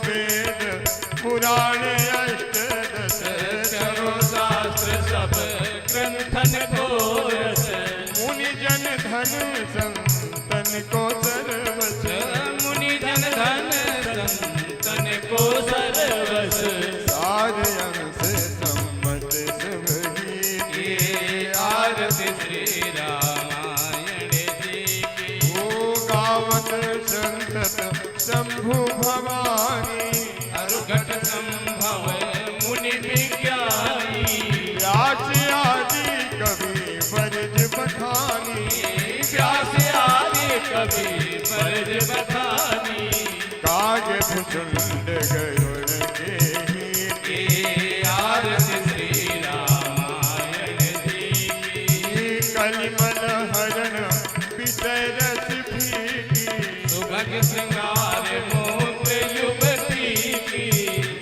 वेद पुराण अष्टदश सर्वशास्त्र सब ग्रंथन को रस मुनि जन धन संतन को सर्वस मुनि जन धन संतन को सर्वस सार अंश सम्मत सबही आरती श्री रामायण जी की ओ गावत संतत शंभु भवानी अरुघट संभव मुनि विज्ञानी व्यास आदि कवि बरज बखानी व्यास आदि कवि बरज बखानी काज भुचुंड गरुड़ के आरती श्री रामायण जी की कलिमल हरण विषय रस फीकी सुभग श्रृंगार मोत्र युवती की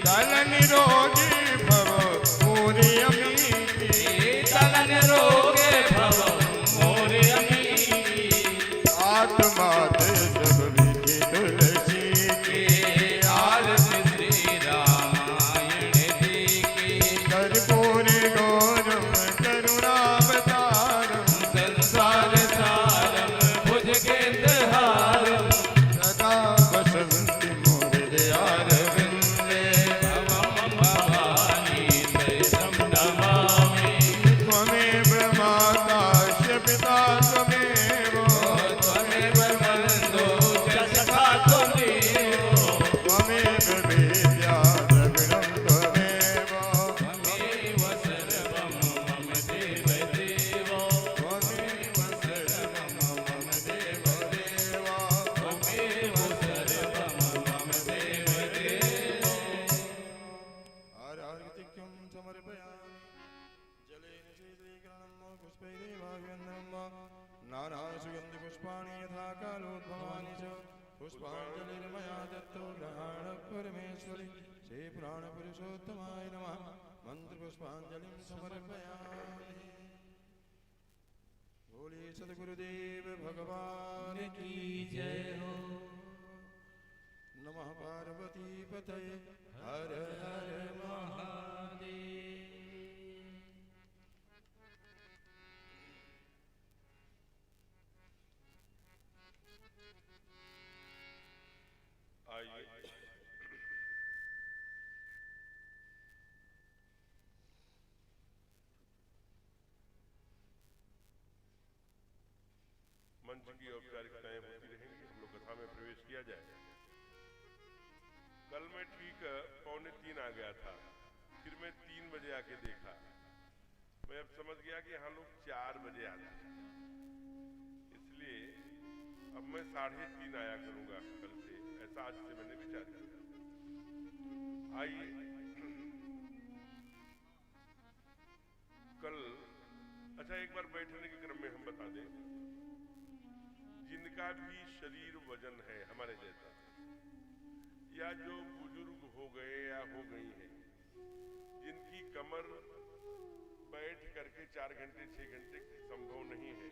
दल निरोगी भव पूरी अमीकी दलन रोगे भव मोर अमीकी आत्मा ते सब विधि तुलसी की आरती श्री रामायण जी की कर्पूर गौरम करुणावतारम संसार सारम भुजगेन्द्रहारम सदा वसन्ति मोरयारविन्दे भवं भवानी तैलं नमामि त्वमेव माता च पिता त्वमेव त्वमेव वन्दो च सखा त्वमेव त्वमेव वेद्या द्रविणं त्वमेव त्वमेव सर्वं मम देव देव त्वमेव सर्वं मम देव देव त्वमेव सर्वं मम देव देव आरार्तिक्यं समर्पयामि जलेन शीतलीकरणं पुष्पैरेवाभिवन्दनं नानासुगन्धिपुष्पाणि यथा कालोद्भवानि च पुष्पाञ्जलिर्मया दत्तो ग्रहाण परमेश्वरि श्रीपुराणपुरुषोत्तमाय नमः मन्त्रपुष्पाञ्जलिं समर्पयामि बोले सद्गुरुदेव भगवान की जय हो नमः पार्वती पतये हर हर महादेव आइए मंच की औपचारिकताएं होती रहेंगी, हम लोग कथा में प्रवेश किया जाए। कल मैं ठीक 2:45 आ गया था, फिर मैं 3 बजे आके देखा। मैं अब समझ गया कि यहाँ लोग 4 बजे आते हैं, इसलिए अब मैं 3:30 आया करूंगा कल से, ऐसा आज से मैंने विचार किया। आइए कल अच्छा एक बार बैठने के क्रम में हम बता दें, जिनका भी शरीर वजन है हमारे जैसा, या जो बुजुर्ग हो गए या हो गई हैं, जिनकी कमर बैठ करके 4 घंटे 6 घंटे संभव नहीं है,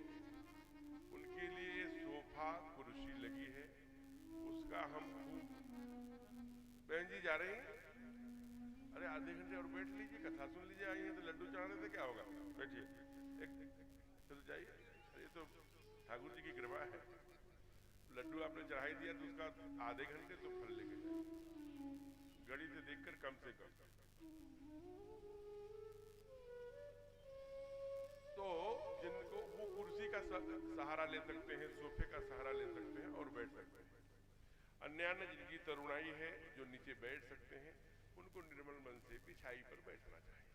उनके लिए सोफा कुर्सी लगी है, उसका हम खूब। बहन जी जा रही हैं? अरे आधे घंटे और बैठ लीजिए, कथा सुन लीजिए। आई है तो लड्डू चढ़ाने से क्या होगा, बैठिए। चलो जाइए, ये तो ठाकुर जी की कृपा है। लड्डू आपने चढ़ाई दिया तो उसका आधे घंटे तो फल लेके जाए, घड़ी से देखकर कम से कम। तो जिनको वो कुर्सी का सहारा ले सकते हैं, सोफे का सहारा ले सकते हैं और बैठ सकते हैं। अन्य जिनकी तरुणाई है, जो नीचे बैठ सकते हैं, उनको निर्मल मन से बिछाई पर बैठना चाहिए।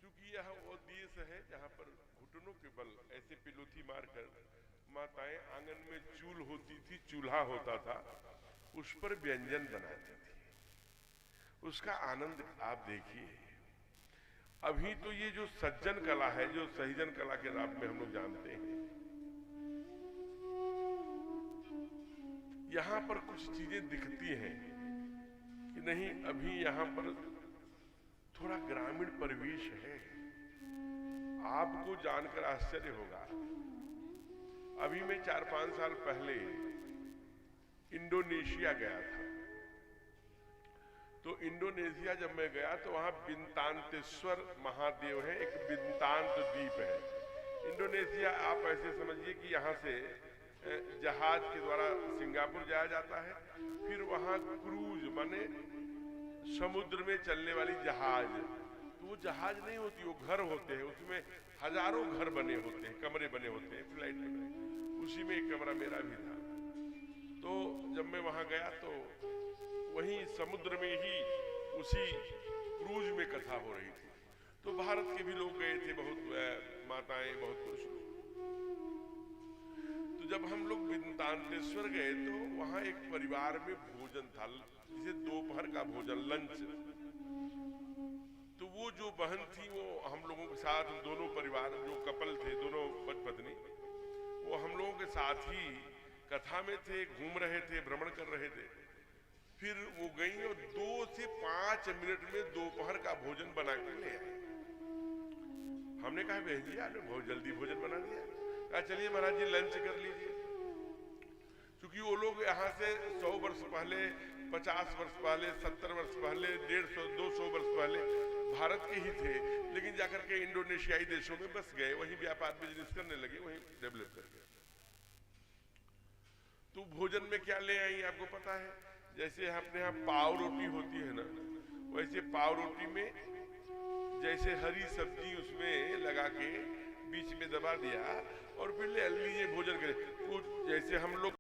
क्योंकि यह वो देश है जहां पर घुटनों के बल ऐसे पिलोथी मारकर माताएं आंगन में चूल होती थी, चूल्हा होता था, उस पर व्यंजन बनाती थी। उसका आनंद आप देखिए। अभी तो ये जो सज्जन कला है, जो सहीजन कला के नाम में हम लोग जानते हैं, यहां पर कुछ चीजें दिखती हैं कि नहीं, अभी यहां पर थोड़ा ग्रामीण परिवेश है। आपको जानकर आश्चर्य होगा, अभी मैं 4-5 साल पहले इंडोनेशिया गया था। इंडोनेशिया जब मैं गया तो वहाँ बिंतांतेश्वर महादेव है, एक बिंतांत द्वीप है। इंडोनेशिया आप ऐसे समझिए कि यहाँ से जहाज के द्वारा सिंगापुर जाया जाता है, फिर वहाँ क्रूज माने समुद्र में चलने वाली जहाज, तो वो जहाज नहीं होती, वो घर होते हैं, उसमें हजारों घर बने होते हैं, कमरे बने होते हैं फ्लाइट में। उसी में एक कमरा मेरा भी था। तो जब मैं वहाँ गया तो वहीं समुद्र में ही उसी क्रूज में कथा हो रही थी। तो भारत के भी लोग गए थे, बहुत माताएं, बहुत पुरुष लोग। तो जब हम लोग बिंतांतेश्वर गए तो वहाँ एक परिवार में भोजन था, जिसे दोपहर का भोजन, लंच। तो वो जो बहन थी वो हम लोगों के साथ, दोनों परिवार जो कपल थे, दोनों पत्नी, वो हम लोगों के साथ ही कथा में थे, घूम रहे थे, भ्रमण कर रहे थे। फिर वो गई और 2 से 5 मिनट में दोपहर का भोजन बना के ले आई। हमने कहा बहन जी आपने बहुत जल्दी भोजन बना दिया। कहा चलिए महाराज जी लंच कर लीजिए। क्योंकि वो लोग यहाँ से 100 वर्ष पहले, 50 वर्ष पहले, 70 वर्ष पहले, 150, 200 वर्ष पहले भारत के ही थे, लेकिन जाकर के इंडोनेशियाई देशों में बस गए, वहीं व्यापार बिजनेस करने लगे, वहीं डेवलप कर गए। तो भोजन में क्या ले आई आपको पता है? जैसे अपने यहाँ पाव रोटी होती है ना, वैसे पाव रोटी में जैसे हरी सब्जी उसमें लगा के बीच में दबा दिया और फिर ले लीजिए भोजन करें। तो जैसे हम लोग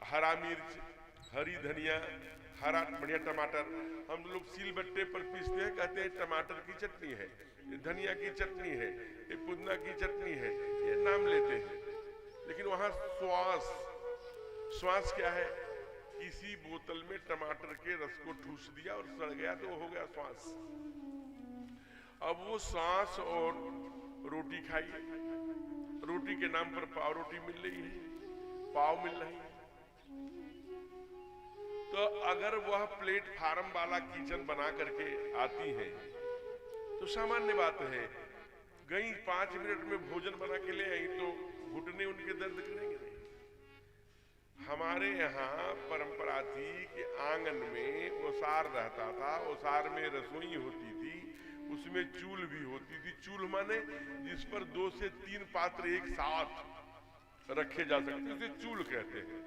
हरा मिर्च, हरी धनिया, हरा बढ़िया टमाटर हम लोग सिलबट्टे पर पीसते हैं, कहते हैं टमाटर की चटनी है, ये धनिया की चटनी है, ये पुदीना की चटनी है, ये नाम लेते हैं। लेकिन वहाँ श्वास क्या है? किसी बोतल में टमाटर के रस को ठूस दिया और सड़ गया तो हो गया श्वास। अब वो श्वास और रोटी खाइए, रोटी के नाम पर पाव रोटी मिल रही है, पाव मिल रही है। तो अगर वह प्लेटफार्म वाला किचन बना करके आती है तो सामान्य बात है, गई 5 मिनट में भोजन बना के ले आई तो घुटने उनके दर्द करेंगे नहीं। हमारे यहाँ परंपरा थी कि आंगन में ओसार रहता था, ओसार में रसोई होती थी, उसमें चूल भी होती थी। चूल माने जिस पर 2 से 3 पात्र एक साथ रखे जा सकते, उसे चूल कहते हैं।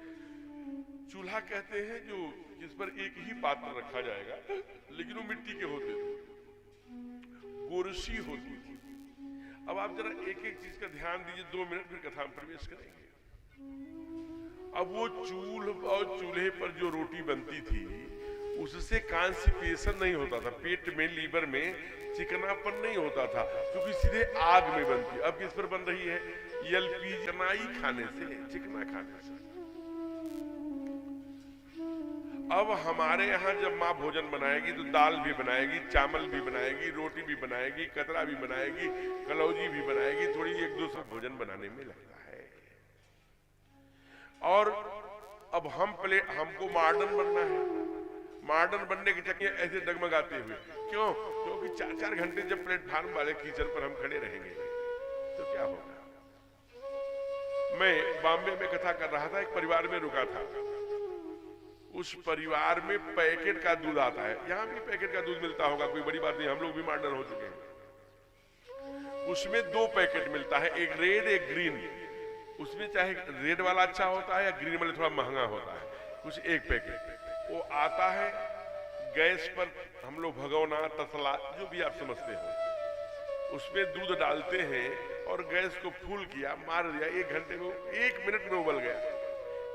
चूल्हा कहते हैं जो जिस पर एक ही पात्र रखा जाएगा, लेकिन वो मिट्टी के होते थे। गोरसी होती थी। अब आप जरा एक एक चीज का ध्यान दीजिए, 2 मिनट फिर कथा में प्रवेश करेंगे। अब वो चूल्हे और चूल्हे पर जो रोटी बनती थी उससे कॉन्स्टिपेशन नहीं होता था, पेट में, लीवर में चिकनापन नहीं होता था, क्योंकि सीधे आग में बनती। अब किस पर बन रही है? एलपीजी, चिकनाई खाने से, चिकना खाने से। अब हमारे यहाँ जब माँ भोजन बनाएगी तो दाल भी बनाएगी, चावल भी बनाएगी, रोटी भी बनाएगी, कतरा भी बनाएगी, कलौजी भी बनाएगी, थोड़ी 1-2 सा भोजन बनाने में लगता है। और अब हमको मॉडर्न बनना है, मॉडर्न बनने के चक्कर ऐसे डगमगाते हुए क्यों? क्योंकि 4-4 घंटे जब प्लेटफार्म वाले किचन पर हम खड़े रहेंगे तो क्या होगा? मैं बॉम्बे में कथा कर रहा था, एक परिवार में रुका था। उस परिवार में पैकेट का दूध आता है, यहाँ भी पैकेट का दूध मिलता होगा, कोई बड़ी बात नहीं, हम लोग भी मॉडर्न हो चुके हैं। उसमें 2 पैकेट मिलता है, एक रेड एक ग्रीन। उसमें चाहे रेड वाला अच्छा होता है या ग्रीन वाला थोड़ा महंगा होता है, कुछ एक पैकेट वो आता है। गैस पर हम लोग भगोना, तसला, जो भी आप समझते हो, उसमें दूध डालते हैं और गैस को फुल किया, मार दिया, 1 घंटे में, 1 मिनट में उबल गया।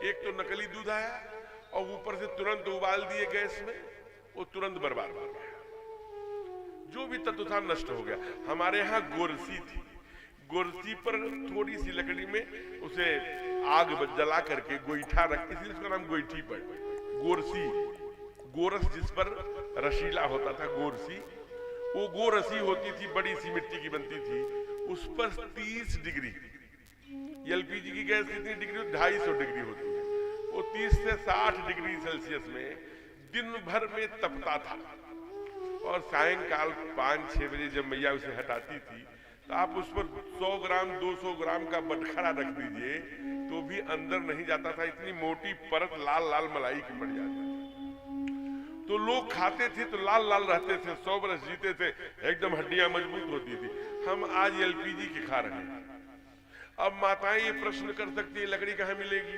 एक तो नकली दूध आया और ऊपर से तुरंत उबाल दिए गैस में, वो तुरंत बर्बाद हो गया, जो भी तत्व था नष्ट हो गया। हमारे यहाँ गोरसी थी, गोरसी पर थोड़ी सी लकड़ी में उसे आग जला करके गोईठा रख, इसलिए उसका नाम गोईठी पर गोरसी, गोरस जिस पर रसीला होता था, गोरसी। वो गोरसी होती थी, बड़ी सी मिट्टी की बनती थी, उस पर 30 डिग्री, एलपीजी की गैस कितनी डिग्री? 250 डिग्री होती है। वो 30 से 60 डिग्री सेल्सियस में दिन भर में तपता था। और सायंकाल 5-6 बजे जब मैया उसे हटाती थी तो आप उस पर 100 ग्राम 200 ग्राम का बटखरा रख दीजिए तो भी अंदर नहीं जाता था, इतनी मोटी परत लाल लाल मलाई की पड़ जाती। तो लोग खाते थे तो लाल लाल रहते थे, 100 बरस जीते थे, एकदम हड्डियां मजबूत होती थी। हम आज एलपीजी की खा रहे हैं। अब माताएं ये प्रश्न कर सकती है लकड़ी कहाँ मिलेगी?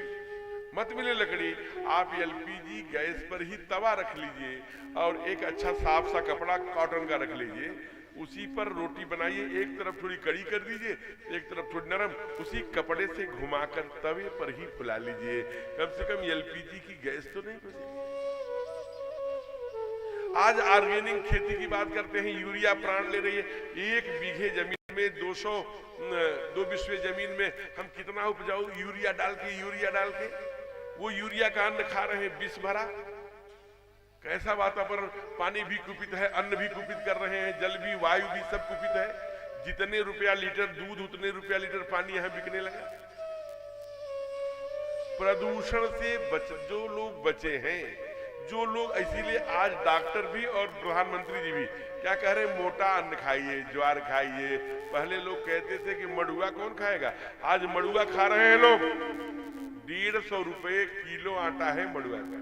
मत मिले लकड़ी, आप एलपीजी गैस पर ही तवा रख लीजिए और एक अच्छा साफ सा कपड़ा कॉटन का रख लीजिए, उसी पर रोटी बनाइए, एक तरफ थोड़ी कड़ी कर दीजिए, एक तरफ थोड़ी नरम, उसी कपड़े से घुमाकर तवे पर ही फुला लीजिए, कम से कम एलपीजी की गैस तो नहीं बचेगी। आज ऑर्गेनिक खेती की बात करते हैं, यूरिया प्राण ले रही है। 1 बीघे जमीन में 2 बिस्वे जमीन में हम कितना उपजाऊ यूरिया डाल के वो यूरिया का अन्न खा रहे हैं, विष भरा। कैसा वातावरण, पानी भी कुपित है, अन्न भी कुपित कर रहे हैं, जल भी, वायु भी, सब कुपित है। जितने रुपया लीटर दूध उतने रुपया लीटर पानी यहां बिकने लगा। प्रदूषण से जो लोग बचे हैं, जो लोग, इसीलिए आज डॉक्टर भी और प्रधानमंत्री जी भी क्या कह रहे हैं, मोटा अन्न खाइए, ज्वार खाइए। पहले लोग कहते थे कि मड़ुआ कौन खाएगा, आज मड़ुआ खा रहे हैं लोग। 150 रुपए किलो आटा है मड़ुआ का,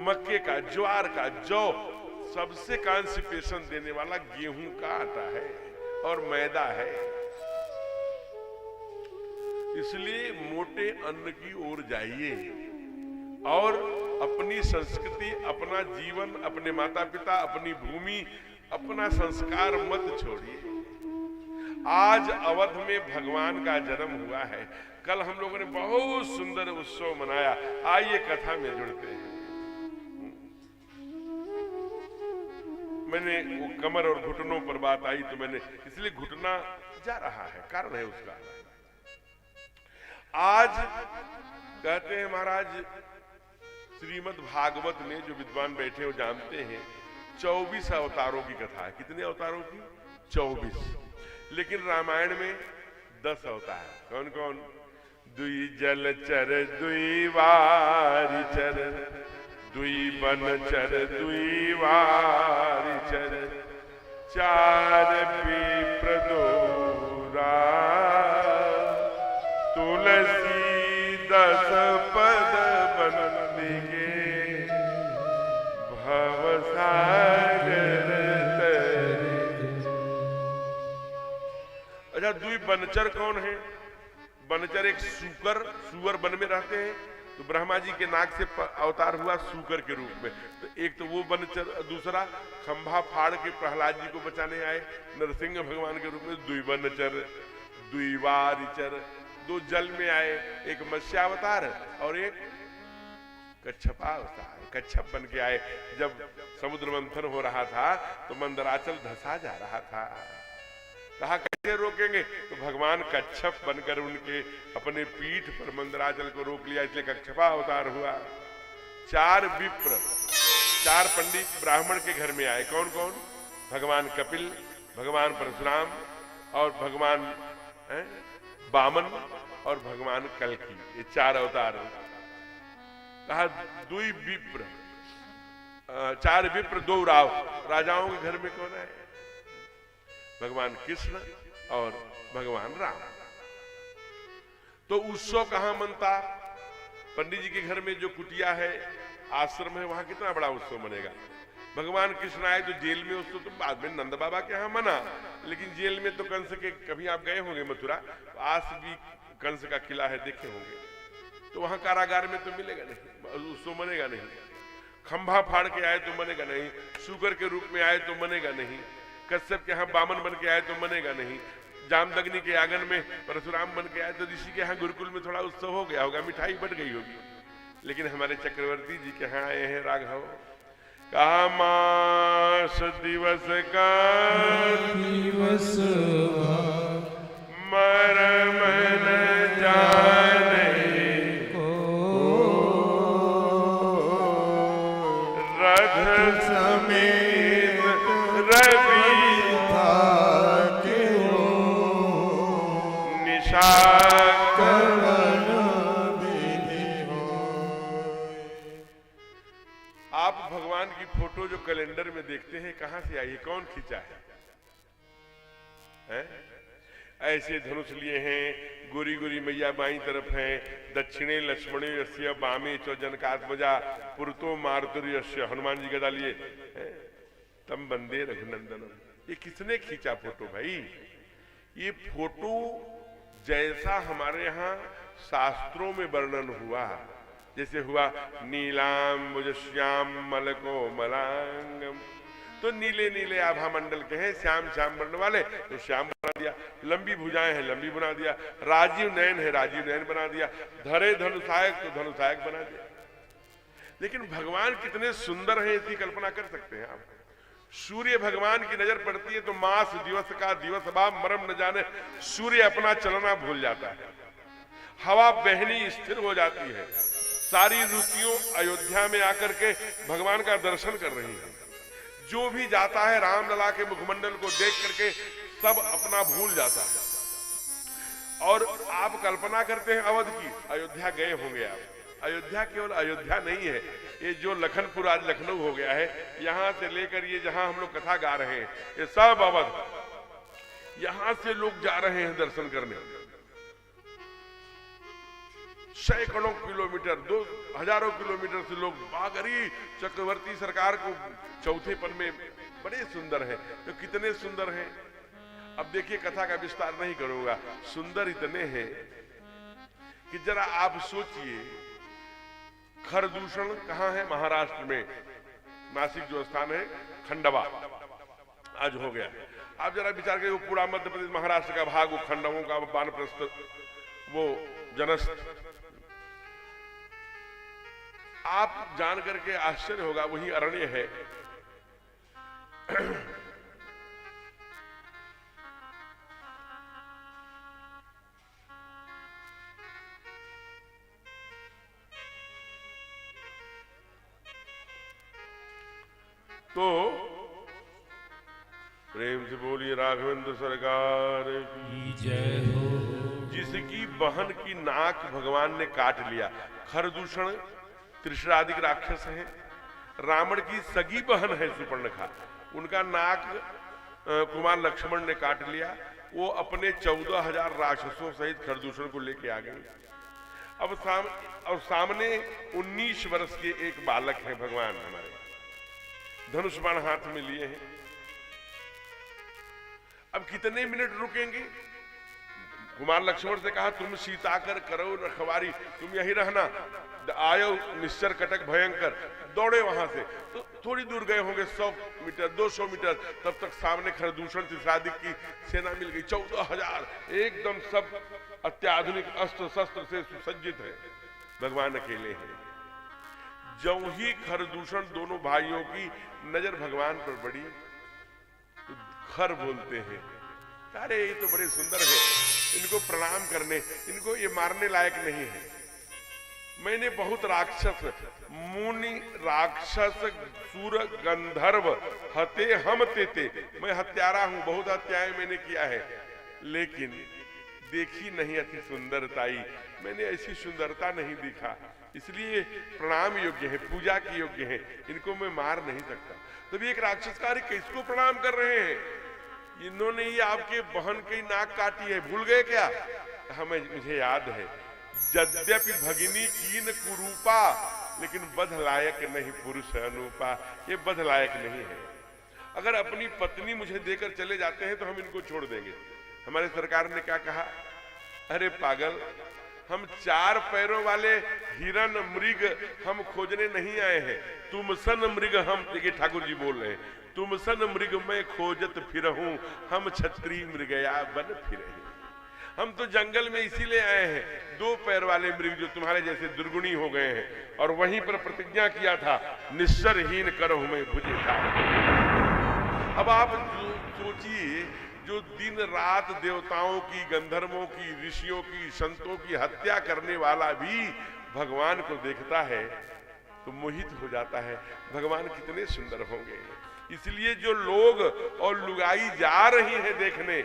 मक्के का, ज्वार का, जौ, सबसे कॉन्स्टिपेशन देने वाला गेहूं का आटा है और मैदा है। इसलिए मोटे अन्न की ओर जाइए और अपनी संस्कृति, अपना जीवन, अपने माता पिता, अपनी भूमि, अपना संस्कार मत छोड़िए। आज अवध में भगवान का जन्म हुआ है। कल हम लोगों ने बहुत सुंदर उत्सव मनाया। आइए कथा में जुड़ते हैं। मैंने वो कमर और घुटनों पर बात आई तो मैंने इसलिए घुटना जा रहा है, कारण है उसका। आज कहते हैं महाराज, श्रीमद् भागवत में जो विद्वान बैठे हो जानते हैं 24 अवतारों की कथा है। कितने अवतारों की? 24। लेकिन रामायण में 10 अवतार। कौन कौन? दुई जलचर दुई वारिचर, दुई बनचर दुई वारिचर, 4 विप्र 2 तुलसी 10 पद बंदिगे, भवसागर तरे। अच्छा, दुई बनचर कौन है? बनचर एक सुअर वन में रहते हैं, तो ब्रह्मा जी के नाक से अवतार हुआ सूकर के रूप में। तो एक तो वो बनचर, दूसरा खंभा फाड़ के प्रहलाद जी को बचाने आए नरसिंह भगवान के रूप में। दुई बनचर दुई वारिचर, 2 जल में आए, एक मत्स्यावतार और एक कच्छपावतार, कच्छप बन के आए। जब समुद्र मंथन हो रहा था तो मंदराचल धंसा जा रहा था, कहा कैसे रोकेंगे? तो भगवान कच्छप बनकर उनके अपने पीठ पर मंदराचल को रोक लिया, इसलिए कच्छपा अवतार हुआ। 4 विप्र, 4 पंडित ब्राह्मण के घर में आए। कौन कौन? भगवान कपिल, भगवान परशुराम और भगवान वामन और भगवान कल्कि, ये 4 अवतार। कहा दुई विप्र, 4 विप्र 2 राव। राजाओं के घर में कौन आए? भगवान कृष्ण और भगवान राम। तो उत्सव कहां मनता? पंडित जी के घर में जो कुटिया है, आश्रम है, वहां कितना बड़ा उत्सव मनेगा। भगवान कृष्ण आए तो जेल में उत्सव, तो बाद में नंद बाबा के यहां मना, लेकिन जेल में तो कंस के, कभी आप गए होंगे मथुरा, तो आज भी कंस का किला है, देखे होंगे। तो वहां कारागार में तो मिलेगा नहीं, उत्सव मनेगा नहीं। खंभा फाड़ के आए तो मनेगा नहीं, सुगर के रूप में आए तो मनेगा नहीं, कश्यप के यहाँ वामन बन के आए तो मनेगा नहीं, जामदग्नि के आंगन में परशुराम बन के आए तो ऋषि के यहाँ गुरुकुल में थोड़ा उत्सव हो गया होगा, मिठाई बट गई होगी। लेकिन हमारे चक्रवर्ती जी के यहाँ आए हैं राघव, कामास दिवस का दिवस मरम न जाने को, रथ समेत रवि आप भगवान की फोटो जो कैलेंडर में देखते हैं, कहां से आई है? कौन खींचा है? ऐसे धनुष लिए हैं, गोरी गोरी मैया बाई तरफ हैं, दक्षिणे लक्ष्मणे यस्य बामे च जनकात्मजा पुरतो मारुतिर्यस्य, हनुमान जी गदा लिए तम बंदे रघुनंदनम। ये किसने खींचा फोटो भाई? ये फोटो जैसा हमारे यहाँ शास्त्रों में वर्णन हुआ, जैसे हुआ नीलाम्बुजश्याम मलको मलांगम, तो नीले नीले आभा मंडल के हैं, श्याम श्याम वर्ण वाले तो श्याम बना दिया, लंबी भुजाएं हैं लंबी बना दिया, राजीव नयन है राजीव नयन बना दिया, धरे धनुषायक तो धनुषायक बना दिया। लेकिन भगवान कितने सुंदर हैं इसकी कल्पना कर सकते हैं आप? सूर्य भगवान की नजर पड़ती है तो मास दिवस का दिवस भाव मरम न जाने, सूर्य अपना चलना भूल जाता है, हवा बहनी स्थिर हो जाती है, सारी ऋतुओं अयोध्या में आकर के भगवान का दर्शन कर रही है। जो भी जाता है रामलला के मुखमंडल को देख करके सब अपना भूल जाता है। और आप कल्पना करते हैं अवध की, अयोध्या गए होंगे आप, अयोध्या केवल अयोध्या नहीं है, ये जो लखनपुर आज लखनऊ हो गया है, यहां से लेकर ये जहां हम लोग कथा गा रहे हैं ये सब अवध, यहां से लोग जा रहे हैं दर्शन करने, सैकड़ों किलोमीटर, 2000 किलोमीटर से लोग। बागरी चक्रवर्ती सरकार को चौथे पन में बड़े सुंदर है, तो कितने सुंदर हैं। अब देखिए कथा का विस्तार नहीं करूंगा, सुंदर इतने हैं कि जरा आप सोचिए, खरदूषण कहाँ है? महाराष्ट्र में, नासिक जो स्थान है खंडवा आज हो गया। आप जरा विचार करिए, वो पूरा मध्य प्रदेश महाराष्ट्र का भाग, वो खंडवों का वानप्रस्थ, वो जनस्थ, आप जान करके आश्चर्य होगा, वही अरण्य है। तो प्रेम से बोलिए राघवेंद्र सरकार की जय हो। जिसकी बहन की नाक भगवान ने काट लिया, खरदूषण त्रिशराधिक राक्षस हैं, रावण की सगी बहन है सुपर्णखा, उनका नाक कुमार लक्ष्मण ने काट लिया, वो अपने 14,000 राक्षसों सहित खरदूषण को लेके आ गए। अब सामने 19 वर्ष के एक बालक है भगवान हमारे, धनुष बाण हाथ में लिए हैं। अब कितने मिनट रुकेंगे? कुमार लक्ष्मण से कहा तुम सीता कर करो रखवारी, तुम यही रहना, आयो निश्चर कटक भयंकर, दौड़े वहां से, तो थोड़ी दूर गए होंगे 100 मीटर 200 मीटर, तब तक सामने खरदूषण त्रिशराधिक की सेना मिल गई, 14,000 एकदम सब अत्याधुनिक अस्त्र शस्त्र से सुसज्जित है, भगवान अकेले हैं। जब ही खरदूषण दोनों भाइयों की नजर भगवान पर पड़ी तो खर बोलते हैं, अरे ये तो बड़े सुंदर है, इनको प्रणाम करने, इनको ये मारने लायक नहीं है। मैंने बहुत राक्षस, मुनि राक्षस सुर गंधर्व हते हम तेते, मैं हत्यारा हूं, बहुत हत्याएं मैंने किया है, लेकिन देखी नहीं अति सुंदरताई, मैंने ऐसी सुंदरता नहीं दिखा, इसलिए प्रणाम योग्य है, पूजा की योग्य है, इनको मैं मार नहीं सकता। तभी एक राक्षसकारी किसको प्रणाम कर रहे हैं? इन्होंने ही आपके बहन की नाक काटी है, भूल गए क्या? हमें मुझे याद है, यद्यपि भगिनी कीन कुरूपा, लेकिन बध लायक नहीं पुरुष अनूपा, ये बध लायक नहीं है। अगर अपनी पत्नी मुझे देकर चले जाते हैं तो हम इनको छोड़ देंगे। हमारे सरकार ने क्या कहा, अरे पागल, हम 4 पैरों वाले हिरन मृग हम खोजने नहीं आए हैं, तुम सन मृग हम, देखिए ठाकुर जी बोल रहे हैं, तुम सन मृग मैं खोजत फिरहूं, हम क्षत्रिय मृगया बन फिरहूं। हम तो जंगल में इसीलिए आए हैं, 2 पैर वाले मृग जो तुम्हारे जैसे दुर्गुणी हो गए हैं, और वहीं पर प्रतिज्ञा किया था निश्चरहीन करहूं मैं भुजे था। अब आप सोचिए, जो दिन रात देवताओं की, गंधर्वों की, ऋषियों की, संतों की हत्या करने वाला भी भगवान को देखता है तो मोहित हो जाता है, भगवान कितने सुंदर होंगे। इसलिए जो लोग और लुगाई जा रही है देखने,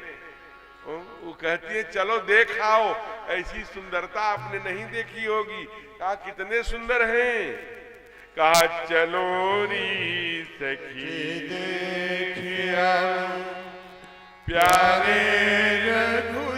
वो कहती है चलो देख आओ, ऐसी सुंदरता आपने नहीं देखी होगी। कहा कितने सुंदर हैं, कहा चलो री सखी देखिया प्यारे रघु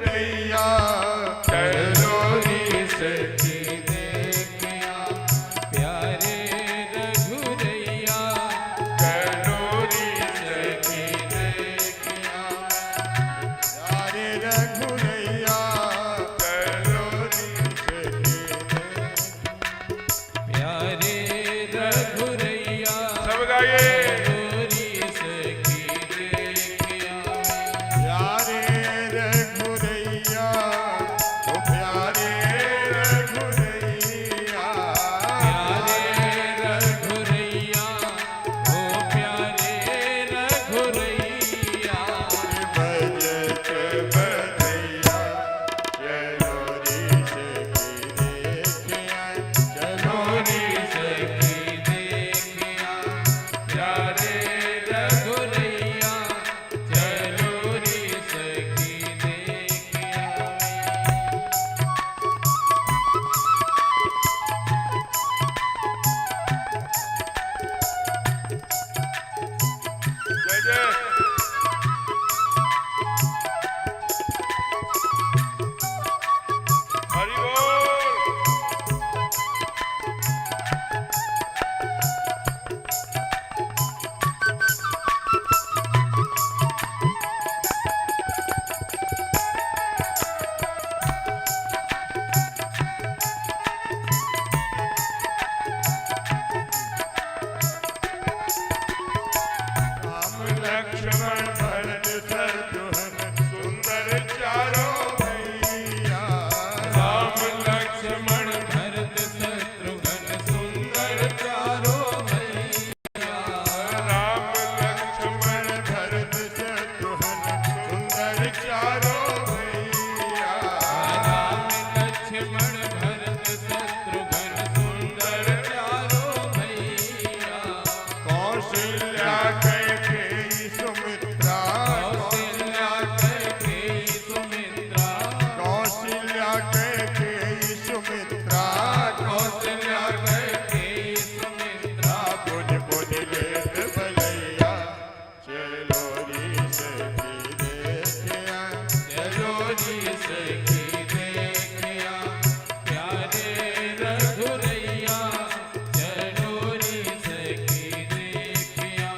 गाइए। चलोरी सखी देखिया प्यारे रघुरैया ओ प्यारे रघुरैया प्यारे रघुरैया ओ प्यारे रघुरैया बजत बधैया चलोरी सखी देखिया चलोरी चलोरी सखी देखिया प्यारे रघुरैया चलोरी सखी देखिया जय जय। हरि बोल। राम लक्ष्मण भरत शत्रुघ्न सुंदर चारों भैया राम लक्ष्मण भरत शत्रुघ्न सुंदर चारों भैया राम लक्ष्मण भरत शत्रुघ्न सुंदर चारों भैया राम लक्ष्मण भरत शत्रुघ्न सुंदर चारों भैया कौशल्या कैकेयी सुमित्रा कौशल्या कैकेयी सुमित्रा कौशल्या कैकेयी सुमित्रा कौशल्या कैकेयी सुमित्रा बुझ बुझ लेत भलैया चलोरी सखी देखिया चलोरी सखी देखिया प्यारे रघुरैया चलोरी सखी देखिया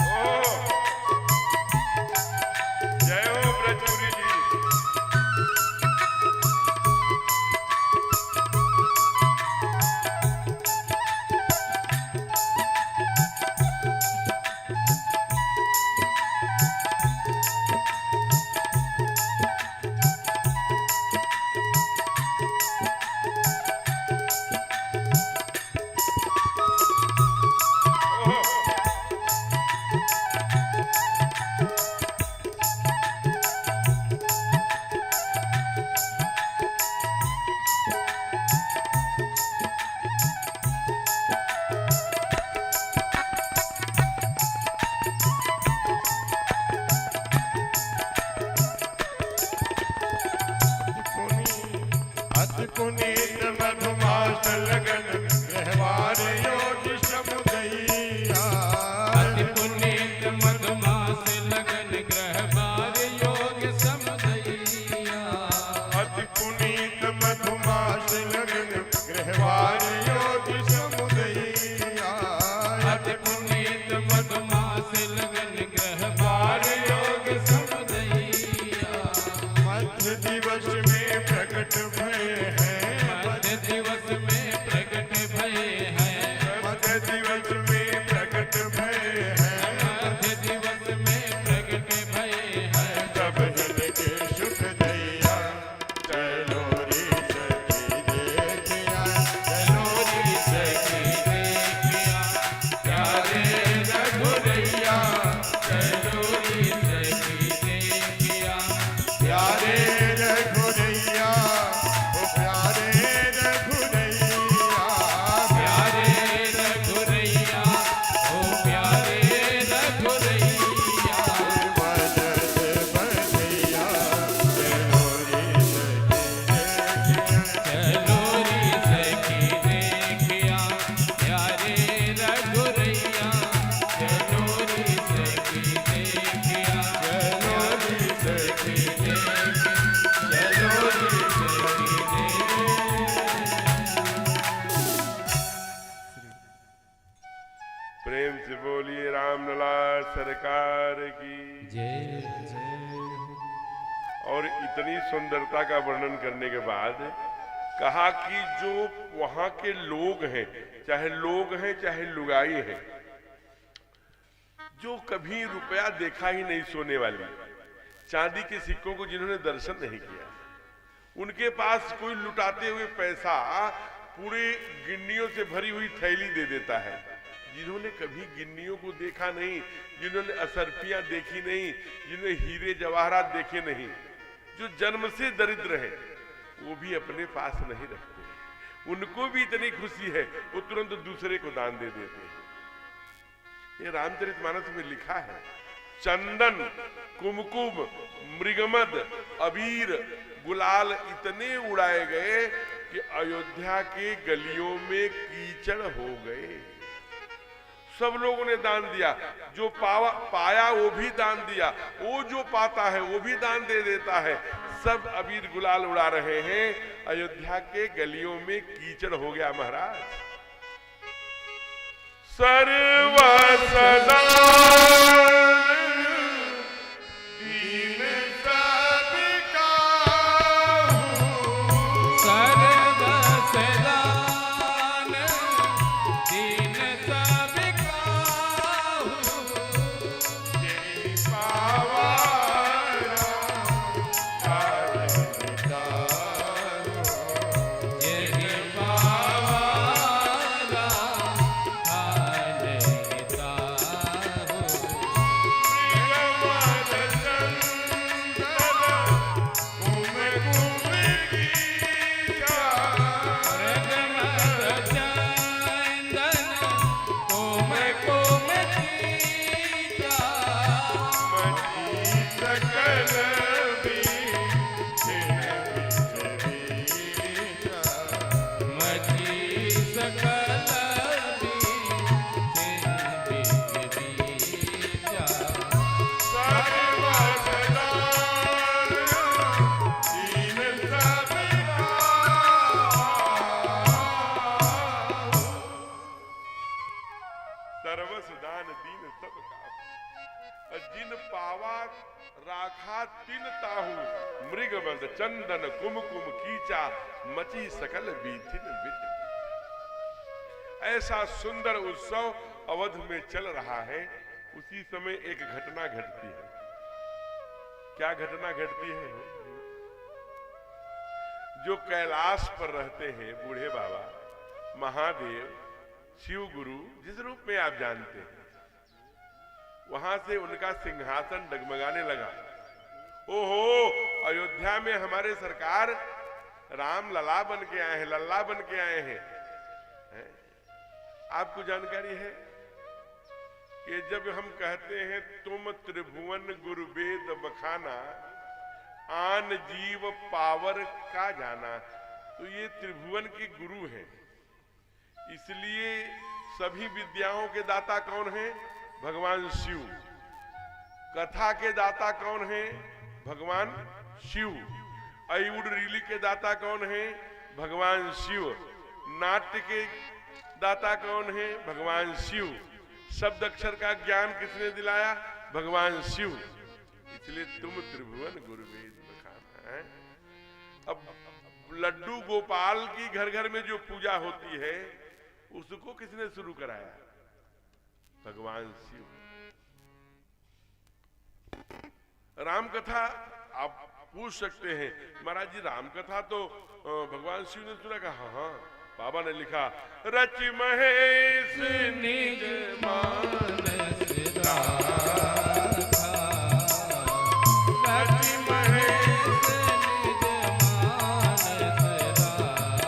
ओ जय हो ब्रजपुरी जी। ओहो। अति पुनीत मधुमास लगन व्यवहार योगी समुदैया अति पुनीत मधुमास लगन ग्रह बार योग समदैया अति पुनीत मधुमास लगन व्यवहार योगी समुदैया अति पुनीत मधुमास लगन ग्रह बार योग समदैया मध्य दिवस में प्रकट भय है मध्य दिवस में प्रकट भय है मध्य दिवस में प्रकट भय है मध्य दिवस में प्रकट भय है तब हिनके सुख दैया चलोरी सखी देखिया चलोरी सखी देखिया प्यारे रघुरैया चलोरी सखी देखिया प्यारे रघुरैया ओ प्यारे रघुरैया प्यारे रघुरैया ओ प्यारे रघुरैया बजत बधैया चलोरी सखी देखिया चलोरी सखी देखिया प्यारे रघुरैया चलोरी सखी देखिया चलोरी सखी चलोरी सखी प्रेम से बोलिए रामलला सरकार की। जय जय और इतनी सुंदरता का वर्णन करने के बाद कहा कि जो वहां के लोग हैं चाहे लुगाई हैं, जो कभी रुपया देखा ही नहीं, सोने वाली चांदी के सिक्कों को जिन्होंने दर्शन नहीं किया, उनके पास कोई लुटाते हुए पैसा पूरे गिन्नियों से भरी हुई थैली दे देता है। जिन्होंने कभी गिन्नियों को देखा नहीं, जिन्होंने असरफियां देखी नहीं, जिन्होंने हीरे जवाहरात देखे नहीं, जो जन्म से दरिद्र है, वो भी अपने पास नहीं रखते, उनको भी इतनी खुशी है वो तुरंत दूसरे को दान दे देते हैं। ये रामचरितमानस में लिखा है। चंदन, कुमकुम, मृगमद, अबीर, गुलाल इतने उड़ाए गए कि अयोध्या के गलियों में कीचड़ हो गए। सब लोगों ने दान दिया, जो पाया वो भी दान दिया, वो जो पाता है वो भी दान दे देता है। सब अबीर गुलाल उड़ा रहे हैं, अयोध्या के गलियों में कीचड़ हो गया महाराज। सर्वसदा चंदन कुमकुम कीचा मची सकल बीथिन बिट। ऐसा सुंदर उत्सव अवध में चल रहा है। उसी समय एक घटना घटती है। क्या घटना घटती है? जो कैलाश पर रहते हैं बूढ़े बाबा महादेव शिव गुरु, जिस रूप में आप जानते हैं, वहां से उनका सिंहासन डगमगाने लगा। ओहो, अयोध्या में हमारे सरकार राम लला बन के आए हैं, लल्ला बन के आए हैं। आपको जानकारी है कि जब हम कहते हैं तुम त्रिभुवन गुरु वेद बखाना, आन जीव पावर का जाना, तो ये त्रिभुवन के गुरु हैं। इसलिए सभी विद्याओं के दाता कौन हैं? भगवान शिव। कथा के दाता कौन हैं? भगवान शिव। अयुड रीली के दाता कौन है? भगवान शिव। नाट्य के दाता कौन है? भगवान शिव। शब्द अक्षर का ज्ञान किसने दिलाया? भगवान शिव। इसलिए तुम त्रिभुवन गुरु वेद बखाना है। अब लड्डू गोपाल की घर घर में जो पूजा होती है, उसको किसने शुरू कराया? भगवान शिव। राम कथा आप पूछ सकते हैं, महाराज जी राम कथा तो भगवान शिव ने सुना? कहा हाँ, बाबा ने लिखा, रच महेश निज मानस राखा, रच महेश निज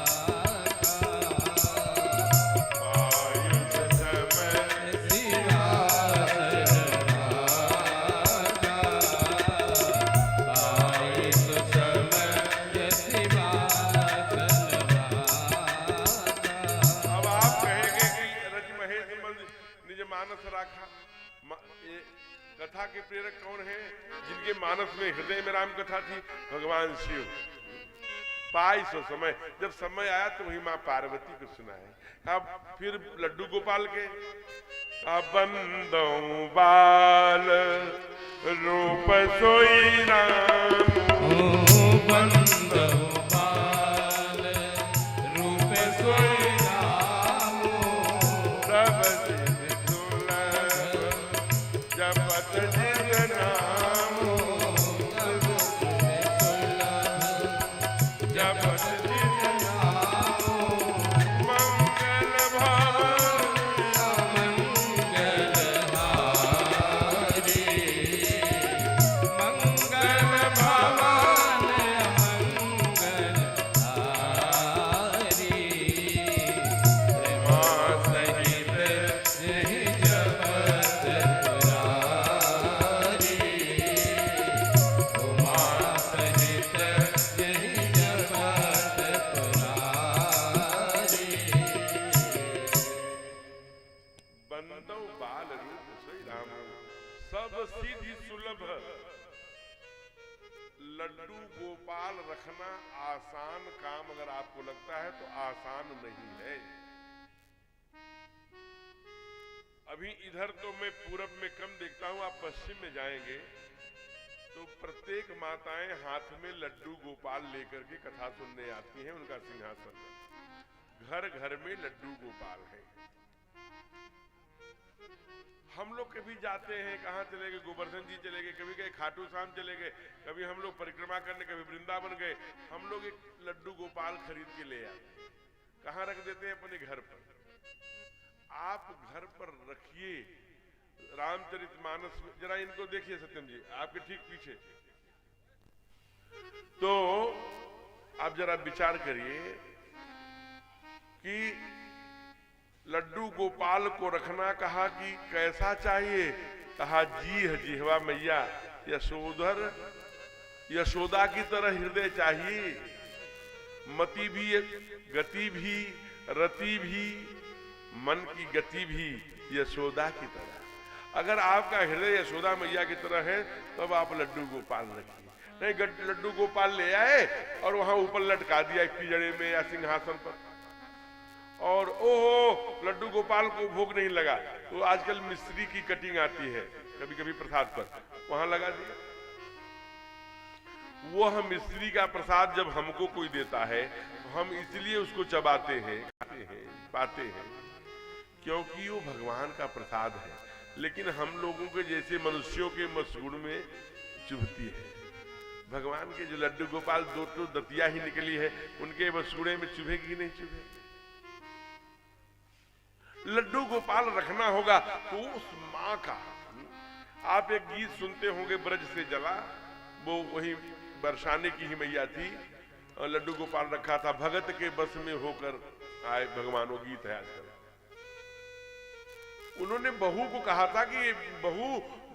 मानस राखा, आयुष समय कथा के प्रेरक कौन है? जिनके मानस में हृदय में राम कथा थी, भगवान शिव। पाई सो समय, जब समय आया तो वही माँ पार्वती को सुनाए। अब फिर लड्डू गोपाल के बंदो बाल रूप सोई राम, बंदो बाल सब सीधी सुलभ लड्डू गोपाल रखना आसान काम अगर आपको लगता है तो आसान नहीं है। अभी इधर तो मैं पूरब में कम देखता हूं, आप पश्चिम में जाएंगे तो प्रत्येक माताएं हाथ में लड्डू गोपाल लेकर के कथा सुनने आती हैं। उनका सिंहासन घर घर में लड्डू गोपाल है। हम लोग कभी जाते हैं, कहाँ चले गए, गोवर्धन जी चले गए, कभी गए खाटू श्याम चले गए, कभी हम लोग परिक्रमा करने, कभी वृंदावन गए। हम लोग एक लड्डू गोपाल खरीद के ले आते हैं, कहाँ रख देते हैं? अपने घर पर। आप घर पर रखिए। रामचरितमानस में जरा इनको देखिए सत्यम जी, आपके ठीक पीछे। तो आप जरा विचार करिए कि लड्डू गोपाल को रखना कहा कि कैसा चाहिए? कहा जी जिहवा मैया यशोदा की तरह हृदय चाहिए, मति भी गति भी रति भी मन की गति भी यशोदा की तरह। अगर आपका हृदय यशोदा मैया की तरह है तब आप लड्डू गोपाल रखिए। नहीं लड्डू गोपाल ले आए और वहां ऊपर लटका दिया पिंजड़े में या सिंहासन पर, और ओहो लड्डू गोपाल को भोग नहीं लगा तो आजकल मिस्त्री की कटिंग आती है कभी कभी प्रसाद पर, वहां लगा दिया। वह मिस्त्री का प्रसाद जब हमको कोई देता है तो हम इसलिए उसको चबाते हैं, खाते हैं, पाते हैं, क्योंकि वो भगवान का प्रसाद है। लेकिन हम लोगों के जैसे मनुष्यों के मसगुण में चुभती है। भगवान के जो लड्डू गोपाल दो तो दतिया ही निकली है, उनके मसगुड़े में चुभेगी नहीं चुभेगी। लड्डू गोपाल रखना होगा तो उस माँ का। आप एक गीत सुनते होंगे, ब्रज से जला, वो वही बरसाने की ही मैया थी और लड्डू गोपाल रखा था, भगत के बस में होकर आए भगवान। वो गीत है आजकल। उन्होंने बहू को कहा था कि बहू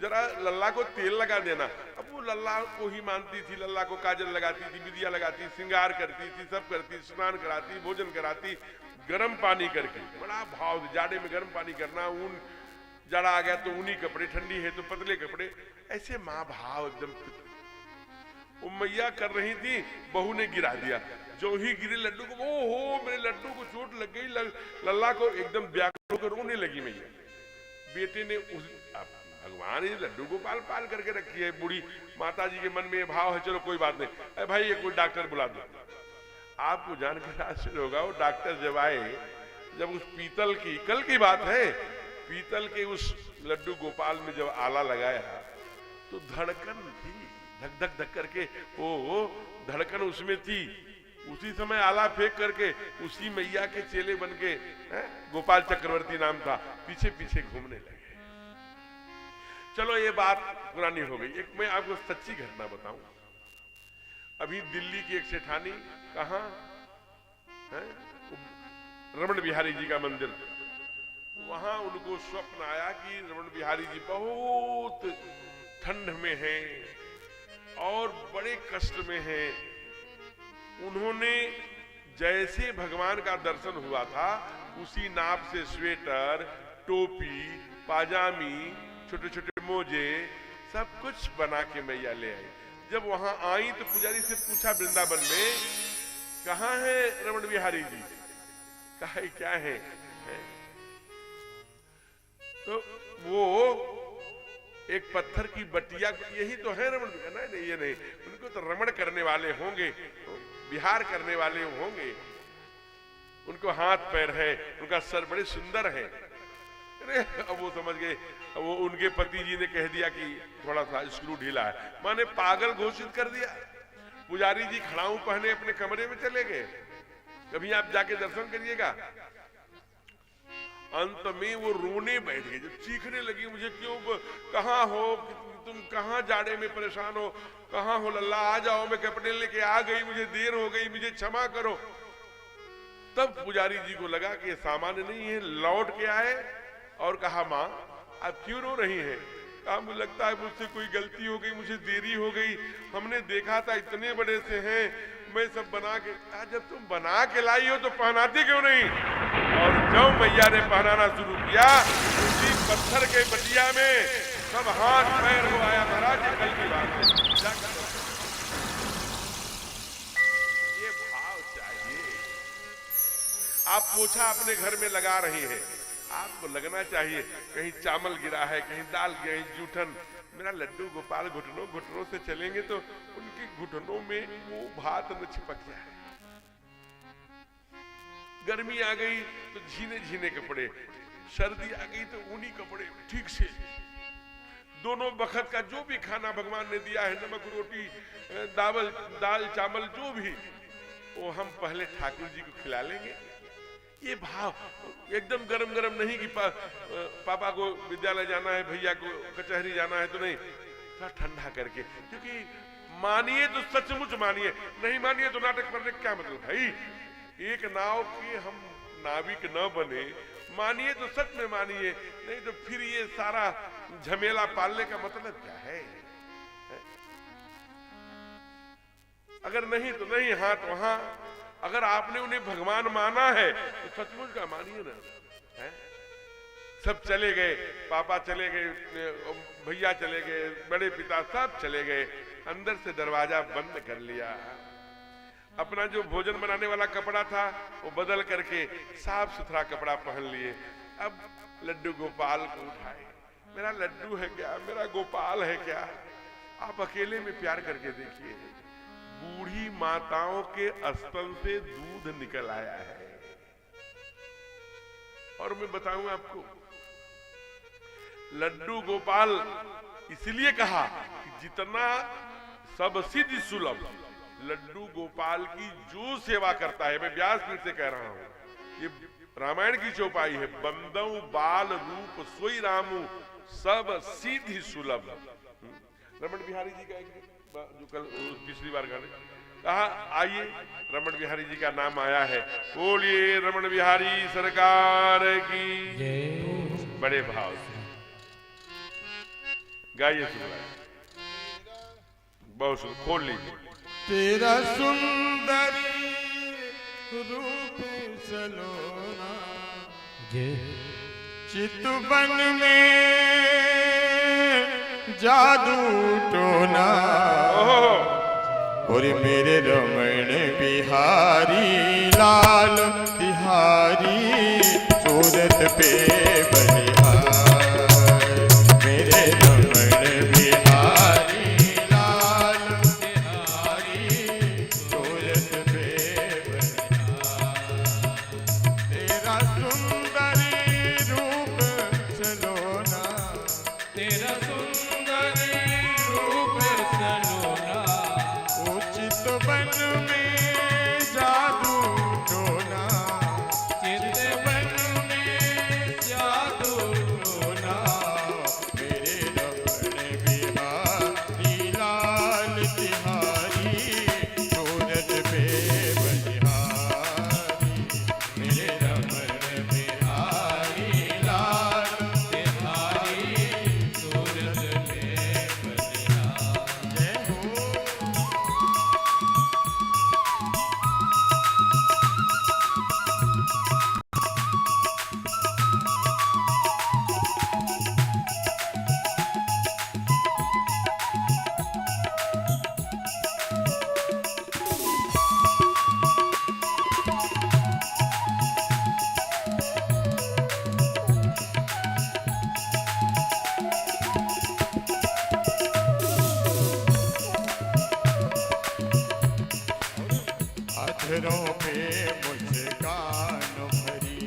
जरा लल्ला को तेल लगा देना। अब वो लल्ला को ही मानती थी, लल्ला को काजल लगाती थी, बिंदिया लगाती, श्रृंगार करती थी, सब करती, स्नान कराती, भोजन कराती, गर्म पानी करके। बड़ा भाव, जाड़े में गर्म पानी करना, ऊन जाड़ा आ गया तो ऊनी कपड़े, ठंडी है तो पतले कपड़े, ऐसे माँ भाव एकदम। वो मैया कर रही थी, बहू ने गिरा दिया। जो ही गिरे लड्डू को, ओहो मेरे लड्डू को चोट लग गई। लल्ला को एकदम व्याकुल होकर रोने लगी मैया। बेटे ने भगवान ये लड्डू गोपाल पाल करके रखी है। बूढ़ी माता जी के मन में ये भाव है, चलो कोई बात नहीं, अरे भाई ये कोई डॉक्टर बुला दो। आपको जानकर आश्चर्य होगा, वो डॉक्टर जब आए, जब उस पीतल की, कल की बात है, पीतल के उस लड्डू गोपाल में जब आला लगाया तो धड़कन थी, धक धक धक करके वो धड़कन उसमें थी। उसी समय आला फेंक करके उसी मैया के चेले बन के, गोपाल चक्रवर्ती नाम था, पीछे पीछे घूमने लगे। चलो ये बात पुरानी हो गई। एक मैं आपको सच्ची घटना बताऊं। अभी दिल्ली की एक सेठानी, कहां है, रमण बिहारी जी का मंदिर, वहां उनको स्वप्न आया कि रमण बिहारी जी बहुत ठंड में हैं और बड़े कष्ट में हैं। उन्होंने जैसे भगवान का दर्शन हुआ था उसी नाप से स्वेटर, टोपी, पाजामी, छोटे छोटे मोजे, सब कुछ बना के मैया ले आई। जब वहां आई तो पुजारी से पूछा वृंदावन में, कहाँ है रमण बिहारी जी? कहा क्या है? तो वो एक पत्थर की बटिया, यही तो है रमण, नहीं ये नहीं, उनको तो रमण करने वाले होंगे, विहार करने वाले होंगे, उनको हाथ पैर है, उनका सर बड़े सुंदर है। अरे अब वो समझ गए, वो उनके पति जी ने कह दिया कि थोड़ा सा स्क्रू ढीला है, माने पागल घोषित कर दिया। पुजारी जी खड़ाऊ पहने अपने कमरे में चले गए। कभी आप जाके दर्शन करिएगा। अंत में वो रोने बैठ गए, जब चीखने लगी, मुझे क्यों, कहाँ हो तुम, कहाँ जाड़े में परेशान हो, कहाँ हो लल्ला, आ जाओ, मैं कपड़े लेके आ गई, मुझे देर हो गई, मुझे क्षमा करो। तब पुजारी जी को लगा कि ये सामान्य नहीं है, लौट के आए और कहा, माँ आप क्यों रो रही हैं? कहा मुझे लगता है मुझसे कोई गलती हो गई, मुझे देरी हो गई, हमने देखा था इतने बड़े से हैं, मैं सब बना के, जब तुम बना के लाई हो तो पहनाती क्यों नहीं? और जब मैया ने पहनाना शुरू किया, उसी पत्थर के बटिया में सब हाथ पैर हो आया महाराज, ये कल की बात है। जाकर ये भाव चाहिए। आप पोछा अपने घर में लगा रही हैं, आपको लगना चाहिए कहीं चावल गिरा है, कहीं दाल, कहीं जूठन। मेरा लड्डू गोपाल घुटनों घुटनों से चलेंगे तो उनके घुटनों में वो भात न चिपक जाए। गर्मी आ गई तो झीने झीने कपड़े, सर्दी आ गई तो ऊनी कपड़े, ठीक से दोनों बखत का जो भी खाना भगवान ने दिया है, नमक रोटी दाल चावल जो भी, वो हम पहले ठाकुर जी को खिला लेंगे। ये भाव एकदम गरम गरम नहीं कि पापा को विद्यालय जाना है, भैया को कचहरी जाना है, तो नहीं, थोड़ा ठंडा करके। क्योंकि मानिए तो सचमुच मानिए, नहीं मानिए तो नाटक करने का क्या मतलब भाई। एक नाव के हम नाविक न बने, मानिए तो सच में मानिए, नहीं तो फिर ये सारा झमेला पालने का मतलब क्या है? अगर नहीं तो नहीं, हाथ वहां। अगर आपने उन्हें भगवान माना है तो सचमुच का मानिए ना, है? सब चले गए, पापा चले गए, भैया चले गए, बड़े पिता सब चले गए, अंदर से दरवाजा बंद कर लिया। अपना जो भोजन बनाने वाला कपड़ा था वो बदल करके साफ सुथरा कपड़ा पहन लिए। अब लड्डू गोपाल को उठाए। मेरा लड्डू है क्या, मेरा गोपाल है क्या? आप अकेले में प्यार करके देखिए, बूढ़ी माताओं के स्तन से दूध निकल आया है। और मैं बताऊं आपको, लड्डू गोपाल इसलिए कहा कि जितना सब सिद्धि सुलभ, लड्डू गोपाल की जो सेवा करता है, मैं व्यासपीठ से कह रहा हूं, ये रामायण की चौपाई है, बंदऊ बाल रूप सोई रामू सब सिद्धि सुलभ। रमन बिहारी जी का एक जो कल पिछली बार कहा, आइए रमन बिहारी जी का नाम आया है, बोलिए रमन बिहारी सरकार की। बड़े भाव से गाइए, बहुत सुंदर, खोल लीजिए। तेरा सुंदर रूप सलोना, चितवन में जादू टोना, और मेरे रमण बिहारी लाल तिहारी सूरत पे बलिहार। मेरे रमण बिहारी लाल तिहारी सूरत पे बलिहार। तेरा सुंदर रूप सलोना, तेरा सुंदर रूप सलोना, उचित वन में जादू टोना, चित वन में जादू टोना। मेरे रमण बिहारी लाल तिहारी सूरत पे बलिहारी। मेरे रमण बिहारी लाल तिहारी सूरत पे बलिहार। जय हो। अधरों पे मुस्कान भरी,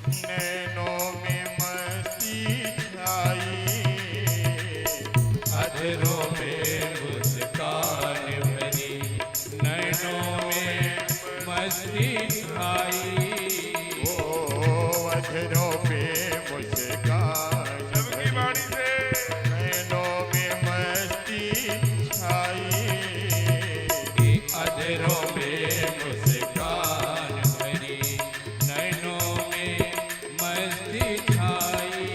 नैनों में मस्ती छाई। अधरों पे मुस्कान भरी, नैनों में मस्ती छाई। ओ अधरों पे मुस्कान सबकी बाणी से नैनों में मस्ती छाई। अधरों पे मुस्कान भरी, नैनों में मस्ती छाई।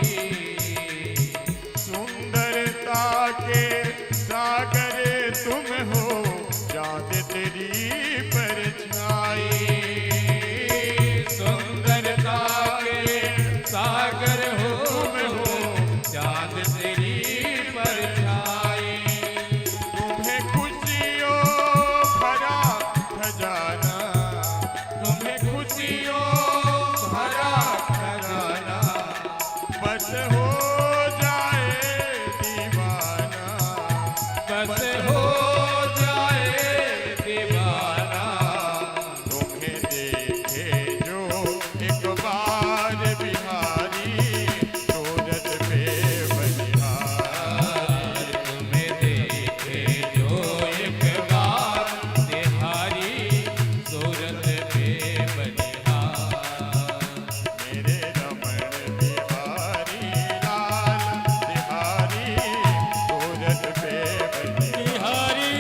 सुंदरता के सागर तुम हो, चाँद तेरी परछाई। सुंदरता के सागर बस हो जाए दीवाना, बस हो जाए दीवाना, तुम्हें देखे जो एक बार बिहारी, सूरत पे बलिहारी। तुम्हें देखे जो एक बार बिहारी, सूरत पे बलिहार। मेरे रमण बिहारी लाल बिहारी, सूरत पे बलिहारी।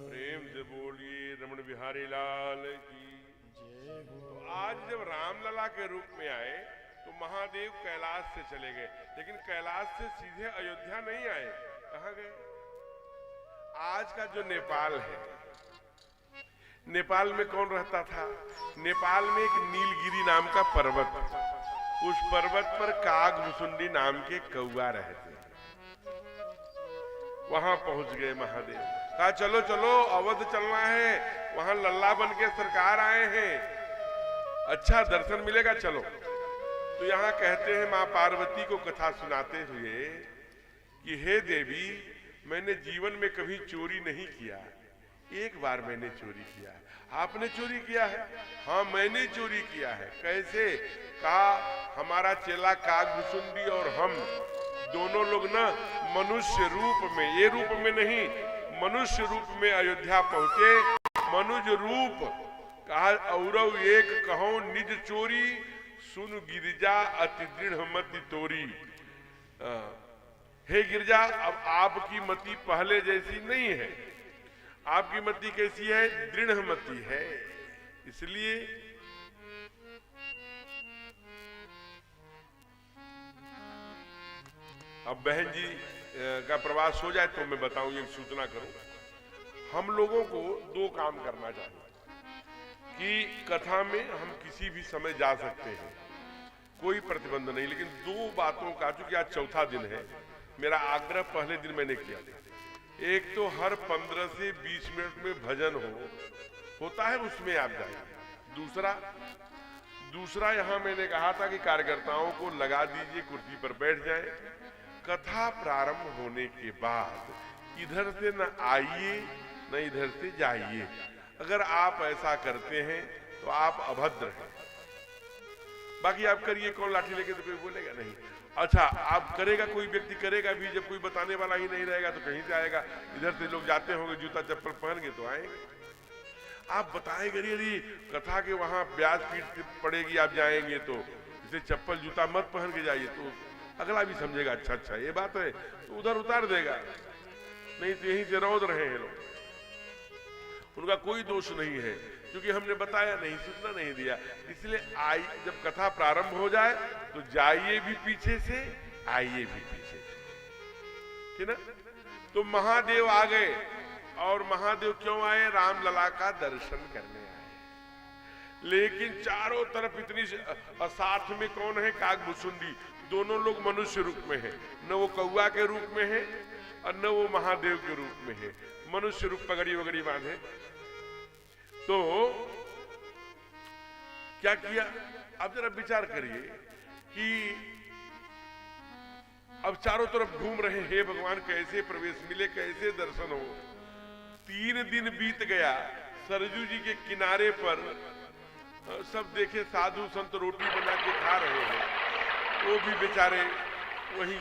प्रेम से बोलिए रमण बिहारी लाल की। तो आज जब रामलला के रूप में आए तो महादेव कैलाश से चले गए, लेकिन कैलाश से सीधे अयोध्या नहीं आए। कहां गए? आज का जो नेपाल है, नेपाल में कौन रहता था? नेपाल में एक नीलगिरी नाम का पर्वत, उस पर्वत पर कागभुसुंडी नाम के कौआ रहते। वहां पहुंच गए महादेव, कहा चलो चलो अवध चलना है, वहां लल्ला बन के सरकार आए हैं, अच्छा दर्शन मिलेगा, चलो। तो यहाँ कहते हैं माँ पार्वती को कथा सुनाते हुए कि हे देवी, मैंने जीवन में कभी चोरी नहीं किया, एक बार मैंने चोरी किया है। आपने चोरी किया है? हाँ मैंने चोरी किया है। कैसे? कहा हमारा चेला कागभुसुंडी और हम दोनों लोग ना मनुष्य रूप में, ये रूप में नहीं, मनुष्य रूप में अयोध्या पहुंचे। मनुज रूप कहा औरव एक कहो निज चोरी, सुन गिरिजा अति दृढ़ मति तोरी। हे गिरिजा, अब आपकी मति पहले जैसी नहीं है, आपकी मति कैसी है? दृढ़ मति है। इसलिए अब बहन जी का प्रवास हो जाए तो मैं बताऊं, ये सूचना करूं। हम लोगों को दो काम करना चाहिए कि कथा में हम किसी भी समय जा सकते हैं, कोई प्रतिबंध नहीं, लेकिन दो बातों का, चूंकि आज चौथा दिन है, मेरा आग्रह पहले दिन मैंने किया था। एक तो हर 15 से 20 मिनट में भजन होता है, उसमें आप जाइए। दूसरा यहाँ मैंने कहा था कि कार्यकर्ताओं को लगा दीजिए, कुर्सी पर बैठ जाए। कथा प्रारंभ होने के बाद इधर से न आइए न इधर से जाइए। अगर आप ऐसा करते हैं तो आप अभद्र हैं। बाकी आप करिए, कौन लाठी लेके तो कोई बोलेगा नहीं। अच्छा, आप करेगा, कोई व्यक्ति करेगा भी, जब कोई बताने वाला ही नहीं रहेगा तो कहीं से आएगा। इधर से लोग जाते होंगे जूता चप्पल पहन के तो आएंगे। आप बताएंगे अरे कथा के वहां व्यासपीठ पड़ेगी, आप जाएंगे तो इसे चप्पल जूता मत पहन के जाइए, तो अगला भी समझेगा अच्छा ये बात है, तो उधर उतार देगा, नहीं तो यहीं से रौद रहे हैं लोग। उनका कोई दोष नहीं है, क्योंकि हमने बताया नहीं, सूचना नहीं दिया। इसलिए जब कथा प्रारंभ हो जाए तो जाइए भी पीछे से, आइए भी पीछे से, ठीक ना। तो महादेव आ गए, और महादेव क्यों आए? रामलला का दर्शन करने आए। लेकिन चारों तरफ इतनी, साथ में कौन है? कागभुसुंडी। दोनों लोग मनुष्य रूप में है, न वो कौआ के रूप में है और न वो महादेव के रूप में है, मनुष्य रूप पगड़ी वगड़ी बांधे। तो क्या किया? अब जरा विचार करिए कि अब चारों तरफ घूम रहे, हे भगवान कैसे प्रवेश मिले, कैसे दर्शन हो। 3 दिन बीत गया, सरजू जी के किनारे पर सब देखे साधु संत रोटी बना के खा रहे हैं, वो भी बेचारे वही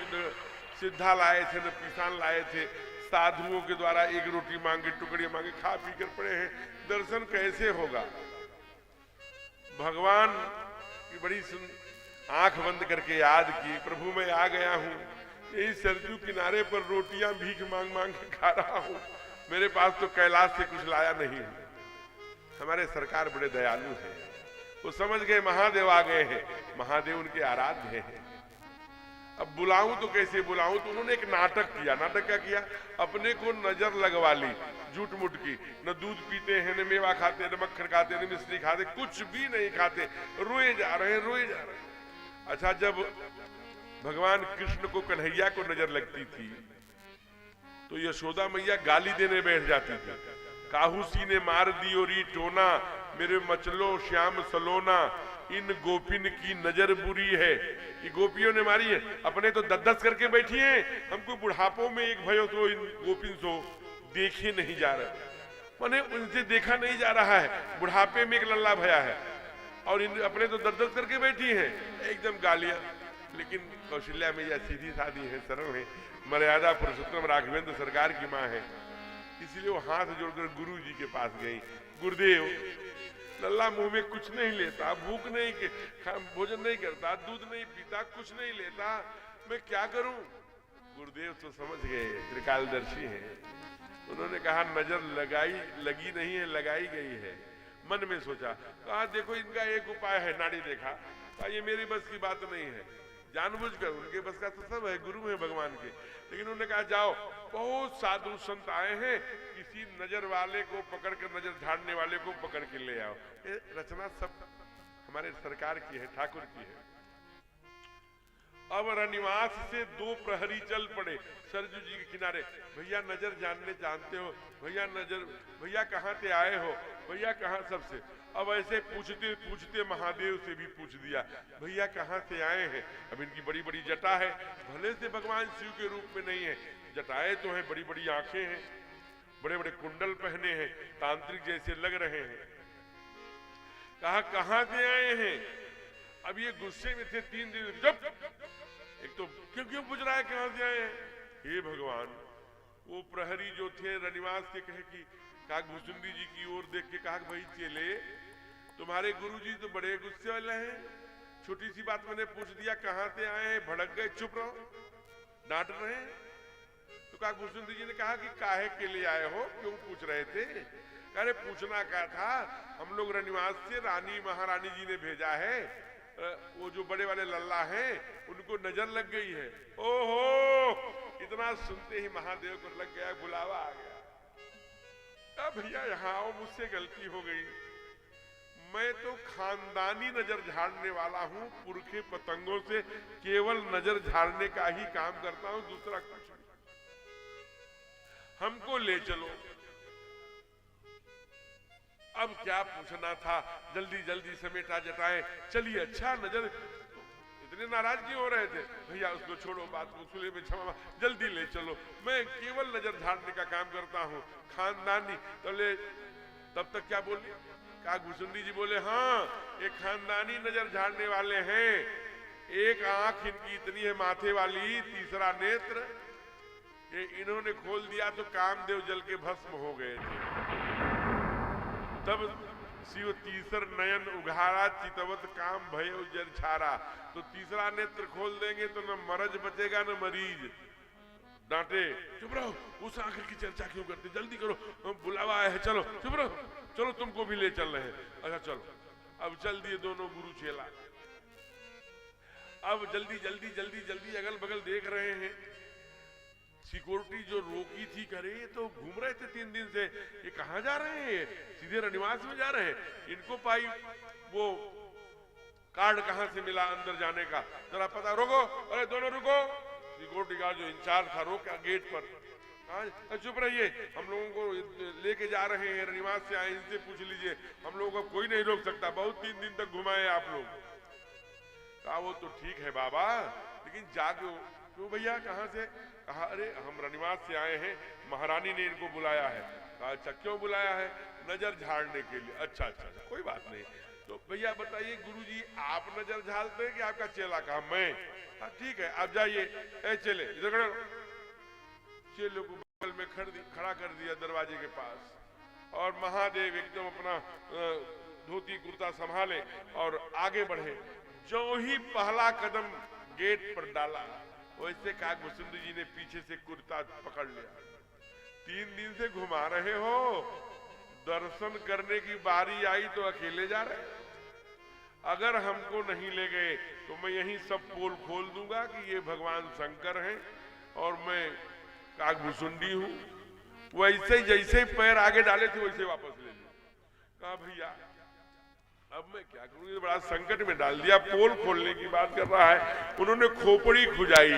सिद्धा लाए थे, न पिसान लाए थे, साधुओं के द्वारा एक रोटी मांगे, टुकड़े मांगे, खा पी कर पड़े हैं। दर्शन कैसे होगा? भगवान की बड़ी आंख बंद करके याद की, प्रभु मैं आ गया हूँ, यही सरजू किनारे पर रोटियां भीख मांग मांग के खा रहा हूँ, मेरे पास तो कैलाश से कुछ लाया नहीं है। हमारे सरकार बड़े दयालु हैं, वो समझ गए महादेव आ गए हैं, महादेव उनके आराध्य हैं। अब बुलाऊं तो कैसे बुलाऊं, तो उन्होंने एक नाटक किया। नाटक क्या किया, अपने को नजर लगवा ली झूठ मूठ की। न दूध पीते हैं, न मेवा खाते, न मक्खन खाते, न मिश्री खाते, कुछ भी नहीं खाते, रोए जा रहे हैं, रोए जा रहे हैं। अच्छा, जब भगवान कृष्ण को कन्हैया को नजर लगती थी तो यशोदा मैया गाली देने बैठ जाती थी। काहूसी ने मार दी और टोना, मेरे मचलो श्याम सलोना, इन गोपिन की नजर बुरी है। ये गोपियों ने मारी है, अपने तो दस करके बैठी हैं, हमको बुढ़ापों में एक भयो तो इन गोपिन सो देखे नहीं जा रहे, माने उनसे देखा नहीं जा रहा है। बुढ़ापे में एक लल्ला भया है और इन अपने तो दस करके बैठी हैं, एकदम गालियां। लेकिन कौशल्या मैया सीधी सादी है, सरल है, मर्यादा पुरुषोत्तम राघवेंद्र सरकार की माँ है, इसलिए वो हाथ जोड़कर गुरु जी के पास गई। गुरुदेव, लल्ला मुंह में कुछ नहीं लेता, भूख नहीं, भोजन नहीं करता, दूध नहीं पीता, कुछ नहीं लेता, मैं क्या करूं? गुरुदेव तो समझ गए, त्रिकालदर्शी हैं। उन्होंने कहा नजर लगी नहीं है, लगाई गई है। मन में सोचा, कहा देखो इनका एक उपाय है, नाड़ी देखा, कहा ये मेरी बस की बात नहीं है, जानबूझकर, उनके बस का तो सब है, गुरु है भगवान के। लेकिन उन्होंने कहा जाओ, बहुत साधु संत आए हैं, किसी नजर वाले को पकड़ कर, नजर झाड़ने वाले को पकड़ के ले आओ। ये रचना सब हमारे सरकार की है, ठाकुर की है। अब रनिवास से 2 प्रहरी चल पड़े सरजू जी के किनारे। भैया नजर जानने जानते हो? भैया नजर, भैया कहाँ से आए हो? भैया कहाँ, सबसे। अब ऐसे पूछते पूछते महादेव से भी पूछ दिया, भैया कहाँ से आए हैं? अब इनकी बड़ी बड़ी जटा है, भले से भगवान शिव के रूप में नहीं है, जटाएं तो हैं, बड़ी बड़ी आंखें हैं, बड़े बड़े कुंडल पहने हैं, तांत्रिक जैसे लग रहे हैं। कहा कहाँ से आए हैं? अब ये गुस्से में थे 3 दिन, जब एक तो क्यों क्यों पूछ रहा है कहाँ से आए हैं? हे भगवान, वो प्रहरी जो थे रनिवास के कहे कि काकभूषुंडी जी की ओर देख के कहा, भाई चेले, तुम्हारे गुरुजी तो बड़े गुस्से वाले हैं, छोटी सी बात मैंने पूछ दिया कहाँ से आए हैं, भड़क गए, चुप रहो, डांट रहे हैं। तो काकभूषुंडी जी ने कहा कि काहे के लिए आए हो, क्यों पूछ रहे थे? अरे पूछना क्या था, हम लोग रनिवास से रानी महारानी जी ने भेजा है, वो जो बड़े वाले लल्ला हैं उनको नजर लग गई है। ओहो, इतना सुनते ही महादेव को लग गया, बुलावा आ गया। भैया यहाँ आओ, मुझसे गलती हो गई, मैं तो खानदानी नजर झाड़ने वाला हूँ, पुरखे पतंगों से केवल नजर झाड़ने का ही काम करता हूँ, दूसरा कुछ नहीं, हमको ले चलो। अब क्या पूछना था, जल्दी जल्दी समेटा जटाएं, चलिए। अच्छा, नजर, इतने नाराज क्यों हो रहे थे? भैया उसको छोड़ो, बात को सुले में क्षमा, जल्दी ले चलो, मैं केवल नजर झाड़ने का काम करता हूँ, खानदानी। तब तक क्या बोले? काकभूषुंडी जी बोले, हाँ एक खानदानी नजर झाड़ने वाले हैं, एक आंख इनकी इतनी है माथे वाली, तीसरा नेत्र, ये इन्होंने खोल दिया तो कामदेव जल के भस्म हो गए थे। तब शिव तीसर नयन उघारा, चितवत काम भयो जर छारा। तो तीसरा नेत्र खोल देंगे तो न मरज बचेगा न मरीज। डांटे, चुप रहो, उस आंख की चर्चा क्यों करते, जल्दी करो, बुलावा आया है, चलो चुप रहो, चलो तुमको भी ले चल रहे हैं। अच्छा चलो, अब चल दिए दोनों गुरु चेला। अब जल्दी जल्दी जल्दी जल्दी अगल बगल देख रहे हैं, सिक्योरिटी जो रोकी थी, करे तो घूम रहे थे 3 दिन से, ये कहाँ जा रहे हैं? सीधे रनिवास में जा रहे हैं। इनको पाई वो कार्ड कहाँ से मिला अंदर जाने का, जरा पता, रोको, अरे दोनों रुको। सिक्योरिटी गार्ड जो इंचार्ज था रोका गेट पर, चुप रहिए, हम लोगों को लेके जा रहे हैं, रनिवास से आए, इनसे पूछ लीजिए, हम लोगों को कोई नहीं रोक सकता, बहुत 3 दिन तक घुमाए आप लोग। कहा वो तो ठीक है बाबा, लेकिन जाके क्यों भैया, कहाँ से? कहा अरे हम रनिवास से आए हैं, महारानी ने इनको बुलाया है। कहा अच्छा, क्यों बुलाया है? नजर झाड़ने के लिए। अच्छा अच्छा, कोई बात नहीं। तो भैया बताइए गुरुजी, आप नजर झाड़ते हैं कि आपका चेला? कहा मैं। हाँ ठीक है, आप जाइए। ए चले, इधर खड़ो। चेले को बगल में खड़ा कर दिया दरवाजे के पास, और महादेव एकदम अपना धोती कुर्ता संभाले और आगे बढ़े। जो ही पहला कदम गेट पर डाला, वैसे काकभूषुंडी जी ने पीछे से कुर्ता पकड़ लिया। 3 दिन से घुमा रहे हो, दर्शन करने की बारी आई तो अकेले जा रहे। अगर हमको नहीं ले गए तो मैं यहीं सब पोल खोल दूंगा कि ये भगवान शंकर हैं और मैं कागभूसुंडी हूं। वैसे ही जैसे पैर आगे डाले थे वैसे वापस ले लिया। कहा भैया अब मैं क्या करूं, ये बड़ा संकट में डाल दिया। पोल खोलने की बात कर रहा है। उन्होंने खोपड़ी खुजाई,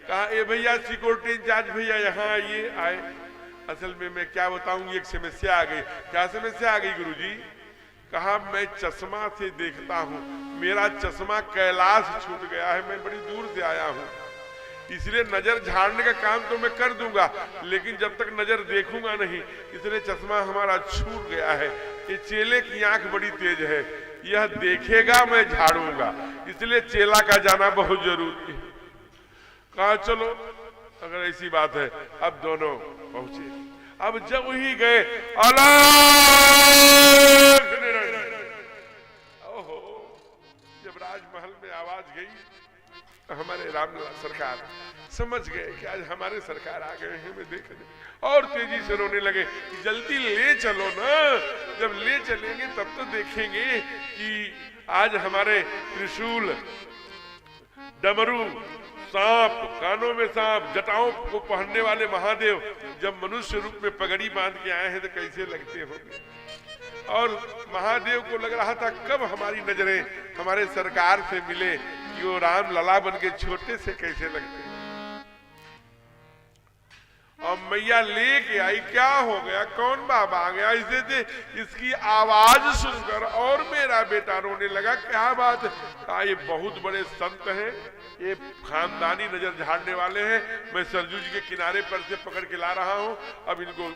कहा ए भैया सिक्योरिटी इंचार्ज भैया यहाँ आइए। आए। असल में मैं क्या बताऊं, एक समस्या आ गई। क्या समस्या आ गई गुरुजी? कहा मैं चश्मा से देखता हूं, मेरा चश्मा कैलाश छूट गया है, मैं बड़ी दूर से आया हूं, इसलिए नजर झाड़ने का काम तो मैं कर दूंगा, लेकिन जब तक नजर देखूंगा नहीं, इसलिए चश्मा हमारा छूट गया है। ये चेले की आंख बड़ी तेज है, यह देखेगा मैं झाड़ूंगा, इसलिए चेला का जाना बहुत जरूरी है। कहा चलो अगर ऐसी बात है। अब दोनों पहुंचे। अब जब ही गए, ओहो, जब राजमहल में आवाज गई, हमारे रामलला सरकार समझ गए कि आज हमारे सरकार आ गए हैं, मैं देखने, और तेजी से रोने लगे कि जल्दी ले चलो ना, जब ले चलेंगे तब तो देखेंगे कि आज हमारे त्रिशूल, डमरू, सांप, कानों में सांप, जटाओं को पहनने वाले महादेव जब मनुष्य रूप में पगड़ी बांध के आए हैं तो कैसे लगते होंगे। और महादेव को लग रहा था कब हमारी नजरें हमारे सरकार से मिले कि वो राम लला बन के छोटे से कैसे लगते हैं। और मैया लेके आई, क्या हो गया, कौन बाबा आ गया? इसे इसकी आवाज सुनकर और मेरा बेटा रोने लगा। क्या बात? कहा ये बहुत बड़े संत हैं, ये खानदानी नजर झाड़ने वाले हैं, मैं सरजू जी के किनारे पर से पकड़ के ला रहा हूं। अब इनको,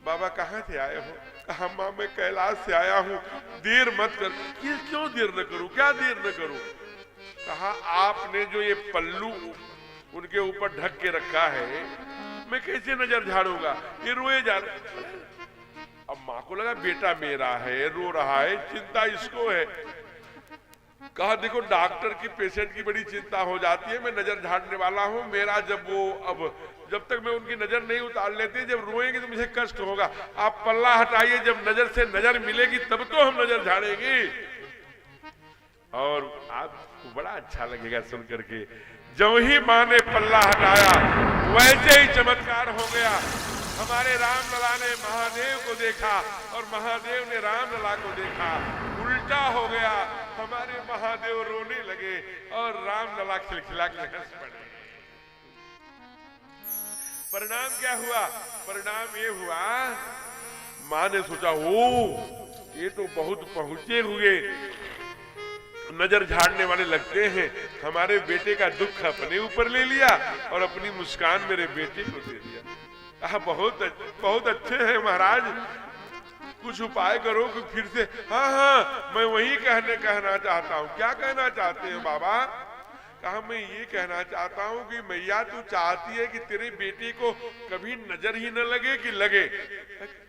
बाबा कहाँ से आए हो? कहा माँ मैं कैलाश से आया हूँ, देर मत कर। ये क्यों देर न करूं, क्या देर न करूं? कहा आपने जो ये पल्लू उनके ऊपर ढक के रखा है, मैं कैसे नजर झाड़ूंगा? ये रोए जा रहे। अब माँ को लगा बेटा मेरा है, रो रहा है, चिंता इसको है। कहा देखो डॉक्टर की पेशेंट की बड़ी चिंता हो जाती है, मैं नजर झाड़ने वाला हूँ, मेरा जब वो, अब जब तक मैं उनकी नजर नहीं उतार लेते, जब रोएंगे तो मुझे कष्ट होगा। आप पल्ला हटाइए, जब नजर से नजर मिलेगी तब तो हम नजर झाड़ेंगे। और आपको बड़ा अच्छा लगेगा सुन करके, जब ही माँ ने पल्ला हटाया वैसे ही चमत्कार हो गया। हमारे रामलला ने महादेव को देखा और महादेव ने रामलला को देखा, उल्टा हो गया। हमारे महादेव रोने लगे और रामलला खिलखिला के हंस पड़े। परिणाम क्या हुआ? परिणाम ये हुआ, माँ ने सोचा ओ ये तो बहुत पहुंचे हुए नजर झाड़ने वाले लगते हैं, हमारे बेटे का दुख अपने ऊपर ले लिया और अपनी मुस्कान मेरे बेटे को दे दिया। कहा बहुत अच्छे हैं महाराज, कुछ उपाय करो कि फिर से। हाँ मैं वही कहना चाहता हूँ। क्या कहना चाहते हैं बाबा? कहा मैं ये कहना चाहता हूँ कि मैया तू चाहती है कि तेरे बेटे को कभी नजर ही न लगे कि लगे?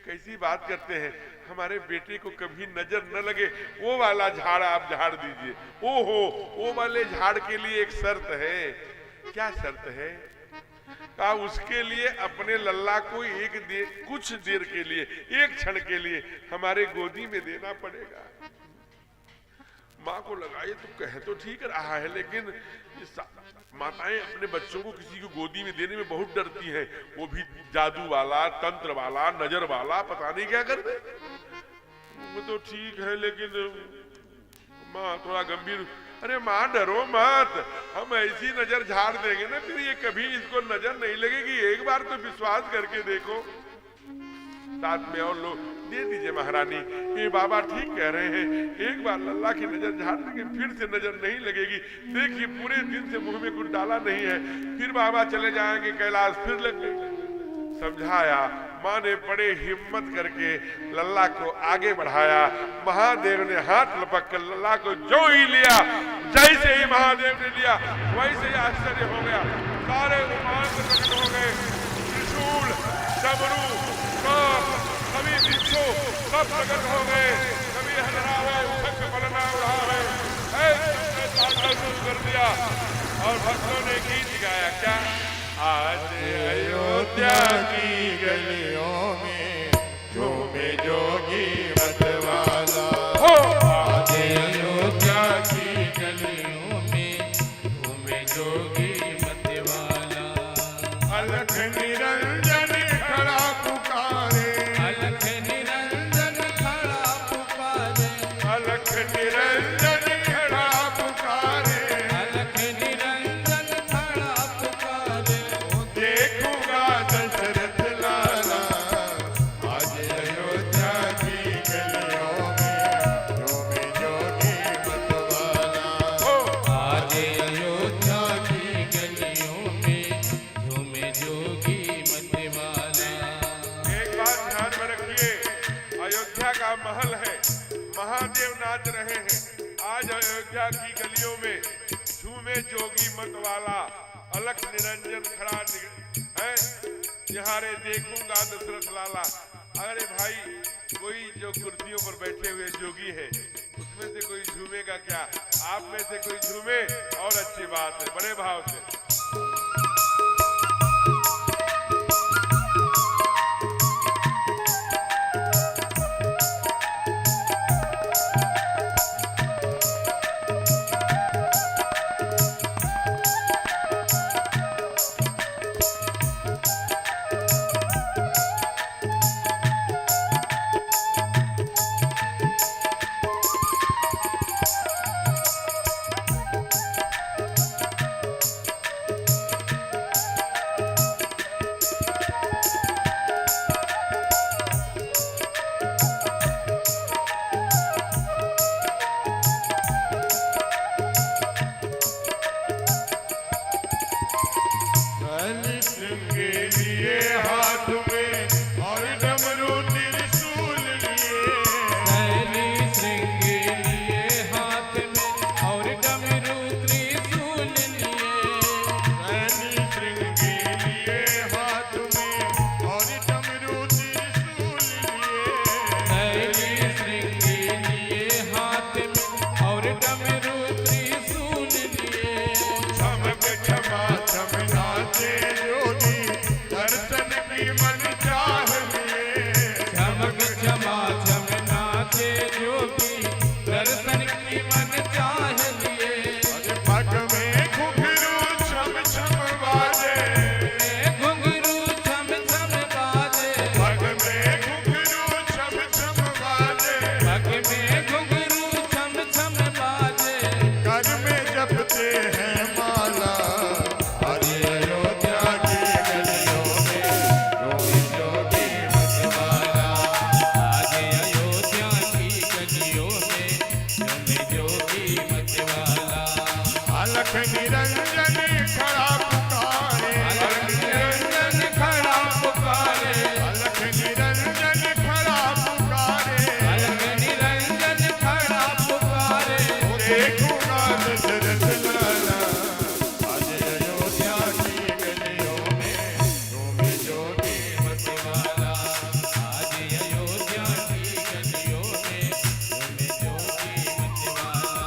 कैसी बात करते हैं, हमारे बेटे को कभी नजर न लगे वो वाला झाड़ आप झाड़ दीजिए। ओहो, वो वाले झाड़ के लिए एक शर्त है। क्या शर्त है? कहा उसके लिए अपने लल्ला को कुछ देर के लिए, एक क्षण के लिए हमारे गोदी में देना पड़ेगा। माँ को लगा ये तो कह तो ठीक रहा है, लेकिन माताएं अपने बच्चों को किसी को गोदी में देने में बहुत डरती हैं, वो भी जादू वाला, तंत्र वाला, नजर वाला, पता नहीं क्या कर दे। वो तो ठीक है, लेकिन माँ थोड़ा गंभीर। अरे माँ डरो मत, हम ऐसी नजर झाड़ देंगे ना फिर ये कभी इसको नजर नहीं लगेगी, एक बार तो विश्वास करके देखो। साथ में और लोग दे दीजिए महारानी, ये बाबा ठीक कह रहे हैं, एक बार लल्ला की नजर झाड़ देंगे फिर से नजर नहीं लगेगी। देखिए पूरे दिन से मुंह में कुछ डाला नहीं है, फिर बाबा चले जाएंगे कैलाश, फिर लग गए। समझाया। माँ ने बड़े हिम्मत करके लल्ला को आगे बढ़ाया। महादेव ने हाथ लपक कर लल्ला को जो ही लिया, जैसे ही महादेव ने लिया वैसे ही आश्चर्य हो गया। सारे रोमांच प्रकट हो गए, त्रिशूल, डमरू, सभी दृश्यों सब प्रकट हो गए। कभी हजरावे उठक बलना उड़ावे, ऐसे शुरू कर दिया और भक्तों ने गीत गाया। क्या? आज अयोध्या की गलियों में झूमे जोगी मतवाला, आज अयोध्या निरंजन खड़ा पुकारे, अलख निरंजन खड़ा पुकारे, अलख निरंजन खड़ा पुकारे, अलख निरंजन खड़ा पुकारे। देखूंगा दशरथ लाला आज अयोध्या की गलियों में झूमे जोगी मतवाला। आज अयोध्या की गलियों में झूमे जोगी मतवाला। एक बात ध्यान में रखिए, अयोध्या का महल है, महादेव नाच रहे हैं। आज अयोध्या की गलियों में झूमे जोगी मतवाला, अलख निरंजन खड़ा है, यहाँ रे देखूंगा दशरथ लाला। अरे भाई, कोई जो कुर्सियों पर बैठे हुए जोगी है, उसमें से कोई झूमेगा क्या? आप में से कोई झूमे और अच्छी बात है, बड़े भाव से। श्रृंगे लिए हाथ में और डमरू त्रिशूल लिए, शैली श्रृंगे लिए हाथ में और डमरू त्रिशूल लिए। शैली श्रृंगे लिए हाथ में और डमरू त्रिशूल लिए, शैली श्रृंगे लिए हाथ में और डमरू त्रिशूल लिए। चमक क्षमा चम नाचे जोगी दर्शन की मन चाह लिए, चमक क्षमा छम नाचे जोगी दर्शन की मन चाह लिए। पग में घुंघरू छम छम बाजे, घुंघरू छम छम बाजे, पग में घुंघरू छम छम बाजे, पग में घुंघरू छम छम बाजे। कर में जपते हैं माला आज अयोध्या की गलियों में झूमे जोगी मतवाला। आज अयोध्या की गलियों में झूमे जोगी मतवाला। अलख निरंजन खड़ा पुकारे, अलख निरंजन खड़ा पुकारे, अलख निरंजन खड़ा पुकारे, अलख निरंजन खड़ा पुकारे। देखूंगा दशरथ लाला आज अयोध्या की गलियों में झूमे जोगी मतवाला। आज अयोध्या की गलियों में झूमे जोगी मतवाला।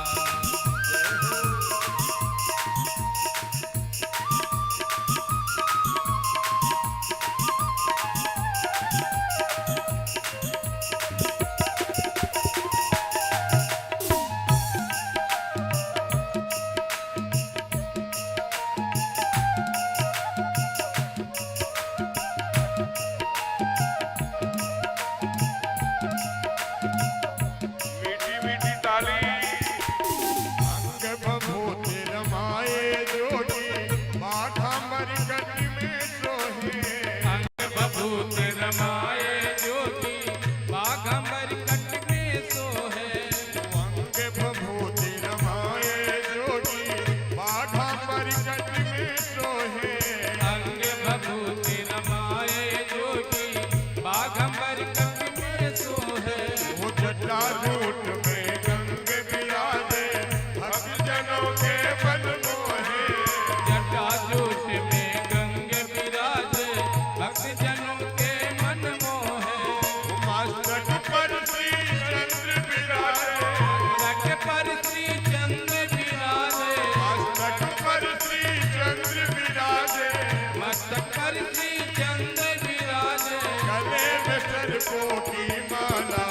मीठी मीठी ताली, अंग बभूति रमाए जोगी बाघामर गज में सोहे, अंग बभूत रमाए जोगी बाघंबर कट में सोहे। अंग बभूति रमाए जोगी बाघामर गज में सोहे, अंग बभूत रमाए जोगी बाघंबर कट में सोहे। वो जटा जूट में गंग बिराजे भक्त जनों के बल मोहे, जटाजूट में गंग बिराजे भक्त जनों के मन मोहे। मस्तक पर श्री चंद्र बिराजे, रख पर श्री चंद्र बिराजे, मस्तक पर श्री चंद्र बिराजे, मस्तक पर श्री चंद्र बिराजे। गले में सरकोटी माला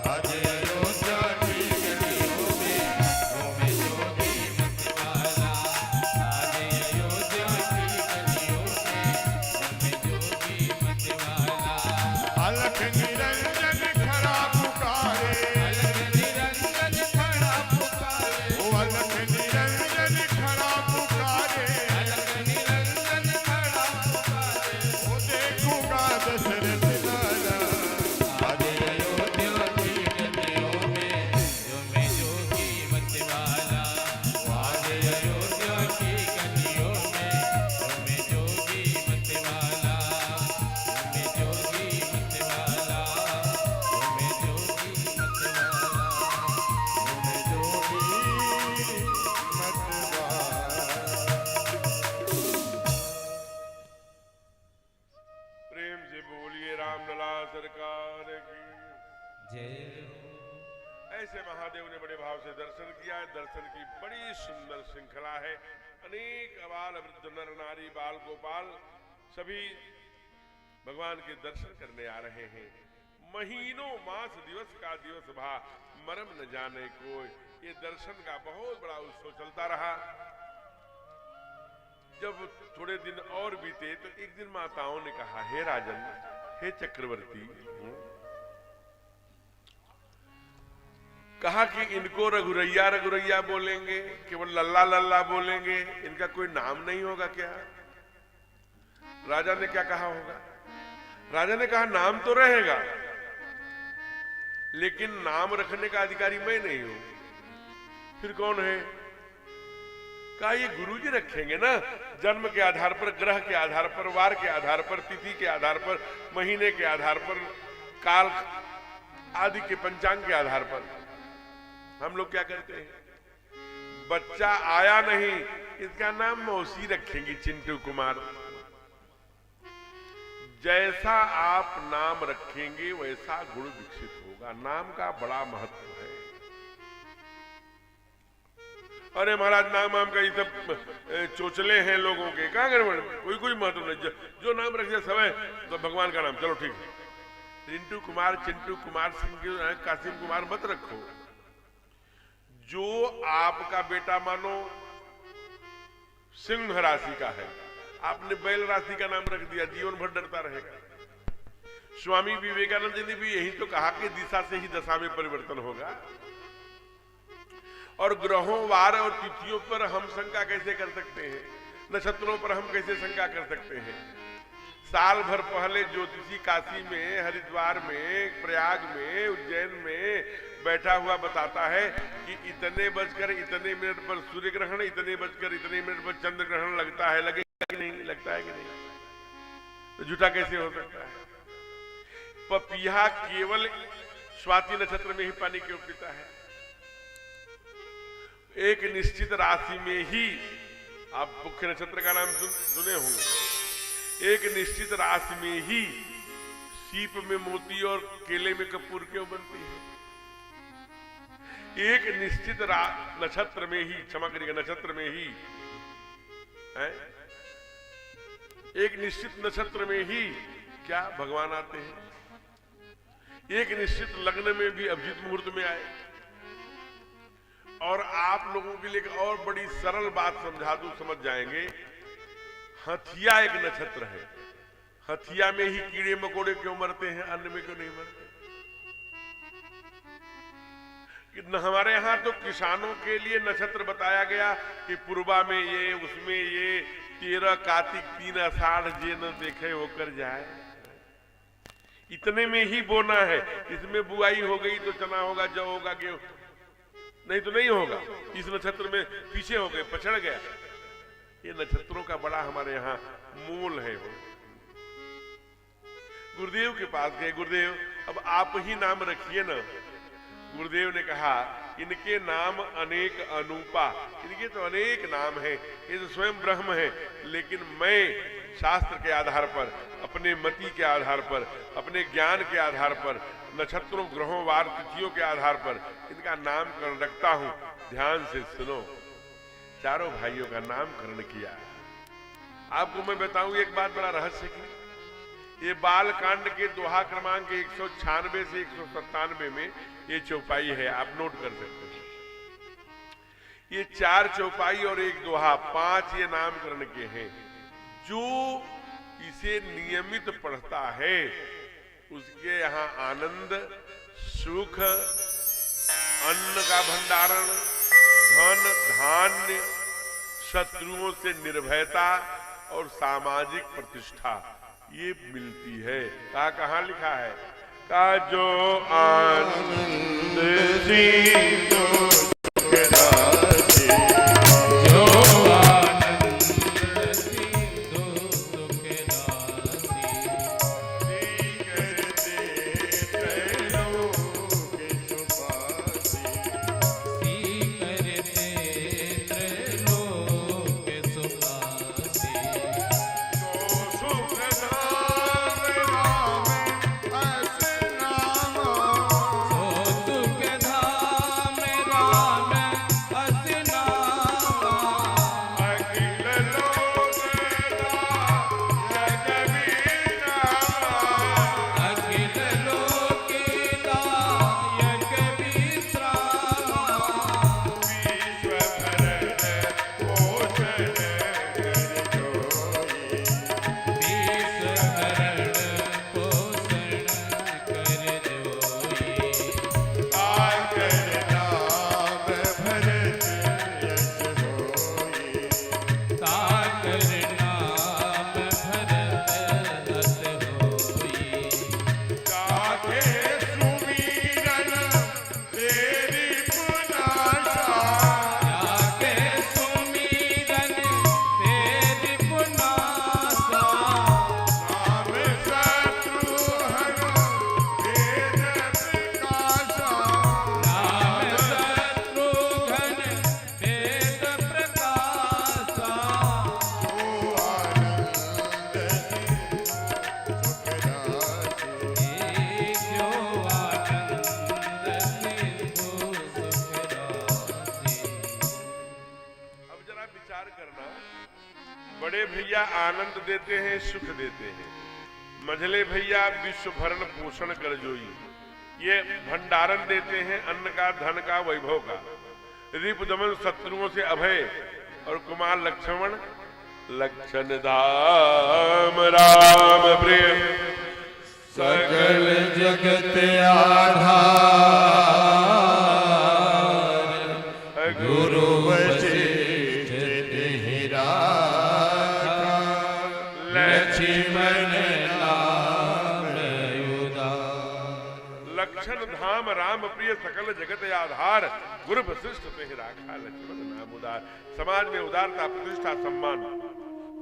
आज अयोध्या की गलियों में झूमे जोगी मतवाला। आज अयोध्या की गलियों में प्रेम से बोलिए रामलला सरकार की जय। ऐसे महादेव ने बड़े भाव से दर्शन किया है। दर्शन की बड़ी सुंदर श्रृंखला है। अनेक अबाल वृद्ध नर नारी बाल गोपाल सभी भगवान के दर्शन करने आ रहे हैं। महीनों मास दिवस का दिवस भा मरम न जाने कोई, ये दर्शन का बहुत बड़ा उत्सव चलता रहा। जब थोड़े दिन और बीते तो एक दिन माताओं ने कहा, हे राजन, हे चक्रवर्ती, कहा कि इनको रघुरैया रघुरैया बोलेंगे, केवल लल्ला लल्ला बोलेंगे, इनका कोई नाम नहीं होगा क्या? राजा ने क्या कहा होगा? राजा ने कहा नाम तो रहेगा, लेकिन नाम रखने का अधिकारी मैं नहीं हूं। फिर कौन है? कहा ये गुरुजी रखेंगे ना, जन्म के आधार पर, ग्रह के आधार पर, वार के आधार पर, तिथि के आधार पर, महीने के आधार पर, काल आदि के पंचांग के आधार पर। हम लोग क्या करते हैं? बच्चा आया नहीं, इसका नाम मौसी रखेंगी, चिंटू कुमार। जैसा आप नाम रखेंगे वैसा गुण विकसित होगा। नाम का बड़ा महत्व है। अरे महाराज नाम का ये सब चोचले हैं लोगों के, कहां गड़बड़? कोई महत्व नहीं, जो नाम रख दिया सब है तो भगवान का नाम, चलो ठीक है। चिंटू कुमार, चिंटू कुमार सिंह, कासिम कुमार मत रखो। जो आपका बेटा मानो सिंह राशि का है, आपने बैल राशि का नाम रख दिया, जीवन भर डरता रहेगा। स्वामी विवेकानंद जी ने भी यही तो कहा कि दिशा से ही दशा में परिवर्तन होगा। और ग्रहों, वार और तिथियों पर हम शंका कैसे कर सकते हैं? नक्षत्रों पर हम कैसे शंका कर सकते हैं? साल भर पहले ज्योतिषी काशी में, हरिद्वार में, प्रयाग में, उज्जैन में बैठा हुआ बताता है कि इतने बजकर इतने मिनट पर सूर्य ग्रहण, इतने बजकर इतने मिनट पर चंद्र ग्रहण लगता है। लगेगा कि नहीं? लगता है कि नहीं? तो झूठा कैसे हो सकता है? पपीहा केवल स्वाति नक्षत्र में ही पानी क्यों पीता है? एक निश्चित राशि में ही, आप मुख्य नक्षत्र का नाम सुने होंगे, एक निश्चित राशि में ही सीप में मोती और केले में कपूर क्यों बनती है? एक निश्चित नक्षत्र में ही, क्षमा करिएगा, नक्षत्र में ही है? एक निश्चित नक्षत्र में ही क्या भगवान आते हैं? एक निश्चित लग्न में भी अभिजीत मुहूर्त में आए। और आप लोगों के लिए एक और बड़ी सरल बात समझा दूं, समझ जाएंगे। हथिया एक नक्षत्र है। हथिया में ही कीड़े मकोड़े क्यों मरते हैं, अन्य में क्यों नहीं मरते? हमारे यहां तो किसानों के लिए नक्षत्र बताया गया कि पूर्वा में ये, उसमें ये, 13 कार्तिक 3 आषाढ़ जे न देखे होकर जाए। इतने में ही बोना है। इसमें बुआई हो गई तो चना होगा, जौ होगा, गेहूं, नहीं तो नहीं होगा। इस नक्षत्र में पीछे हो गए, पछड़ गया। ये नक्षत्रों का बड़ा हमारे यहाँ मूल है। वो गुरुदेव के पास गए, गुरुदेव अब आप ही नाम रखिए ना। गुरुदेव ने कहा इनके नाम अनेक अनूपा, इनके तो अनेक नाम हैं, ये तो स्वयं ब्रह्म है। लेकिन मैं शास्त्र के आधार पर, अपने मति के आधार पर, अपने ज्ञान के आधार पर, नक्षत्रों, ग्रहों, वार, तिथियों के आधार पर इनका नामकरण रखता हूं। ध्यान से सुनो। चारों भाइयों का नामकरण किया। आपको मैं बताऊं एक बात, बड़ा रहस्य की। ये बाल कांड के दोहा क्रमांक 196 से 197 में ये चौपाई है, आप नोट कर सकते हैं। ये 4 चौपाई और 1 दोहा, 5 ये नामकरण के हैं। जो इसे नियमित पढ़ता है उसके यहाँ आनंद, सुख, अन्न का भंडारण, धन धान्य, शत्रुओं से निर्भयता और सामाजिक प्रतिष्ठा ये मिलती है। कहाँ लिखा है? का जो आनंद भैया आनंद देते हैं, सुख देते हैं। मझले भैया विश्व भरण पोषण कर जोई, ये भंडारण देते हैं अन्न का, धन का, वैभव का। रिपु दमन शत्रुओं से अभय। और कुमार लक्ष्मण लक्षण धाम राम प्रिय सकल जगत आधार, गुरु वशिष्ठ तेहि राखा, लक्ष्मण नाम उदार। लक्षण धाम राम प्रिय सकल जगत आधार, गुरु वशिष्ठ तेहि राखा, लक्ष्मण नाम उदार। समाज में उदारता, प्रतिष्ठा, सम्मान,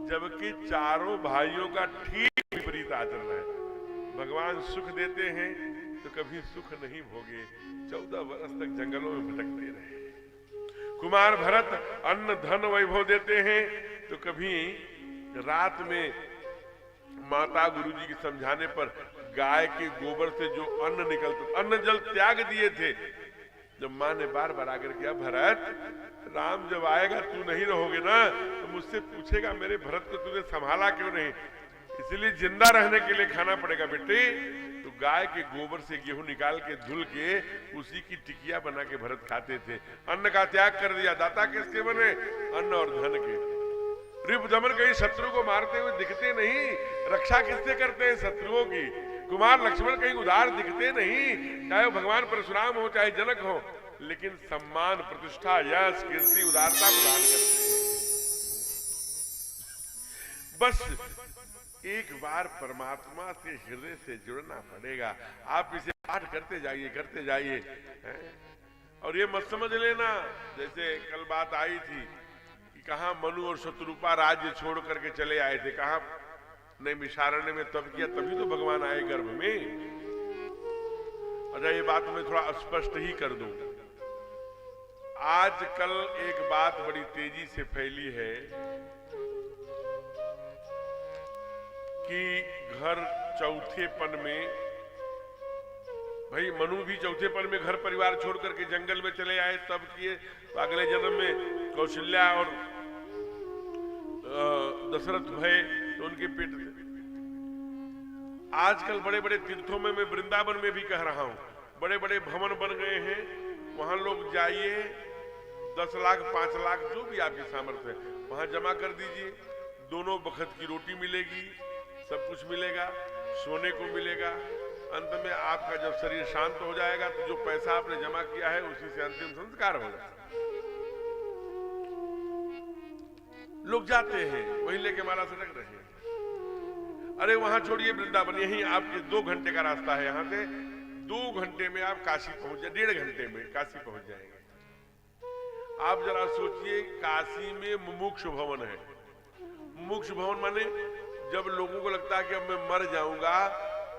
जबकि चारों भाइयों का ठीक विपरीत आचरण है। भगवान सुख देते हैं तो कभी सुख नहीं भोगे, 14 वर्ष तक जंगलों में भटकते रहे। कुमार भरत अन्न धन वैभव देते हैं तो कभी रात में माता गुरुजी के समझाने पर गाय के गोबर से जो अन्न निकलता, अन्न जल त्याग दिए थे। जब माँ ने बार बार आकर किया, भरत राम जब आएगा तू नहीं रहोगे ना तो मुझसे पूछेगा मेरे भरत को तूने संभाला क्यों नहीं, इसलिए जिंदा रहने के लिए खाना पड़ेगा बेटे। तो गाय के गोबर से गेहूं निकाल के धुल के उसी की टिकिया बना के भरत खाते थे। अन्न का त्याग कर दिया। दाता किसके बने? अन्न और धन के। रिपु दमन कहीं शत्रु को मारते हुए दिखते नहीं, रक्षा किससे करते हैं? शत्रुओं की। कुमार लक्ष्मण कहीं उदार दिखते नहीं, चाहे वो भगवान परशुराम हो चाहे जनक हो, लेकिन सम्मान, प्रतिष्ठा, यश, कीर्ति, उदारता प्रदान करते हैं। बस एक बार परमात्मा से हृदय से जुड़ना पड़ेगा। आप इसे पाठ करते जाइए और ये मत समझ लेना, जैसे कल बात आई थी कि कहां मनु और शत्रुपा राज्य छोड़ करके चले आए थे, कहां नैमिषारण्य में तप किया, तभी तो भगवान आए गर्भ में। अच्छा, ये बात मैं थोड़ा स्पष्ट ही कर दूं। आजकल एक बात बड़ी तेजी से फैली है कि घर चौथेपन में, भाई मनु भी चौथेपन में घर परिवार छोड़ करके जंगल में चले आए, तब किए, तो अगले जन्म में कौशल्या और दशरथ भय तो उनके पेट थे। आजकल बड़े बड़े तीर्थों में, मैं वृंदावन में भी कह रहा हूं, बड़े बड़े भवन बन गए हैं, वहां लोग जाइए, 10 लाख 5 लाख जो भी आपकी सामर्थ्य है वहां जमा कर दीजिए, दोनों बखत की रोटी मिलेगी, सब कुछ मिलेगा, सोने को मिलेगा। अंत में आपका जब शरीर शांत हो जाएगा तो जो पैसा आपने जमा किया है उसी से अंतिम संस्कार होगा। लोग जाते हैं, वही लेके माला सटक रहे हैं। अरे वहां छोड़िए वृंदावन, यही आपके 2 घंटे का रास्ता है, यहां से 2 घंटे में आप काशी पहुंच जाए, 1.5 घंटे में काशी पहुंच जाएंगे। आप जरा सोचिए, काशी में मुमुक्ष भवन है। मुमुक्ष भवन माने जब लोगों को लगता है कि अब मैं मर जाऊंगा,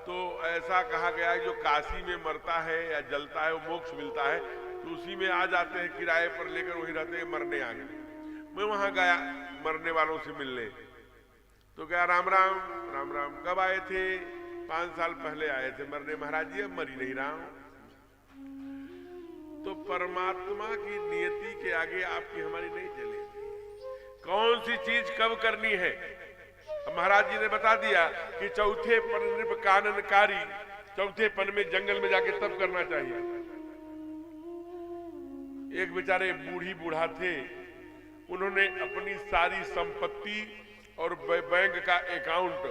तो ऐसा कहा गया है जो काशी में मरता है या जलता है वो मोक्ष मिलता है, तो उसी में आ जाते हैं, किराए पर लेकर वहीं रहते हैं, मरने आ गए। मैं वहां गया मरने वालों से मिलने, तो क्या राम राम राम राम, कब आए थे? 5 साल पहले आए थे मरने, महाराज जी अब मर ही नहीं रहा हूं। तो परमात्मा की नियति के आगे आपकी हमारी नहीं चलेगी। कौन सी चीज कब करनी है? महाराज जी ने बता दिया कि चौथे पन नृप काननकारी, चौथे पन में जंगल में जाके तप करना चाहिए। एक बेचारे बूढ़ी बूढ़ा थे, उन्होंने अपनी सारी संपत्ति और बैंक का अकाउंट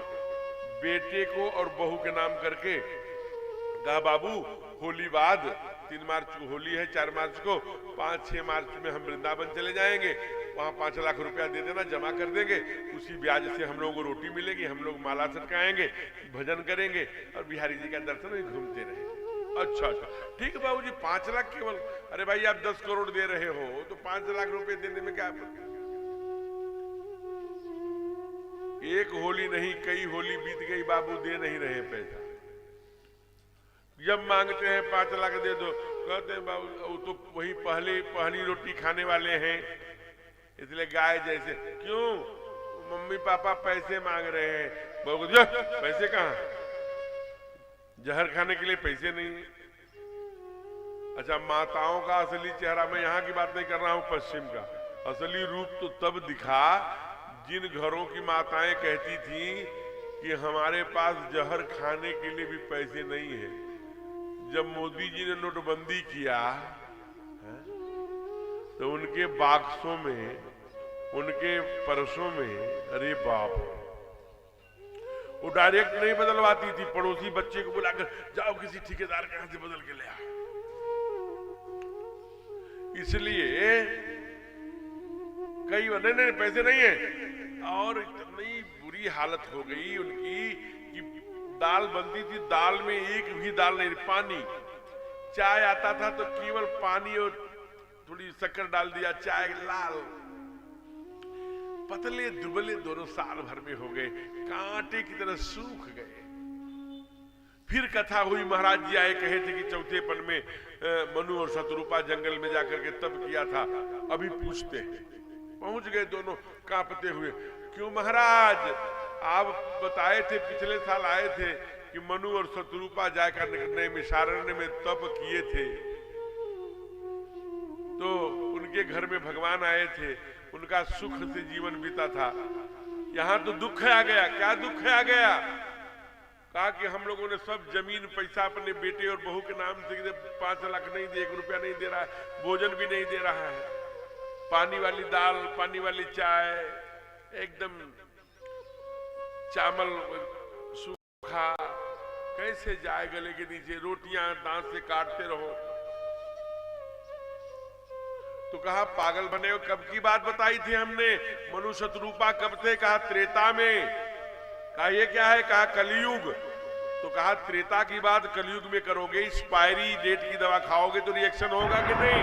बेटे को और बहू के नाम करके कहा, बाबू होली बाद 3 मार्च को होली है, 4 मार्च को, 5-6 मार्च में हम वृंदावन चले जाएंगे, वहां 5 लाख रुपया दे देना, जमा कर देंगे, उसी ब्याज से हम लोगों को रोटी मिलेगी, हम लोग माला सटकाएंगे, भजन करेंगे और बिहारी जी का दर्शन में घूमते रहेंगे। अच्छा अच्छा ठीक है बाबूजी, 5 लाख केवल? अरे भाई आप 10 करोड़ दे रहे हो तो 5 लाख रुपए देने में क्या? एक होली नहीं कई होली बीत गई, बाबू दे नहीं रहे पैसा। जब मांगते हैं 5 लाख दे दो, कहते हैं बाबू वो तो वही पहली रोटी खाने वाले हैं, इसलिए गाय जैसे। क्यों? मम्मी पापा पैसे मांग रहे हैं। बाबू पैसे कहाँ? जहर खाने के लिए पैसे नहीं। अच्छा, माताओं का असली चेहरा, मैं यहाँ की बात नहीं कर रहा हूँ, पश्चिम का असली रूप तो तब दिखा जिन घरों की माताएं कहती थीं कि हमारे पास जहर खाने के लिए भी पैसे नहीं है, जब मोदी जी ने नोटबंदी किया तो उनके बाक्सों में, उनके पर्सों में, अरे बाप, वो डायरेक्ट नहीं बदलवाती थी, पड़ोसी बच्चे को बुलाकर जाओ किसी ठेकेदार के यहाँ से बदल के ले आओ। इसलिए कई नहीं पैसे नहीं है, और इतनी बुरी हालत हो गई उनकी कि दाल बनती थी, दाल में एक भी दाल नहीं, पानी। चाय आता था तो केवल पानी और थोड़ी शक्कर डाल दिया, चाय लाल। पतले दुबले दोनों साल भर में हो गए, कांटे की तरह सूख गए। फिर कथा हुई, महाराज जी आए, कहे थे कि चौथे पन में मनु और शतरूपा जंगल में जाकर के तप किया था, अभी पूछते हैं। पहुंच गए दोनों कांपते हुए। क्यों महाराज, आप बताए थे, पिछले साल आए थे कि मनु और शतरूपा जाकर नैमिषारण्य में तप किए थे, तो उनके घर में भगवान आए थे, उनका सुख से जीवन बीता था, यहाँ तो दुख आ गया। क्या दुख आ गया? कहा कि हम लोगों ने सब जमीन पैसा अपने बेटे और बहू के नाम से 5 लाख नहीं दे, 1 रुपया नहीं दे रहा है, भोजन भी नहीं दे रहा है, पानी वाली दाल, पानी वाली चाय, एकदम चावल सूखा, कैसे जाए गले के नीचे, रोटियां दांत से काटते रहो। तो कहा पागल बने हो, कब की बात बताई थी हमने? मनु शतरूपा कब थे? कहा त्रेता में। कहा ये क्या है? कहा कलयुग। तो कहा त्रेता की बात कलयुग में करोगे, एक्सपायरी डेट की दवा खाओगे तो रिएक्शन होगा कि नहीं?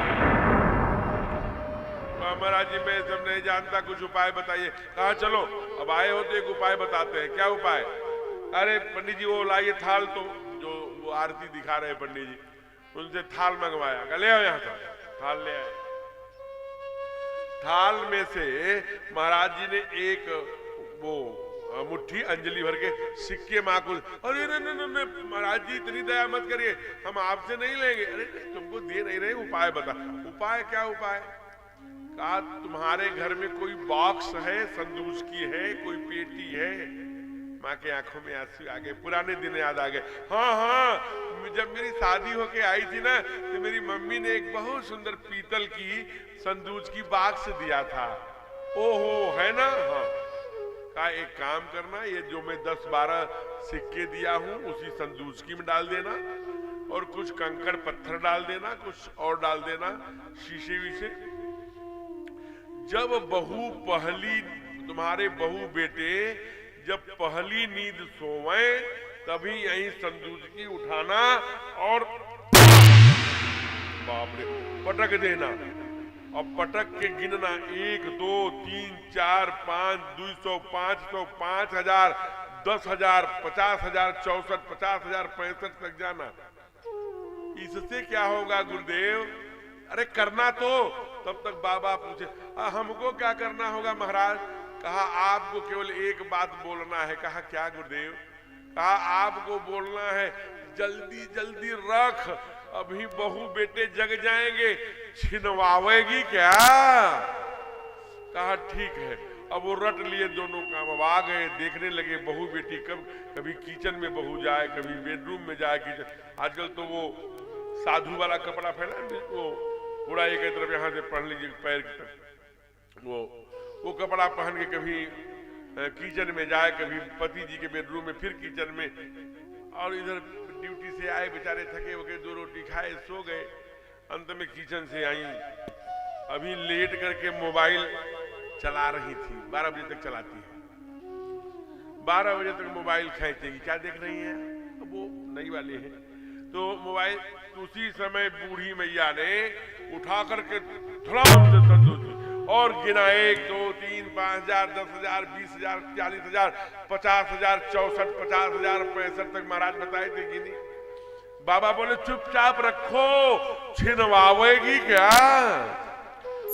तो महाराज जी मैं सब नहीं जानता, कुछ उपाय बताइए। कहा चलो अब आए हो तो एक उपाय बताते हैं। क्या उपाय? अरे पंडित जी वो लाइए थाल, तो जो वो आरती दिखा रहे पंडित जी, उनसे थाल मंगवाया, ले आओ यहाँ से। थाल ले आए। थाल में से महाराज जी ने एक वो मुट्ठी अंजलि भर के सिक्के माँ को, अरे नहीं महाराज जी इतनी दया मत करिए, हम आपसे नहीं लेंगे। अरे नहीं, तुमको दे नहीं रहे, उपाय बता। उपाय? क्या उपाय? कहा तुम्हारे घर में कोई बॉक्स है, संदूक की है, कोई पेटी है? माँ के आंखों में आंसू आ गए, पुराने दिन याद आ गए। हाँ, जब मेरी शादी होके आई थी ना, तो मेरी मम्मी ने एक बहुत सुंदर पीतल की संदूक की बॉक्स दिया था। ओहो, है ना? हाँ। कहा एक काम करना, ये जो मैं 10-12 सिक्के दिया हूं उसी संदूक में डाल देना, और कुछ कंकड़ पत्थर डाल देना, कुछ और डाल देना, शीशे विशे। जब बहू पहली, तुम्हारे बहू बेटे जब पहली नींद सोवे, तभी यही संदूक उठाना और बाप रे पटक देना, और पटक के गिनना 1 2 3 4 5 200 500 5000 10,000 50,000 64 50,000 65 तक जाना। इससे क्या होगा गुरुदेव? अरे करना तो। तब तक बाबा पूछे हमको क्या करना होगा महाराज? कहा आपको केवल एक बात बोलना है। कहा क्या गुरुदेव? कहा आपको बोलना है जल्दी जल्दी रख, अभी बहू बेटे जग जाएंगे, छिनवावेगी क्या? कहा ठीक है। अब वो रट लिए दोनों काम। अब आ गए, देखने लगे बहू बेटी कभी किचन में बहू जाए, कभी बेडरूम में जाए। किचन आजकल तो वो साधु वाला कपड़ा पहना, वो पूरा एक तरफ यहाँ से पहन लीजिए पैर की तरफ, वो कपड़ा पहन के कभी किचन में जाए, कभी पति जी के बेडरूम में, फिर किचन में। और इधर ड्यूटी से आए बेचारे थके वके, 2 रोटी खाए, सो गए। अंत में किचन से आई, अभी लेट करके मोबाइल चला रही थी। 12 बजे तक चलाती है, 12 बजे तक मोबाइल खींचेगी। क्या देख रही है? वो नई वाली है तो मोबाइल। उसी समय बूढ़ी मैया ने उठा करके धड़ाम से संदूक और गिना 1 2 3 5,000 10,000 20,000 40,000 50,000 64 50,000 65 तक महाराज बताए थे गिनी। बाबा बोले चुपचाप रखो, छिनवावेगी क्या?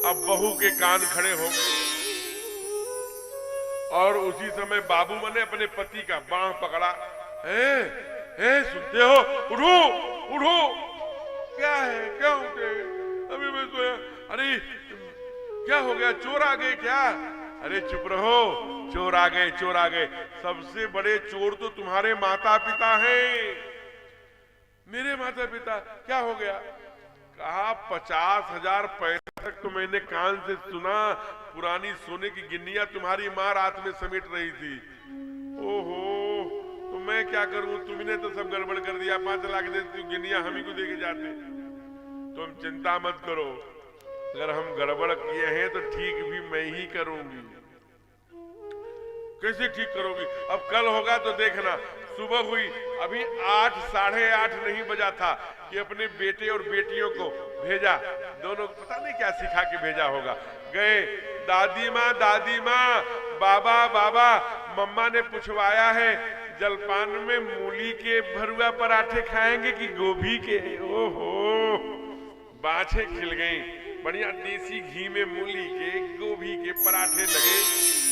अब बहू के कान खड़े हो गए, और उसी समय बाबू मने अपने पति का बांह पकड़ा। सुनते हो? उठो उठो। क्या है? क्या उठे? अभी मैं सोया। अरे क्या हो गया? चोर आ गए क्या? अरे चुप रहो, चोर आ गए, चोर आ गए। सबसे बड़े चोर तो तुम्हारे माता पिता हैं। मेरे माता पिता? क्या हो गया? कहा 50,000 पैसे तक तो मैंने कान से सुना, पुरानी सोने की गिन्नियां तुम्हारी मां रात में समेट रही थी। ओहो, तो मैं क्या करूं? तुमने तो सब गड़बड़ कर दिया। 5 लाख देती गिन्नियां हम ही को देके जाते। तुम चिंता मत करो, अगर हम गड़बड़ किए हैं तो ठीक भी मैं ही करूंगी। कैसे ठीक करोगी? अब कल होगा तो देखना। सुबह हुई, अभी 8, 8:30 नहीं बजा था कि अपने बेटे और बेटियों को भेजा। दोनों पता नहीं क्या सिखा के भेजा होगा। गए, दादी माँ, बाबा बाबा, मम्मा ने पूछवाया है जलपान में मूली के भरुआ पराठे खाएंगे कि गोभी के? ओहो, बाछे खिल गई। बढ़िया देसी घी में मूली के, गोभी के पराठे लगे,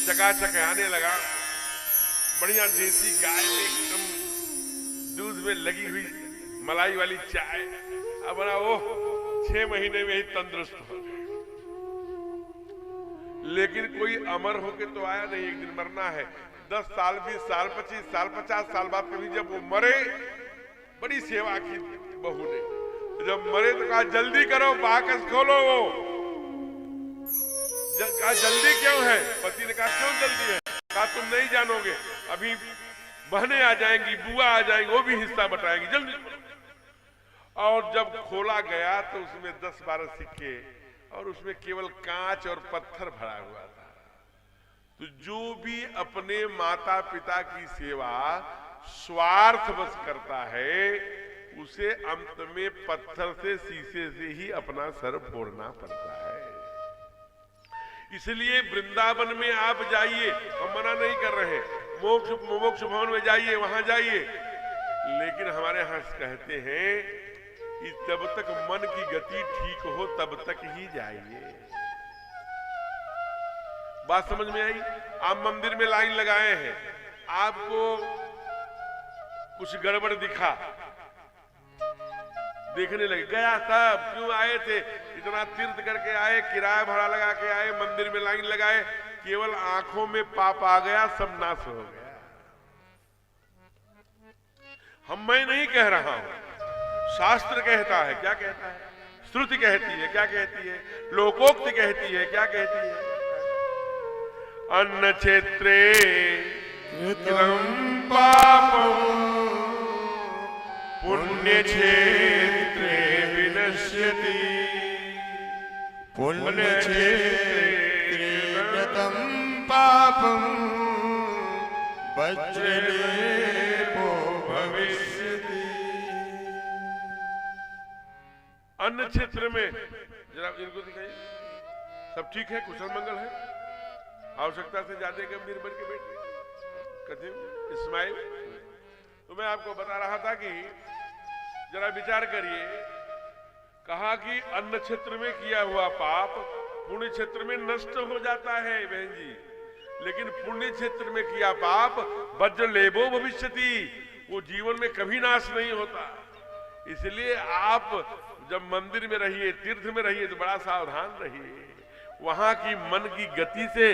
चकाचक आने लगा। बढ़िया देसी गाय में एकदम दूध में लगी हुई मलाई वाली चाय। अब वो 6 महीने में ही तंदुरुस्त हो गए। लेकिन कोई अमर होके तो आया नहीं, एक दिन मरना है। 10 साल, 20 साल, 25 साल, 50 साल बाद कभी जब वो मरे, बड़ी सेवा की बहू ने। जब मरे तो कहा जल्दी करो, बाकस खोलो। वो कहा जल्दी क्यों है? पति ने कहा क्यों जल्दी है? कहा तुम नहीं जानोगे, अभी बहनें आ जाएंगी, बुआ आ जाएंगी, वो भी हिस्सा बटाएंगी, जल्दी। और जब खोला गया तो उसमें 10-12 सिक्के और उसमें केवल कांच और पत्थर भरा हुआ था। तो जो भी अपने माता पिता की सेवा स्वार्थवश करता है, उसे अंत में पत्थर से, शीशे से ही अपना सर फोड़ना पड़ता है। इसलिए वृंदावन में आप जाइए, हम मना नहीं कर रहे, मोक्ष भवन में जाइए, वहां जाइए। लेकिन हमारे यहां कहते हैं कि जब तक मन की गति ठीक हो तब तक ही जाइए। बात समझ में आई? आप मंदिर में लाइन लगाए हैं, आपको कुछ गड़बड़ दिखा, देखने लगे, गया सब, क्यों आए थे? इतना तीर्थ करके आए, किराया भाड़ा लगा के आए, मंदिर में लाइन लगाए, केवल आंखों में पाप आ गया, सब नाश हो गया। मैं नहीं कह रहा हूं, शास्त्र कहता है। क्या कहता है? श्रुति कहती है। क्या कहती है? लोकोक्ति कहती है। क्या कहती है? अन्न क्षेत्रे कृतं पापं पुण्य क्षेत्रे विनश्यति। पुण्य क्षेत्रे कृतं पापं वज्रलेपो भविष्यति। अन्न क्षेत्र में, जरा इनको दिखाइए, सब ठीक है, कुशल मंगल है? आवश्यकता से ज्यादा गंभीर बन के बैठ कथिम इस्माइल। तो मैं आपको बता रहा था कि जरा विचार करिए, कहा कि अन्न क्षेत्र में किया हुआ पाप पुण्य क्षेत्र में नष्ट हो जाता है बहन जी, लेकिन पुण्य क्षेत्र में किया पाप वज्र लेबो भविष्यति, वो जीवन में कभी नाश नहीं होता। इसलिए आप जब मंदिर में रहिए, तीर्थ में रहिए, तो बड़ा सावधान रहिए। वहां की मन की गति से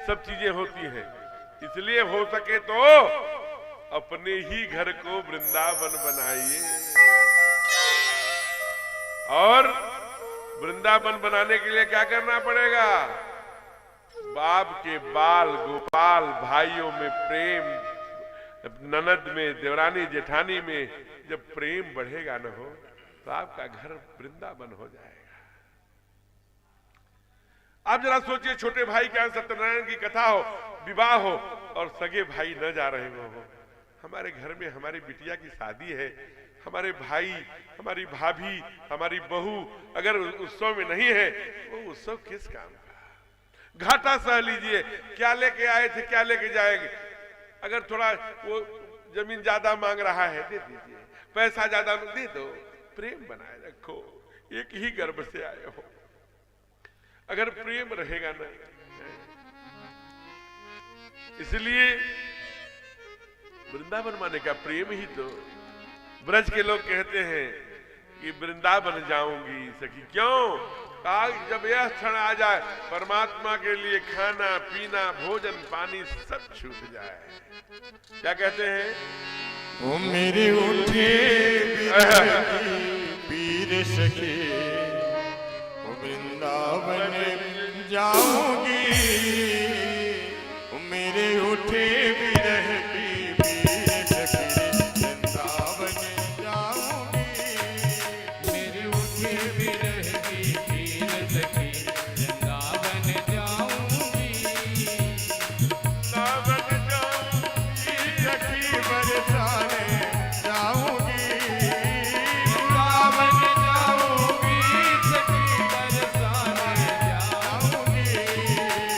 सब चीजें होती हैं। इसलिए हो सके तो अपने ही घर को वृंदावन बनाइए। और वृंदावन बनाने के लिए क्या करना पड़ेगा? बाप के बाल गोपाल, भाइयों में प्रेम, ननद में, देवरानी जेठानी में जब प्रेम बढ़ेगा न हो, तो आपका घर वृंदावन हो जाएगा। आप जरा सोचिए, छोटे भाई के यहाँ सत्यनारायण की कथा हो, विवाह हो, और सगे भाई न जा रहे हो। हमारे घर में हमारी बिटिया की शादी है, हमारे भाई, हमारी भाभी, हमारी बहू अगर उत्सव में नहीं है, वो उत्सव किस काम का? घाटा सह लीजिए। क्या लेके आए थे, क्या लेके जाएंगे? अगर थोड़ा वो जमीन ज्यादा मांग रहा है, दे दीजिए। पैसा ज्यादा दे दो, प्रेम बनाए रखो। एक ही गर्भ से आए हो, अगर प्रेम रहेगा ना। इसलिए वृंदावन माने का प्रेम ही तो। ब्रज के लोग कहते हैं कि वृंदावन जाऊंगी सखी। क्यों? जब यह क्षण आ जाए परमात्मा के लिए खाना पीना भोजन पानी सब छूट जाए। क्या कहते हैं? ओ मेरे उठे पीर सखी, ओ वृंदावन जाऊंगी, ओ मेरे उठे विरह की पीर सखी, वृंदावन जाऊंगी, मेरे उठे विरह की पीर सखी, वृंदावन जाऊंगी, वृंदावन जाऊंगी सखी बरसाने जाऊंगी, वृंदावन जाऊंगी, सखी बरसाने जाऊंगी।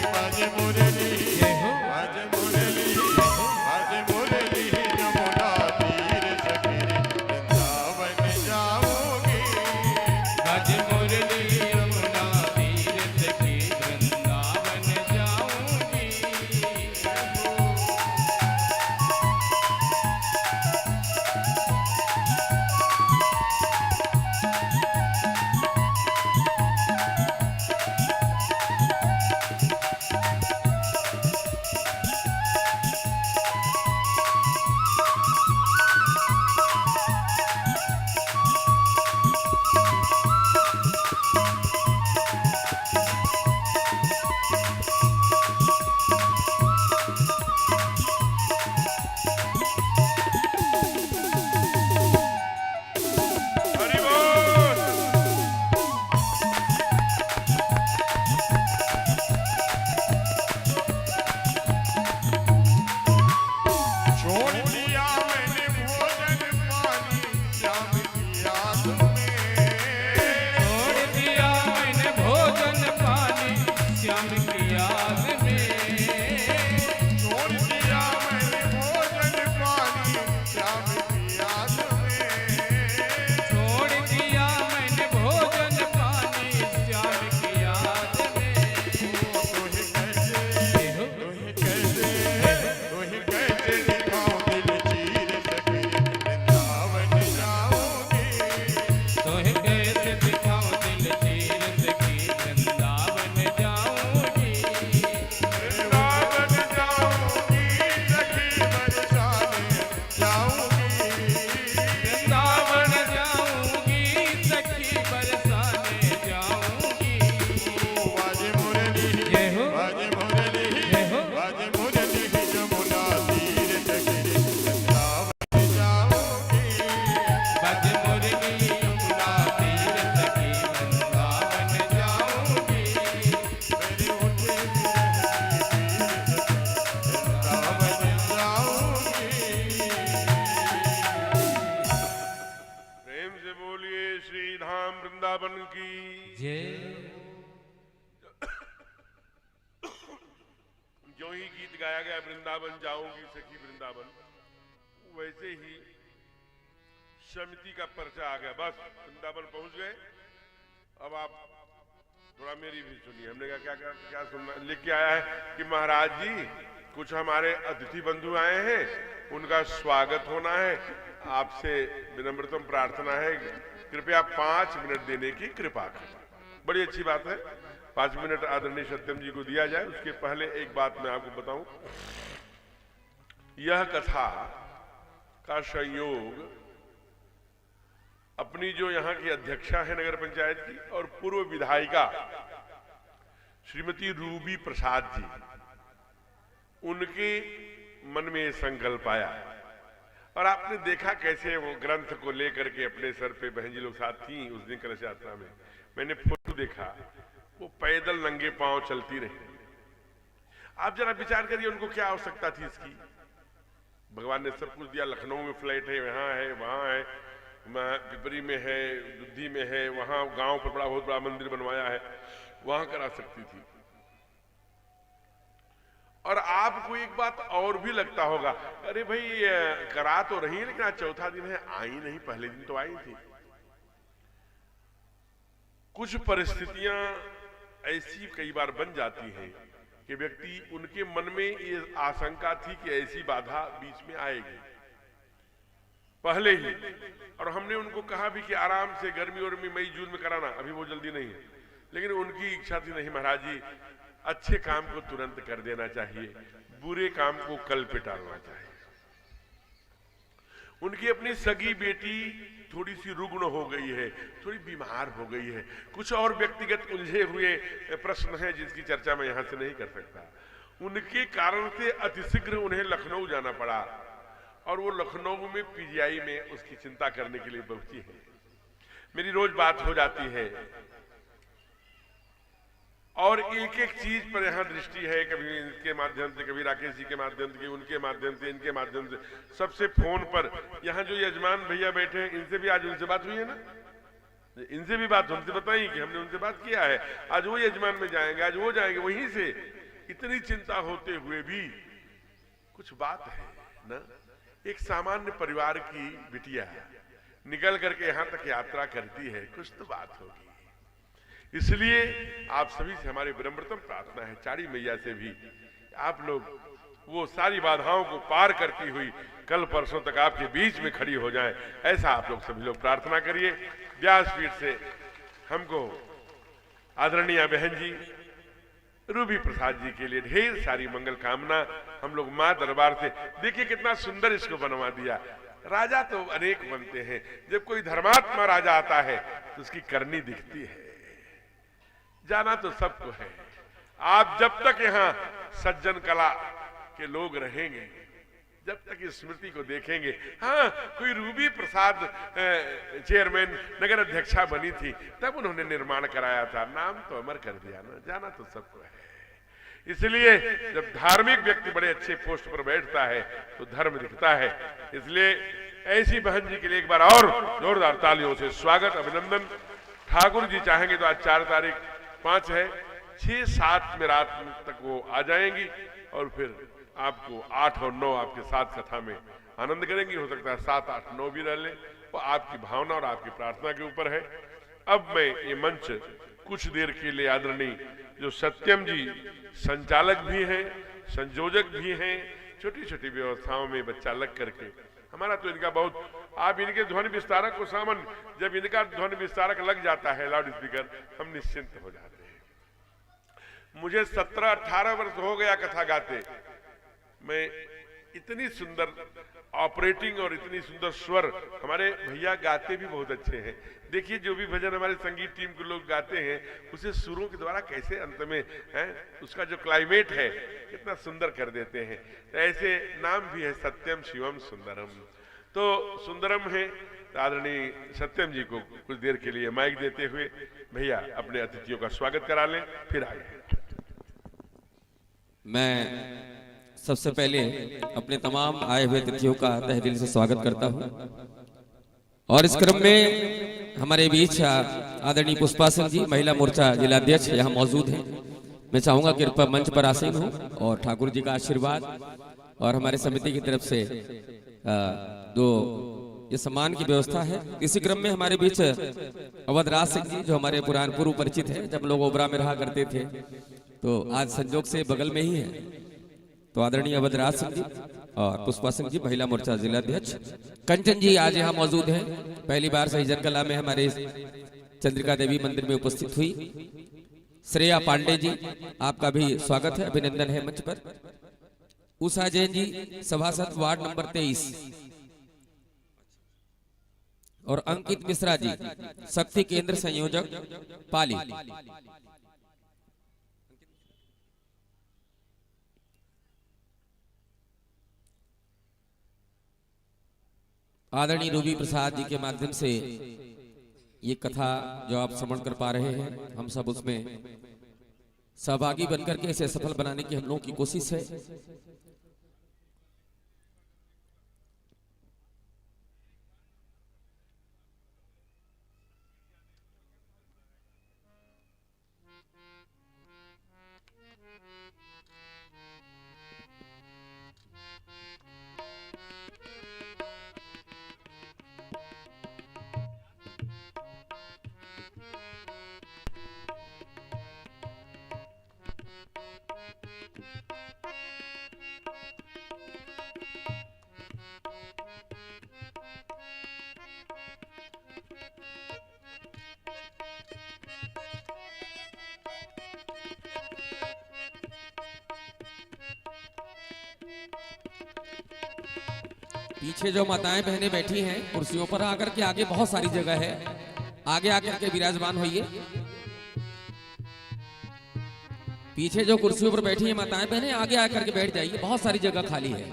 बाज मुरली जय हो। बाज मुरली जमुना तीर सखी, वृंदावन जाऊंगी, भज मुरली यमुना तीर सखी, वृंदावन जाऊंगी। हरि बोल। छोड़ दिया मैंने भोजन पानी श्याम की याद में, छोड़ दिया मैंने भोजन पानी श्याम की याद में, छोड़ दिया मैंने भोजन पानी श्याम की याद में, छोड़ दिया मैंने भोजन पानी श्याम की याद में। तोहे कैसे हो। तोहे कैसे दिखाऊं दिल चीर सके, वृंदावन जाऊंगी, तोहे कैसे दिखाऊं दिल चीर सखी, वृंदावन जाऊंगी, वृंदावन जाऊंगी, सखी बरसाने जाऊंगी, वृंदावन जाऊंगी, सखी बरसाने जाऊंगी। बाजे मुरली जय हो। बाजे मुरली जय हो। बाजे मुरली जमुना तीर सखी, वृंदावन जाऊंगी, भज मुरली यमुना तीर सखी, वृंदावन जाऊंगी। मेरे उठे वृंदावन जाऊंगी। प्रेम से बोलिए श्री धाम वृंदावन की। जय। जो ही गीत गाया गया वृंदावन जाऊंगी सखी वृंदावन, वैसे ही समिति का पर्चा आ गया। बस वृंदावन पहुंच गए। अब आप थोड़ा मेरी भी सुनिए। हमने कहा क्या क्या क्या सुनना लिख के आया है कि महाराज जी कुछ हमारे अतिथि बंधु आए हैं, उनका स्वागत होना है, आपसे विनम्रतम प्रार्थना है, कृपया 5 मिनट देने की कृपा करें। बड़ी अच्छी बात है, 5 मिनट आदरणीय सत्यम जी को दिया जाए। उसके पहले एक बात मैं आपको बताऊं, यह कथा का संयोग अपनी जो यहाँ की अध्यक्षा है नगर पंचायत की और पूर्व विधायिका श्रीमती रूबी प्रसाद जी, उनके मन में संकल्प आया। और आपने देखा कैसे वो ग्रंथ को लेकर के अपने सर पे बहन जी लोग साथ थी उस दिन कलश यात्रा में। मैंने फोटो देखा, वो पैदल नंगे पांव चलती रही। आप जरा विचार करिए उनको क्या आवश्यकता थी इसकी। भगवान ने सब कुछ दिया, लखनऊ में फ्लैट है, यहाँ है, वहां है, पिपरी में है, दुद्धी में है, वहां गांव पर बड़ा बहुत बड़ा मंदिर बनवाया है, वहां करा सकती थी। और आपको एक बात और भी लगता होगा, अरे भाई करा तो रही है लेकिन आज चौथा दिन है, आई नहीं, पहले दिन तो आई थी। कुछ परिस्थितियां ऐसी कई बार बन जाती हैं कि व्यक्ति, उनके मन में ये आशंका थी कि ऐसी बाधा बीच में आएगी पहले ही। और हमने उनको कहा भी कि आराम से गर्मी और मई जून में कराना, अभी वो जल्दी नहीं है, लेकिन उनकी इच्छा थी नहीं महाराज जी, अच्छे काम को तुरंत कर देना चाहिए, बुरे काम को कल पे टालना चाहिए। उनकी अपनी सगी बेटी थोड़ी सी रुग्ण हो गई है, थोड़ी बीमार हो गई है, कुछ और व्यक्तिगत उलझे हुए प्रश्न हैं जिसकी चर्चा मैं यहां से नहीं कर सकता। उनके कारण से अतिशीघ्र उन्हें लखनऊ जाना पड़ा और वो लखनऊ में पीजीआई में उसकी चिंता करने के लिए पहुंची है। मेरी रोज बात हो जाती है और एक एक चीज पर यहां दृष्टि है, कभी इनके माध्यम से, कभी राकेश जी के माध्यम से, उनके माध्यम से, इनके माध्यम से, सबसे फोन पर। यहां जो यजमान भैया बैठे हैं, इनसे भी आज उनसे बात हुई है ना, इनसे भी बात हमसे बताई कि हमने उनसे बात किया है, आज वो यजमान में जाएंगे, आज वो जाएंगे, वहीं से इतनी चिंता होते हुए भी कुछ बात है ना। एक सामान्य परिवार की बिटिया निकल करके यहां तक यात्रा करती है, कुछ तो बात होगी। इसलिए आप सभी से हमारी विनम्रतम प्रार्थना है, चारी मैया से भी, आप लोग वो सारी बाधाओं को पार करती हुई कल परसों तक आपके बीच में खड़ी हो जाए, ऐसा आप लोग सभी लोग प्रार्थना करिए। व्यासपीठ से हमको आदरणीय बहन जी रूबी प्रसाद जी के लिए ढेर सारी मंगल कामना। हम लोग मां दरबार से, देखिए कितना सुंदर इसको बनवा दिया। राजा तो अनेक बनते हैं, जब कोई धर्मात्मा राजा आता है तो उसकी करनी दिखती है। जाना तो सबको है, आप जब तक यहाँ सज्जन कला के लोग रहेंगे, जब तक इस स्मृति को देखेंगे। हाँ, कोई रूबी प्रसाद चेयरमैन नगर अध्यक्षा बनी थी, तब उन्होंने निर्माण कराया था, नाम तो अमर कर दिया ना, जाना तो सबको है। इसलिए जब धार्मिक व्यक्ति बड़े अच्छे पोस्ट पर बैठता है तो धर्म दिखता है। इसलिए ऐसी बहन जी के लिए एक बार और जोरदार तालियों से स्वागत, अभिनंदन। ठाकुर जी चाहेंगे तो आज 4 तारीख 5 है, 6-7 में रात तक वो आ जाएंगी और फिर आपको 8 और 9 आपके साथ कथा में आनंद करेंगी। हो सकता है 7, 8, 9 भी रह ले, वो आपकी भावना और आपकी प्रार्थना के ऊपर है। अब मैं ये मंच कुछ देर के लिए आदरणीय जो सत्यम जी संचालक भी हैं, संयोजक भी हैं, छोटी छोटी व्यवस्थाओं में बच्चा लग करके, हमारा तो इनका बहुत, आप इनके ध्वनि विस्तारक को सामन, जब इनका ध्वनि विस्तारक लग जाता है लाउड स्पीकर, हम निश्चिंत हो जाते हैं। मुझे 17-18 वर्ष हो गया कथा गाते, मैं इतनी सुंदर ऑपरेटिंग और इतनी सुंदर स्वर, हमारे भैया गाते भी बहुत अच्छे हैं। देखिए जो भी भजन हमारे संगीत टीम के लोग गाते हैं, उसे सुरों के द्वारा कैसे अंत में है, उसका जो क्लाइमेट है कितना सुंदर कर देते हैं। तो ऐसे नाम भी है, सत्यम शिवम सुंदरम। तो सुंदरम है, आदरणीय सत्यम जी को कुछ देर के लिए माइक देते हुए भैया अपने अतिथियों का स्वागत करा लें, फिर आगे। मैं सबसे पहले अपने तमाम आए हुए अतिथियों का तहे दिल से स्वागत करता हूं और इस क्रम में हमारे बीच आदरणीय पुष्पा सिंह जी महिला मोर्चा जिलाध्यक्ष यहाँ मौजूद हैं। मैं चाहूंगा कि कृपया मंच पर आसीन हो और ठाकुर जी का आशीर्वाद और हमारे समिति की तरफ से जो ये सम्मान की व्यवस्था है। इसी क्रम में हमारे बीच अवधराज सिंह जी जो हमारे पुरान पूर्व परिचित है, जब लोग ओबरा में रहा करते थे, तो आज संजोग से बगल में ही है। तो आदरणीय अवधराज सिंह जी और पुष्पा सिंह जी महिला मोर्चा जिलाध्यक्ष, कंचन जी आज यहाँ मौजूद हैं, पहली बार सहीजन कला में हमारे चंद्रिका देवी मंदिर में उपस्थित हुई। श्रेया पांडे जी आपका भी स्वागत है, अभिनंदन है मंच पर। उषा जैन जी सभासद वार्ड नंबर 23 और अंकित मिश्रा जी शक्ति केंद्र संयोजक पाली। आदरणीय रूबी प्रसाद जी के माध्यम से ये कथा जो आप श्रवण कर पा रहे हैं, हम सब उसमें सहभागी बनकर के इसे सफल बनाने की हम लोगों की कोशिश है। पीछे जो माताएं बहनें बैठी हैं कुर्सियों पर आकर के, आगे बहुत सारी जगह है, आगे आकर के विराजमान होइए। पीछे जो कुर्सियों पर बैठी हैं माताएं बहनें, आगे आकर के बैठ जाइए, बहुत सारी जगह खाली है।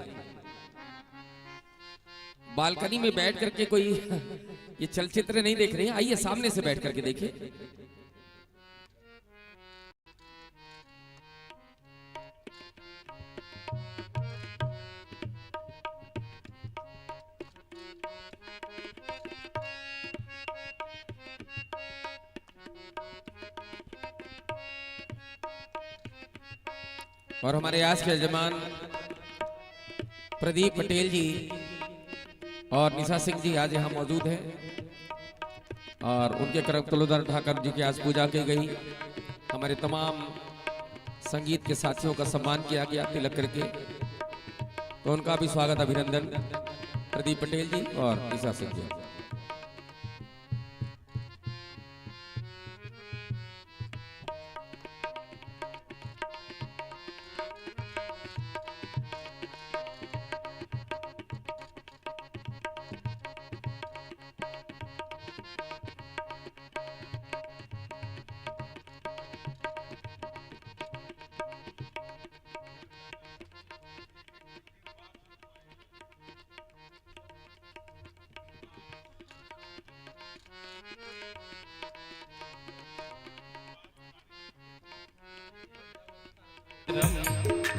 बालकनी में बैठ करके कोई ये चलचित्र नहीं देख रहे हैं, आइए सामने से बैठ करके देखिए। और हमारे आज के यजमान प्रदीप पटेल जी और निशा सिंह जी आज यहाँ मौजूद हैं और उनके करम तुलोधर ठाकर जी की आज पूजा की गई। हमारे तमाम संगीत के साथियों का सम्मान किया गया तिलक करके, तो उनका भी स्वागत अभिनंदन प्रदीप पटेल जी और निशा सिंह जी।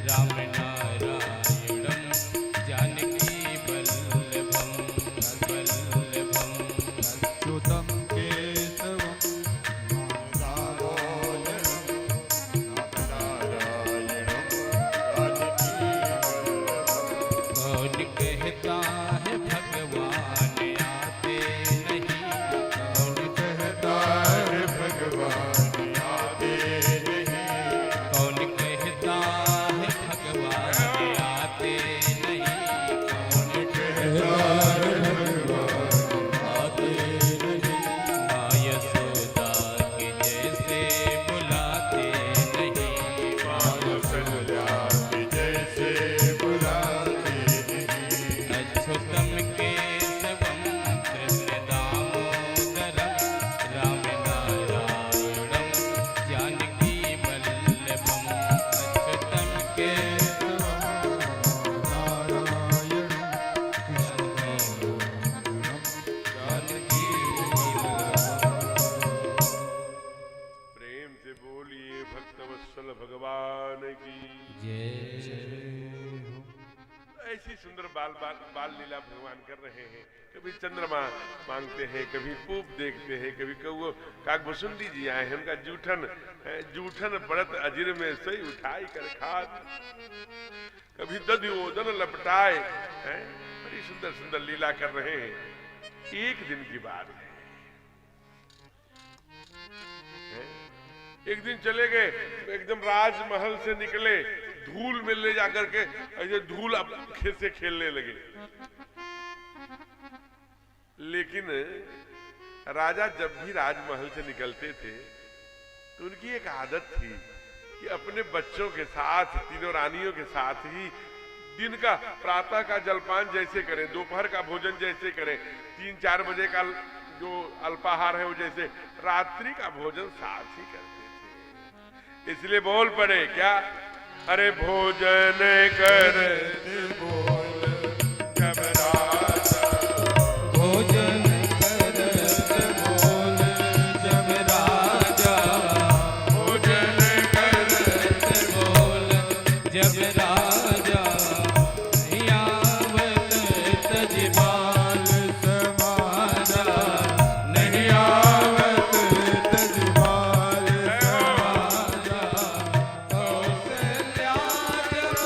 राम नारायणं जानकी वल्लभं वल्लभं अच्युतं केशवं नारायणं कौन कहता है भगवान आते नहीं, कौन कहता है भगवान आते नहीं, कौन कहता है भगवान आते नहीं, कौन कहता है भगवान आते नहीं, माँ यशोदा के जैसे बुलाते नहीं, कौशल्या के जैसे बुलाते नहीं, अच्युतं केशवं कृष्ण दामोदरं राम नारायणं जानकी वल्लभं, अच्युतं केशवं जानकी प्रेम से बोलिए भक्तवत्सल भगवान की। ऐसी सुंदर बाल लीला भगवान कर रहे हैं। कभी चंद्रमा मांगते हैं, कभी पूप देखते हैं, कभी कौ काकभुसुंडी जी आए हैं, उनका जूठन बड़त अजिर में सही उठाई कर खात, कभी दधि ओदन लपटाए हैं। बड़ी सुंदर सुंदर लीला कर रहे हैं। एक दिन की बात है, एक दिन चले गए, एकदम राजमहल से निकले, धूल में ले जाकर के ऐसे धूल खेत से खेलने लगे। लेकिन राजा जब भी राजमहल से निकलते थे तो उनकी एक आदत थी कि अपने बच्चों के साथ, तीनों रानियों के साथ ही दिन का प्रातः का जलपान जैसे करें, दोपहर का भोजन जैसे करें, 3-4 बजे का जो अल्पाहार है वो जैसे, रात्रि का भोजन साथ ही करते थे। इसलिए बोल पड़े क्या, अरे भोजन करते बोल जब राजा, भोजन करते बोल जब राजा, भोजन करते बोल जब राजा, आवत तजबाल समाजा, नहीं आवत तजबाल समाजा, कौशल्या जब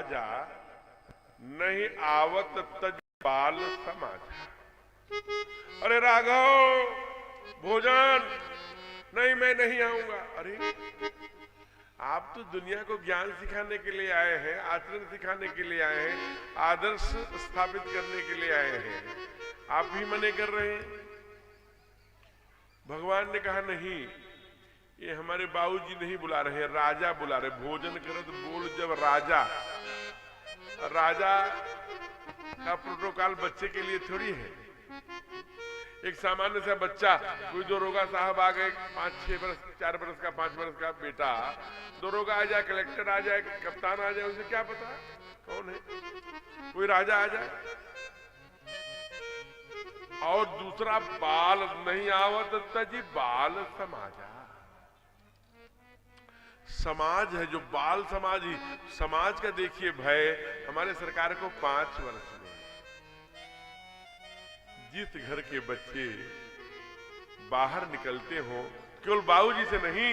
राजा, नहीं आवत तज बाल समाजा। अरे राघव भोजन, नहीं मैं नहीं आऊंगा। अरे आप तो दुनिया को ज्ञान सिखाने के लिए आए हैं, आचरण सिखाने के लिए आए हैं, आदर्श स्थापित करने के लिए आए हैं, आप भी मने कर रहे हैं। भगवान ने कहा नहीं, ये हमारे बाबूजी नहीं बुला रहे हैं, राजा बुला रहे। भोजन करत बोल जब राजा। राजा का प्रोटोकॉल बच्चे के लिए थोड़ी है। एक सामान्य सा बच्चा, कोई दरोगा साहब आ गए, 5-6 वर्ष, 4 वर्ष का, 5 वर्ष का बेटा, दरोगा आ जाए, कलेक्टर आ जाए, कप्तान आ जाए, उसे क्या पता कौन है? कोई राजा आ जाए। और दूसरा, बाल नहीं आवत तजी बाल समाजा। समाज है जो बाल समाज ही, समाज का देखिए भय। हमारे सरकार को 5 वर्ष में जिस घर के बच्चे बाहर निकलते हो, केवल बाबूजी से नहीं,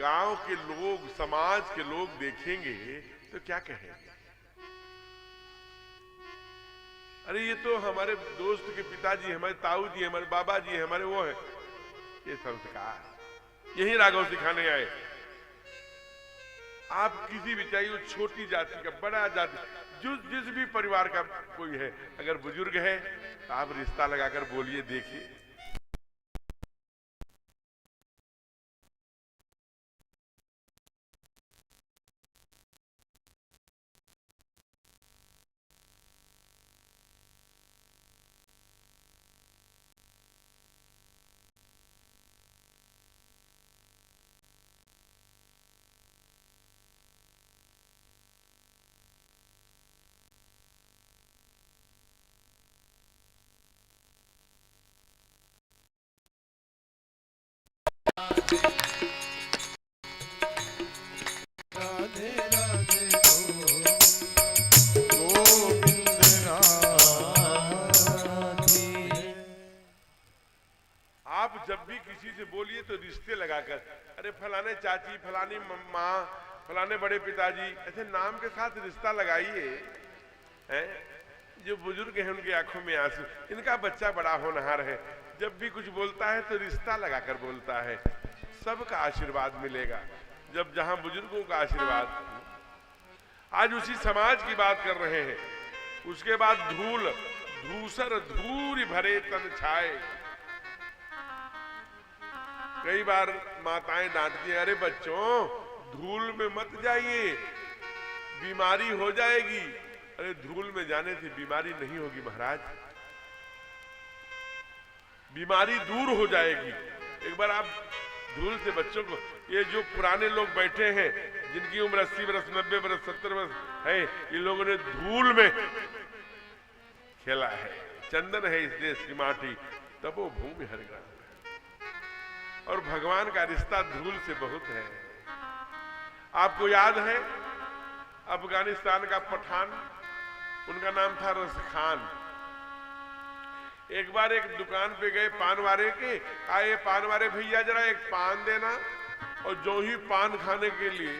गांव के लोग, समाज के लोग देखेंगे तो क्या कहेंगे? अरे ये तो हमारे दोस्त के पिताजी, हमारे ताऊ जी, हमारे बाबा जी, हमारे वो है। ये संस्कार यही राघव सिखाने आए। आप किसी भी, चाहिए छोटी जाति का, बड़ा जाति, जिस भी परिवार का कोई है, अगर बुजुर्ग है तो आप रिश्ता लगाकर बोलिए, देखिए। राधे राधे गोविंद राधे। आप जब भी किसी से बोलिए तो रिश्ते लगाकर, अरे फलाने चाची, फलानी माँ, फलाने बड़े पिताजी, ऐसे नाम के साथ रिश्ता लगाइए। हैं जो बुजुर्ग हैं उनकी आंखों में आंसू, इनका बच्चा बड़ा होनहार है, जब भी कुछ बोलता है तो रिश्ता लगाकर बोलता है, सबका आशीर्वाद मिलेगा। जब जहां बुजुर्गों का आशीर्वाद। आज उसी समाज की बात कर रहे हैं। उसके बाद धूल धूसर धूरी भरे तन छाए। कई बार माताएं डांटती हैं, अरे बच्चों धूल में मत जाइए, बीमारी हो जाएगी। अरे धूल में जाने से बीमारी नहीं होगी महाराज, बीमारी दूर हो जाएगी। एक बार आप धूल से बच्चों को, ये जो पुराने लोग बैठे हैं जिनकी उम्र 80 वर्ष, 90 वर्ष, 70 वर्ष है, इन लोगों ने धूल में खेला है। चंदन है इस देश की माटी, तपो भूमि हर ग्राम। और भगवान का रिश्ता धूल से बहुत है। आपको याद है अफगानिस्तान का पठान, उनका नाम था रस खान। एक बार एक दुकान पे गए पान वाले के, आए पान वाले भैया जरा एक पान देना। और जो ही पान खाने के लिए,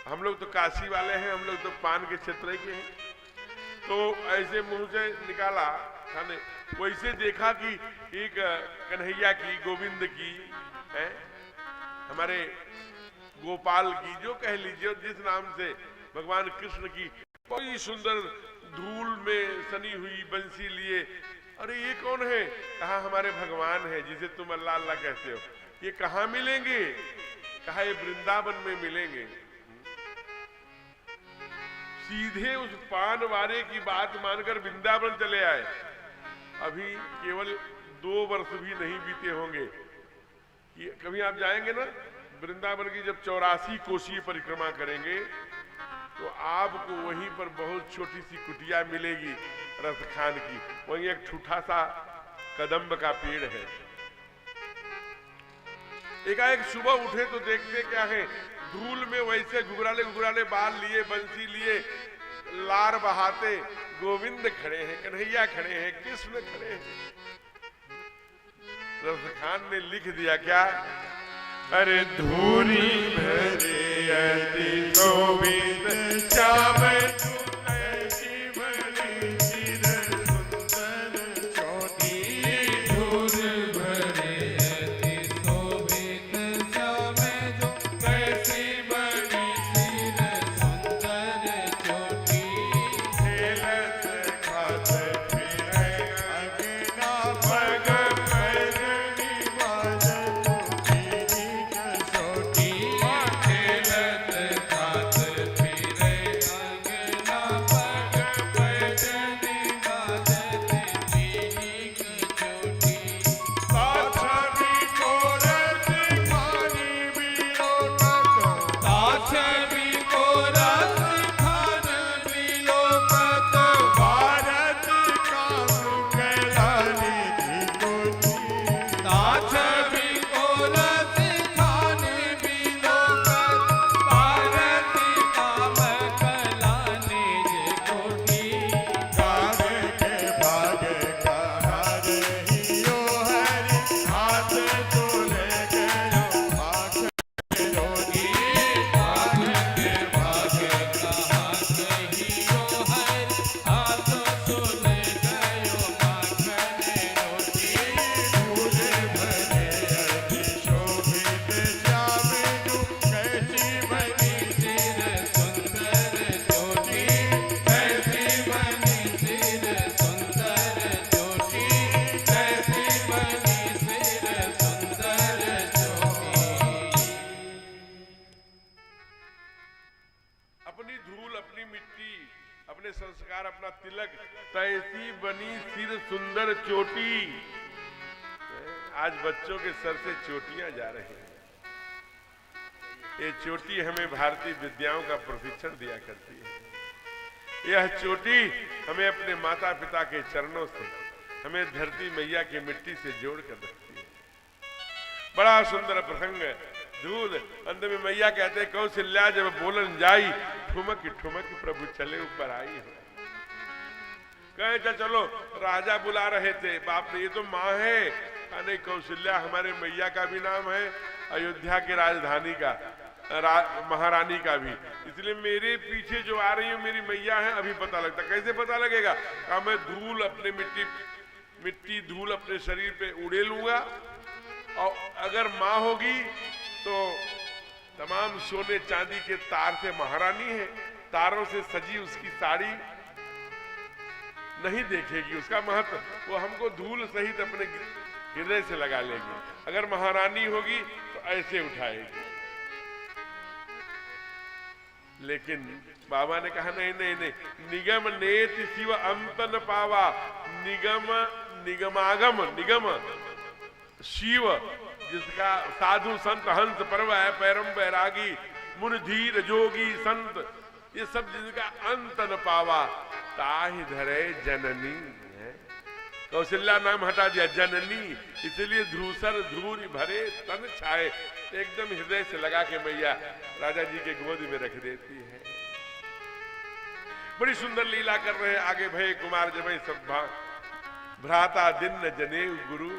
हम लोग तो काशी वाले हैं, हम लोग तो पान के क्षेत्र के हैं, तो ऐसे मुंह से निकाला खाने, वैसे देखा कि एक कन्हैया की, गोविंद की है, हमारे गोपाल की, जो कह लीजिए जिस नाम से, भगवान कृष्ण की बड़ी सुंदर धूल में सनी हुई बंसी लिए। अरे ये कौन है? कहा हमारे भगवान है जिसे तुम अल्लाह अल्लाह कहते हो। ये कहाँ मिलेंगे? कहा ये वृंदावन में मिलेंगे। सीधे उस पान वाले की बात मानकर वृंदावन चले आए। अभी केवल 2 वर्ष भी नहीं बीते होंगे कि कभी आप जाएंगे ना वृंदावन की, जब 84 कोसी परिक्रमा करेंगे तो आपको वहीं पर बहुत छोटी सी कुटिया मिलेगी रसखान की। वहीं एक ठूठा सा कदम्ब का पेड़ है। एकाएक सुबह उठे तो देखते क्या है, धूल में वैसे घुघराले घुघराले बाल लिए, बंसी लिए, लार बहाते गोविंद खड़े हैं, कन्हैया खड़े हैं, कृष्ण खड़े हैं। रसखान ने लिख दिया क्या? अरे धूरी भरे अति शोभित श्याम तुलसी बनी चिर सुंदर चोटी धूल भरे अति शोभित श्याम जो कैसी बड़ी सिर सुंदर चोटी खेलत खात फिरै अगना पग पैजनी बाजत पीरी कसोटी खेलत खात फिरे अंगना पग पैजनी बाजत पीली कचोटी पाछवी कोरत खानी बिलोटत ताछवी को रस खान बिलोकत भारत काम कैलानी धीकोटी ताछवी को रस खान बिलोकत भारती काम कलाने जे कोटी गावे के भागे कहार हियो हरि हाथ तोले गयो आँख रोगी भाग्य के भाग्य कहाँ कहियो है हाथ सुने गयो माखने रोटी फूले भरे अति शोभित श्याम जो कैसी बनी सिर सुंदर चोटी कैसी बनी सिर सुंदर चोटी कैसी बनी सिर सुंदर चोटी अपनी धूल अपनी मिट्टी अपने संस्कार अपना तिलक तैसी बनी सिर सुंदर चोटी। आज बच्चों के सर से चोटियां जा रही हैं। ये चोटी हमें भारतीय विद्याओं का प्रशिक्षण दिया करती है। यह चोटी हमें अपने माता पिता के चरणों से हमें धरती मैया की मिट्टी से जोड़ कर रखती है। बड़ा सुंदर प्रसंग है। धूल अंत में मैया कहते हैं कौशल्या जब बोलन जाई ठुमक ठुमक प्रभु चले ऊपर आई हो। कहे चलो राजा बुला रहे थे, बाप ने ये तो माँ है। नहीं, कौशल्या हमारे मैया का भी नाम है, अयोध्या की राजधानी का महारानी का भी। इसलिए मेरे पीछे जो आ रही है मेरी मैया है। अभी पता लगता, कैसे पता लगेगा? कहा मैं धूल अपने मिट्टी धूल अपने शरीर पे उड़े लूंगा, और अगर माँ होगी तो तमाम सोने चांदी के तार से महारानी है, तारों से सजी उसकी साड़ी नहीं देखेगी उसका महत्व, वो हमको धूल सहित अपने हृदय से लगा लेगी। अगर महारानी होगी तो ऐसे उठाएगी। लेकिन बाबा ने कहा नहीं नहीं नहीं, निगम नेति शिव अंत न पावा, निगम शिव जिसका साधु संत हंस पर्व है, पैरम बैरागी मुन धीर जोगी संत, ये सब जिसका अंत न पावा, ताहि धरे जननी है। कौशल्या नाम हटा दिया, जननी। इसलिए धूसर धूरी भरे तन छाए, एकदम हृदय से लगा के मैया राजा जी के गोद में रख देती है। बड़ी सुंदर लीला कर रहे हैं। आगे भय कुमार जब सब भ्राता दिन जने गुरु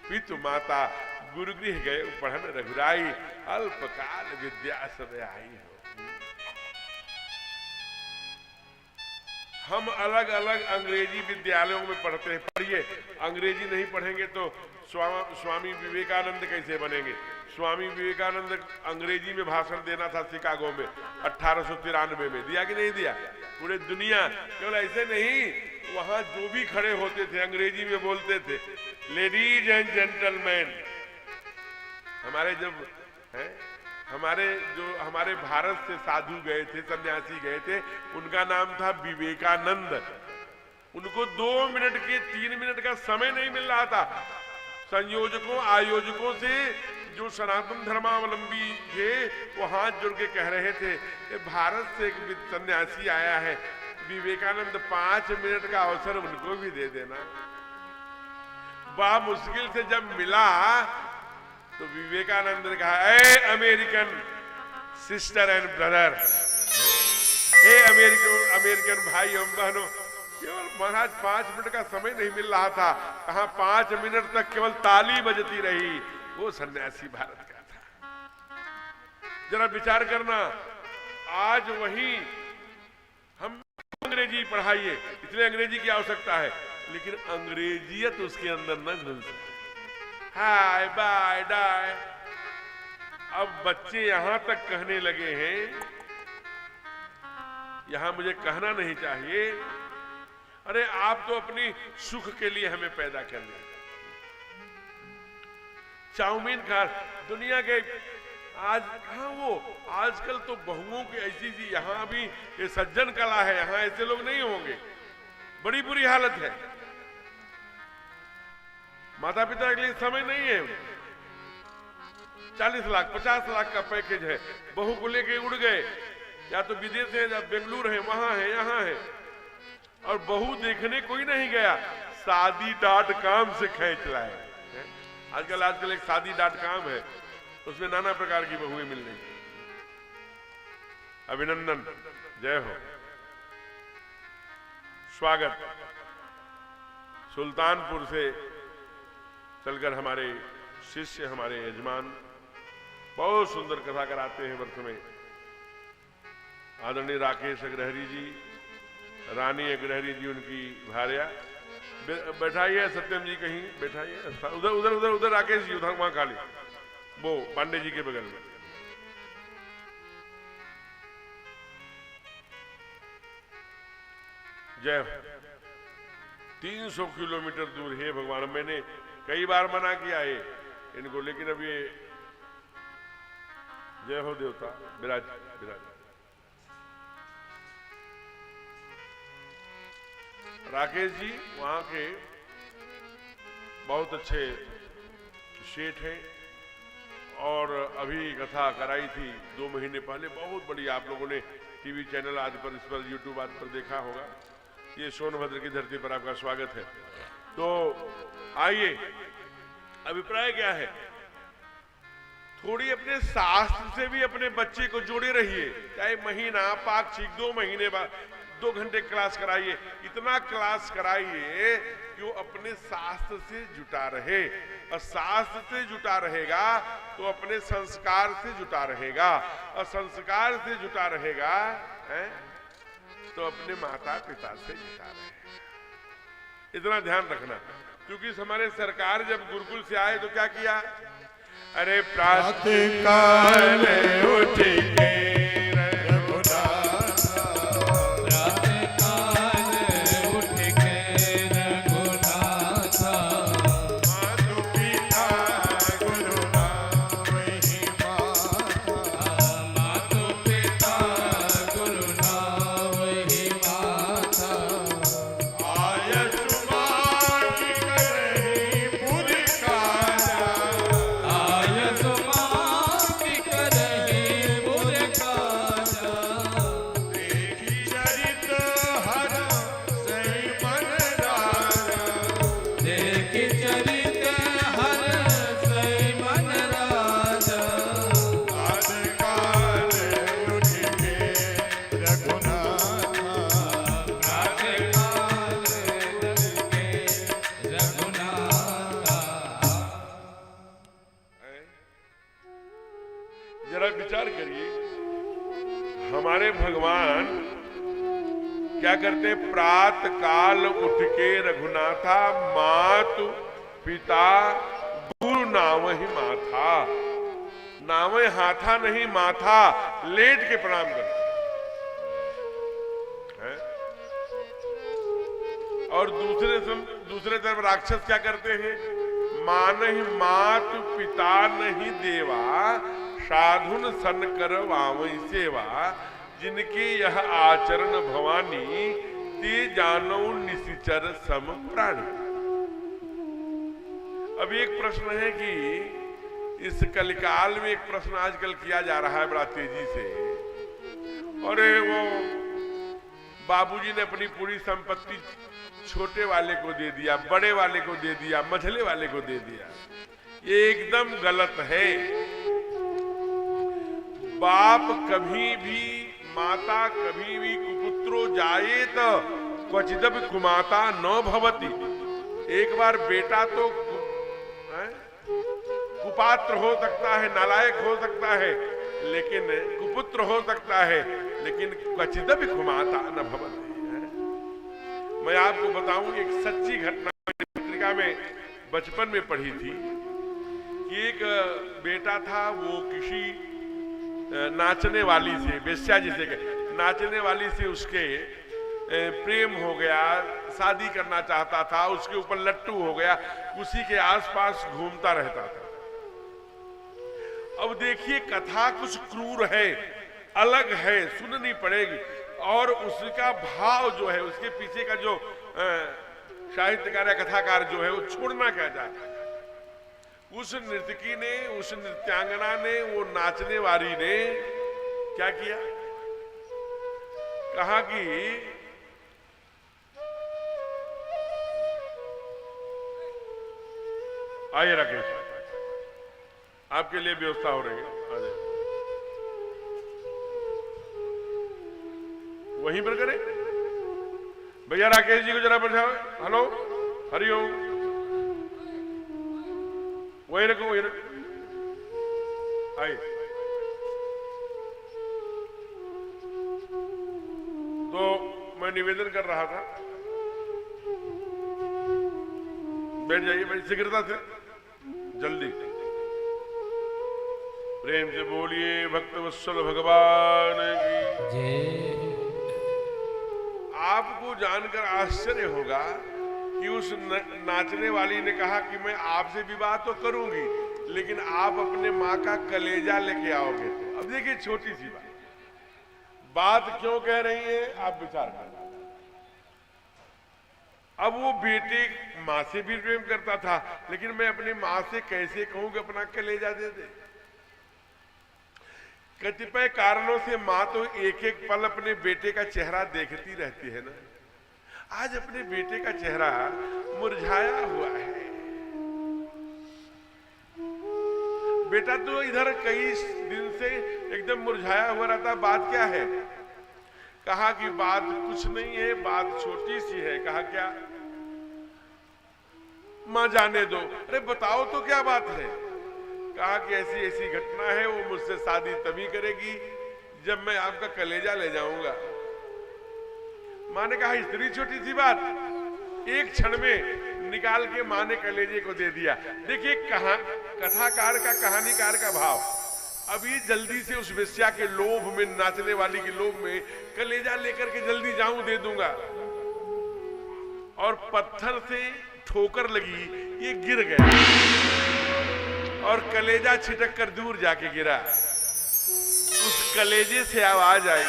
पितु माता, गुरु गृह गए पढ़न रघुराई, अल्पकाल विद्या सब आई हो। हम अलग अलग अंग्रेजी विद्यालयों में पढ़ते हैं। पढ़िए, अंग्रेजी नहीं पढ़ेंगे तो स्वामी विवेकानंद कैसे बनेंगे? स्वामी विवेकानंद अंग्रेजी में भाषण देना था शिकागो में 1893 में, दिया कि नहीं दिया? पूरे दुनिया, केवल ऐसे नहीं, वहां जो भी खड़े होते थे अंग्रेजी में बोलते थे। लेडीज एंड जेंटलमैन, हमारे भारत से साधु गए थे, सन्यासी गए थे, उनका नाम था विवेकानंद। उनको 2 मिनट के 3 मिनट का समय नहीं मिल रहा था। संयोजकों आयोजकों से जो सनातन धर्मावलंबी थे वो हाथ जोड़ के कह रहे थे, भारत से एक सन्यासी आया है, विवेकानंद 5 मिनट का अवसर उनको भी दे देना। बड़ा मुश्किल से जब मिला तो विवेकानंद ने कहा, a American sister and brother, a American भाई एवं बहनों, केवल महाराज 5 मिनट का समय नहीं मिल रहा था। कहा 5 मिनट तक केवल ताली बजती रही। वो सन्यासी भारत का था। जरा विचार करना, आज वही हम अंग्रेजी पढ़ाइए, इसलिए अंग्रेजी की आवश्यकता है, लेकिन अंग्रेजियत उसके अंदर न घुस, हाय बाय डाय। अब बच्चे यहां तक कहने लगे हैं, यहां मुझे कहना नहीं चाहिए, अरे आप तो अपनी सुख के लिए हमें पैदा कर ले, चाउमीन खा, दुनिया के आज कहां वो, आजकल तो बहुओं की ऐसी सी, यहां भी ये सज्जन कला है, यहां ऐसे लोग नहीं होंगे, बड़ी बुरी हालत है। माता पिता के लिए समय नहीं है, 40 लाख 50 लाख का पैकेज है, बहू को लेके उड़ गए, या तो विदेश है या बेंगलुरु है, वहां है यहां है, और बहू देखने कोई नहीं गया, शादी.com से खींच लाए। आजकल एक शादी.com है, उसमें नाना प्रकार की बहुएं मिल रही। अभिनंदन, जय हो, स्वागत। सुल्तानपुर से चलकर हमारे शिष्य, हमारे यजमान बहुत सुंदर कथा कराते हैं वर्ष में। आदरणीय राकेश अग्रहरी जी, रानी अग्रहरी जी उनकी भार्या, बैठाइए सत्यम जी कहीं बैठाइए, उधर उधर उधर उधर राकेश जी, उधर वहां खाली, वो पांडे जी के बगल में। जय, 300 किलोमीटर दूर है भगवान, मैंने कई बार मना किया है इनको, लेकिन अब ये, जय हो देवता, विराज विराज। राकेश जी वहां के बहुत अच्छे शेठ हैं, और अभी कथा कराई थी 2 महीने पहले, बहुत बड़ी, आप लोगों ने टीवी चैनल आदि पर, इस पर यूट्यूब आदि पर देखा होगा। ये सोनभद्र की धरती पर आपका स्वागत है। तो आइए, अभिप्राय क्या है, थोड़ी अपने शास्त्र से भी अपने बच्चे को जोड़े रहिए, चाहे महीना पाक्षिक 2 महीने बाद 2 घंटे क्लास कराइए, इतना क्लास कराइए कि वो अपने शास्त्र से जुटा रहे, और शास्त्र से जुटा रहेगा तो अपने संस्कार से जुटा रहेगा, और संस्कार से जुटा रहेगा तो अपने माता पिता से जुटा रहेगा। इतना ध्यान रखना, क्योंकि हमारे सरकार जब गुरुकुल से आए तो क्या किया, अरे प्रातः काल उठ के हमारे भगवान क्या करते, प्रात काल उठ के रघुनाथा, मातु पिता गुरु नावहि माथा, नावे हाथा नहीं माथा, लेट के प्रणाम करते हैं। और दूसरे तरफ राक्षस क्या करते हैं, मानहि मातु पिता नहीं देवा, साधुन सन कर वावई सेवा, जिनके यह आचरण भवानी, ते जानो निशिचर सम प्राणी। अब एक प्रश्न है कि इस कलिकाल में एक प्रश्न आजकल किया जा रहा है बड़ा तेजी से, और वो बाबूजी ने अपनी पूरी संपत्ति छोटे वाले को दे दिया, बड़े वाले को दे दिया, मझले वाले को दे दिया। ये एकदम गलत है। बाप कभी भी, माता कभी भी कुपुत्रो जायेत क्वचिदपि कुमाता न भवति। एक बार बेटा तो कुपात्र हो सकता है, नालायक हो सकता है, लेकिन कुपुत्र हो सकता है, लेकिन क्वचिदपि कुमाता न भवति। मैं आपको बताऊं, एक सच्ची घटना पत्रिका में बचपन में पढ़ी थी कि एक बेटा था, वो किसी नाचने वाली से, बेश्या जिसे नाचने वाली से उसके प्रेम हो गया, शादी करना चाहता था, उसके ऊपर लट्टू हो गया, उसी के आसपास घूमता रहता था। अब देखिए, कथा कुछ क्रूर है, अलग है, सुननी पड़ेगी, और उसका भाव जो है, उसके पीछे का जो साहित्यकार या कथाकार जो है, वो छोड़ना क्या चाहता है। उस नर्तकी ने, उस नृत्यांगना ने, वो नाचने वाली ने क्या किया, कहा कि आइए राकेश, आपके लिए व्यवस्था हो रही है, आ जाइए। वहीं पर करें भैया, राकेश जी को जरा बैठाओ। हेलो, हरिओम, वहीं रखो, वहीं रखो, आइए। तो मैं निवेदन कर रहा था, बैठ जाइए, बड़ी शीघ्रता से, जल्दी। प्रेम से बोलिए भक्त वत्सल भगवान की जय। आपको जानकर आश्चर्य होगा कि उस नाचने वाली ने कहा कि मैं आपसे विवाह तो करूंगी, लेकिन आप अपने माँ का कलेजा लेके आओगे। तो अब देखिए, छोटी सी बात क्यों कह रही है, आप विचार करें। अब वो बेटे माँ से भी प्रेम करता था, लेकिन मैं अपनी माँ से कैसे कहूं कि अपना कलेजा दे दे। कतिपय कारणों से माँ तो एक एक पल अपने बेटे का चेहरा देखती रहती है ना। आज अपने बेटे का चेहरा मुरझाया हुआ है। बेटा तो इधर कई दिन से एकदम मुरझाया हुआ रहता, बात क्या है? कहा कि बात कुछ नहीं है, बात छोटी सी है। कहा क्या? मां जाने दो। अरे बताओ तो क्या बात है? कहा कि ऐसी ऐसी घटना है, वो मुझसे शादी तभी करेगी जब मैं आपका कलेजा ले जाऊंगा। मां ने कहा इतनी छोटी सी बात, एक क्षण में निकाल के मां ने कलेजे को दे दिया। देखिए कथाकार का, कहानीकार का भाव। अभी जल्दी से उस वेश्या के लोभ में, नाचने वाली के लोभ में कलेजा लेकर के जल्दी जाऊं, दे दूंगा। और पत्थर से ठोकर लगी, ये गिर गया और कलेजा छिटक कर दूर जाके गिरा। उस कलेजे से आवाज आई,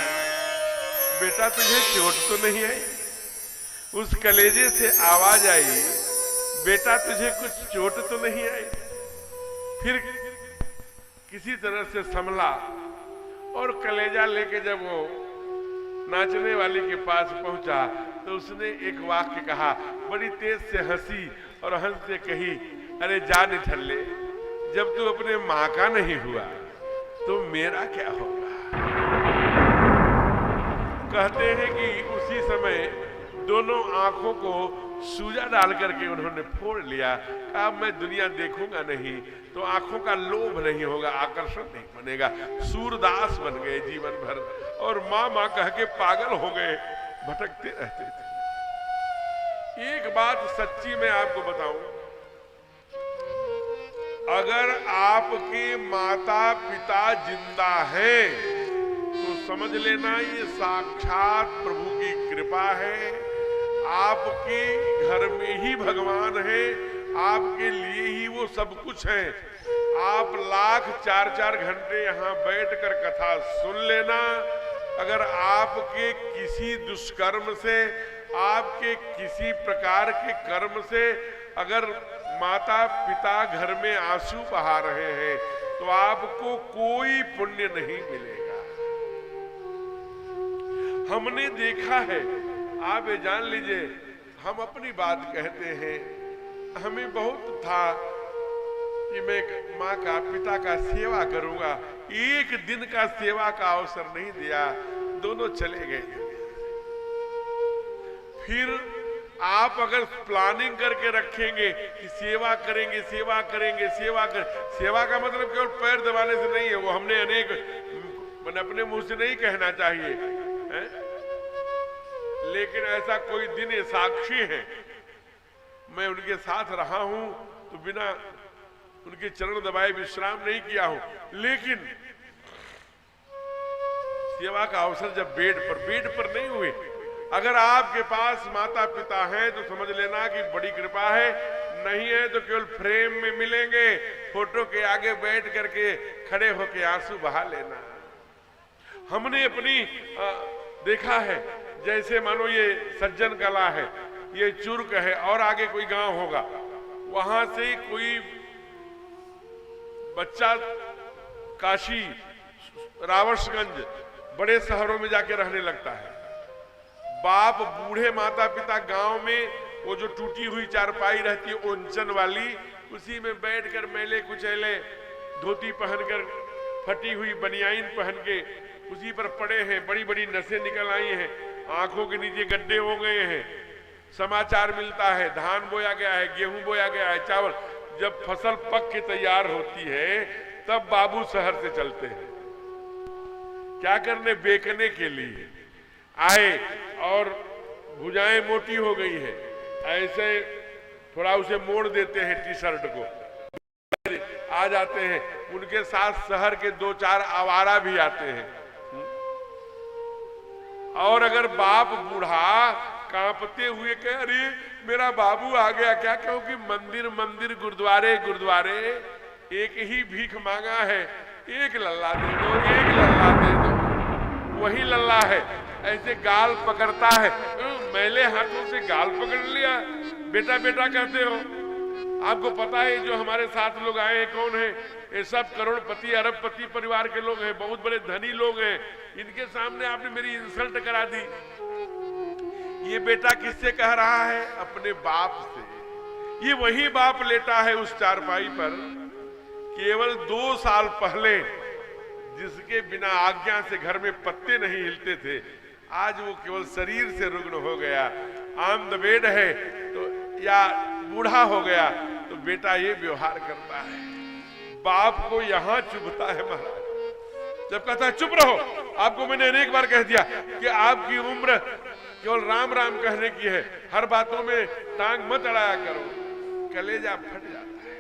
बेटा तुझे चोट तो नहीं आई? उस कलेजे से आवाज आई, बेटा तुझे कुछ चोट तो नहीं आई? फिर किसी तरह से संभला और कलेजा लेके जब वो नाचने वाली के पास पहुंचा तो उसने एक वाक्य कहा, बड़ी तेज से हंसी और हंस से कही, अरे जा निठल्ले, जब तू अपने मां का नहीं हुआ तो मेरा क्या होगा? कहते हैं कि उसी समय दोनों आंखों को सूजा डाल करके उन्होंने फोड़ लिया। कहा मैं दुनिया देखूंगा नहीं तो आंखों का लोभ नहीं होगा, आकर्षण नहीं बनेगा। सूरदास बन गए जीवन भर और मां मां कह के पागल हो गए, भटकते रहते थे। एक बात सच्ची मैं आपको बताऊं, अगर आपके माता पिता जिंदा हैं तो समझ लेना ये साक्षात प्रभु की कृपा है। आपके घर में ही भगवान है, आपके लिए ही वो सब कुछ है। आप लाख 4-4 घंटे यहाँ बैठकर कथा सुन लेना, अगर आपके किसी दुष्कर्म से, आपके किसी प्रकार के कर्म से अगर माता पिता घर में आंसू बहा रहे हैं तो आपको कोई पुण्य नहीं मिलेगा। हमने देखा है, आप ये जान लीजिए, हम अपनी बात कहते हैं, हमें बहुत था कि मैं माँ का, पिता का सेवा करूंगा। एक दिन का सेवा का अवसर नहीं दिया, दोनों चले गए। फिर आप अगर प्लानिंग करके रखेंगे कि सेवा करेंगे, सेवा करेंगे, सेवा का मतलब केवल पैर दबाने से नहीं है। वो हमने अनेक अपने अपने मुंह से नहीं कहना चाहिए है? लेकिन ऐसा कोई दिन ये साक्षी है, मैं उनके साथ रहा हूं तो बिना उनके चरण दबाए विश्राम नहीं किया हूं। लेकिन सेवा का अवसर जब बेड पर नहीं हुए। अगर आपके पास माता पिता हैं तो समझ लेना कि बड़ी कृपा है, नहीं है तो केवल फ्रेम में मिलेंगे, फोटो के आगे बैठ करके खड़े होके आंसू बहा लेना। हमने अपनी देखा है, जैसे मानो ये सज्जन कला है, ये चुर्क है और आगे कोई गांव होगा, वहां से कोई बच्चा काशी, रावसगंज, बड़े शहरों में जाके रहने लगता है। बाप बूढ़े माता पिता गांव में वो जो टूटी हुई चारपाई रहती है ओंचन वाली, उसी में बैठकर मैले कुचैले धोती पहनकर, फटी हुई बनियाइन पहन के उसी पर पड़े हैं। बड़ी बड़ी नसें निकल आई हैं, आंखों के नीचे गड्ढे हो गए हैं। समाचार मिलता है धान बोया गया है, गेहूं बोया गया है, चावल। जब फसल पक के तैयार होती है तब बाबू शहर से चलते हैं, क्या करने, बेचने के लिए आए और भुजाएं मोटी हो गई है, ऐसे थोड़ा उसे मोड़ देते हैं टी शर्ट को, आ जाते हैं। उनके साथ शहर के 2-4 आवारा भी आते हैं। और अगर बाप बूढ़ा कांपते हुए कहे अरे मेरा बाबू आ गया क्या, क्योंकि मंदिर मंदिर गुरुद्वारे गुरुद्वारे एक ही भीख मांगा है, एक लल्ला दे दो, एक लल्ला दे दो, वही लल्ला है। ऐसे गाल पकड़ता है, मैले हाथों से गाल पकड़ लिया, बेटा बेटा कहते हो। आपको पता है जो हमारे साथ लोग आए हैं कौन है? ये सब करोड़पति अरबपति परिवार के लोग हैं, बहुत बड़े धनी लोग हैं। इनके सामने आपने मेरी इंसल्ट करा दी। ये बेटा किससे कह रहा है? अपने बाप से। ये वही बाप लेटा है उस चारपाई पर, केवल 2 साल पहले जिसके बिना आज्ञा से घर में पत्ते नहीं हिलते थे, आज वो केवल शरीर से रुग्ण हो गया। ऑन द बेड है तो या बूढ़ा हो गया तो बेटा ये व्यवहार करता है। बाप को यहां चुभता है महाराज, जब कहता है चुप रहो। आपको मैंने अनेक बार कह दिया कि आपकी उम्र केवल राम राम कहने की है, हर बातों में टांग मत अड़ाया करो, कलेजा फट जाता है।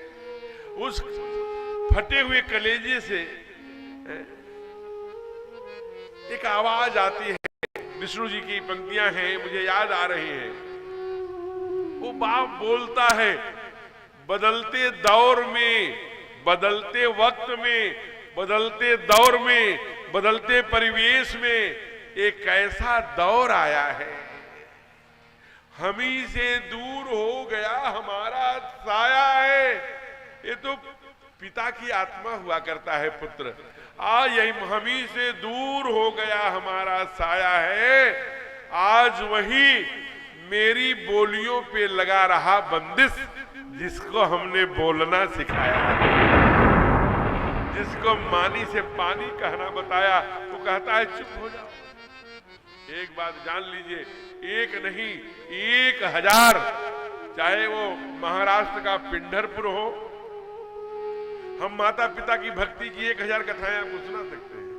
उस फटे हुए कलेजे से एक आवाज आती है, विष्णु जी की पंक्तियां हैं, मुझे याद आ रही हैं। वो बाप बोलता है, बदलते दौर में, बदलते वक्त में, बदलते दौर में, बदलते परिवेश में एक ऐसा दौर आया है, हमी से दूर हो गया हमारा साया है। ये तो पिता की आत्मा हुआ करता है पुत्र। आज यही हमी से दूर हो गया हमारा साया है, आज वही मेरी बोलियों पे लगा रहा बंदिश, जिसको हमने बोलना सिखाया, जिसको मानी से पानी कहना बताया, वो कहता है चुप हो जाओ। एक बात जान लीजिए, एक नहीं 1000, चाहे वो महाराष्ट्र का पिंढरपुर हो, हम माता पिता की भक्ति की 1000 कथाएं आपको सुना सकते हैं।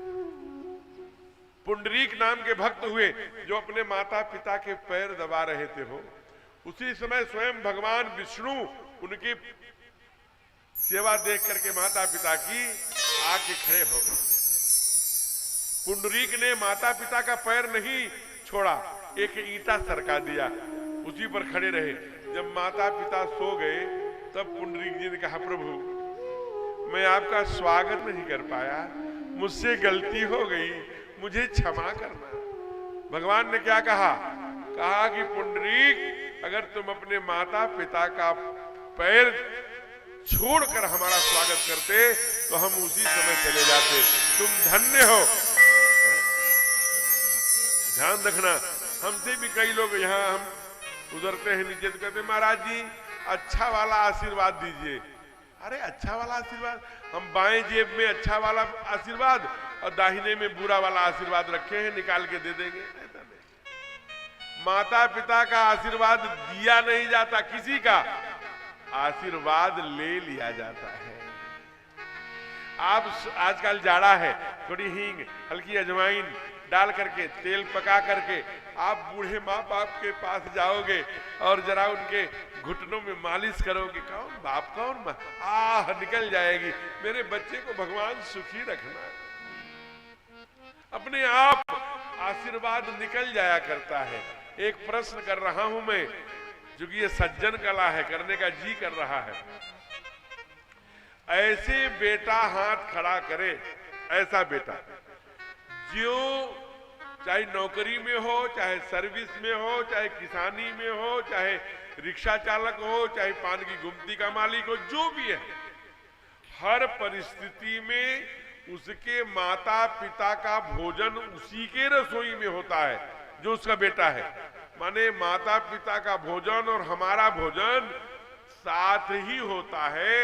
पुंडरीक नाम के भक्त हुए जो अपने माता पिता के पैर दबा रहे थे, हो उसी समय स्वयं भगवान विष्णु उनकी सेवा देख करके माता पिता की आके खड़े हो गए। पुंडरीक ने माता पिता का पैर नहीं छोड़ा, एक ईंटा सरका दिया, उसी पर खड़े रहे। जब माता पिता सो गए तब पुंडरीक जी ने कहा, प्रभु मैं आपका स्वागत नहीं कर पाया, मुझसे गलती हो गई, मुझे क्षमा करना। भगवान ने क्या कहा? कहा कि पुंडरीक अगर तुम अपने माता पिता का पैर छोड़कर हमारा स्वागत करते तो हम उसी समय चले जाते, तुम धन्य हो। ध्यान रखना, हमसे भी कई लोग यहाँ हम उतरते हैं नीचे तो कहते महाराज जी अच्छा वाला आशीर्वाद दीजिए। अरे अच्छा वाला आशीर्वाद? हम बाएं जेब में अच्छा वाला आशीर्वाद और दाहिने में बुरा वाला आशीर्वाद रखे हैं, निकाल के दे देंगे? ऐसा नहीं। माता पिता का आशीर्वाद दिया नहीं जाता, किसी का आशीर्वाद ले लिया जाता है। आप आजकल जाड़ा है, थोड़ी हींग, हल्की अजवाइन डाल करके, तेल पका करके आप बूढ़े माँ बाप के पास जाओगे और जरा उनके घुटनों में मालिश करोगे, कौन बाप कौन माँ, आह निकल जाएगी। मेरे बच्चे को भगवान सुखी रखना, अपने आप आशीर्वाद निकल जाया करता है। एक प्रश्न कर रहा हूं मैं, क्योंकि ये सज्जन कला है, करने का जी कर रहा है। ऐसे बेटा हाथ खड़ा करे, ऐसा बेटा जो चाहे नौकरी में हो, चाहे सर्विस में हो, चाहे किसानी में हो, चाहे रिक्शा चालक हो, चाहे पान की गुमती का मालिक हो, जो भी है, हर परिस्थिति में उसके माता पिता का भोजन उसी के रसोई में होता है जो उसका बेटा है। माने माता पिता का भोजन और हमारा भोजन साथ ही होता है।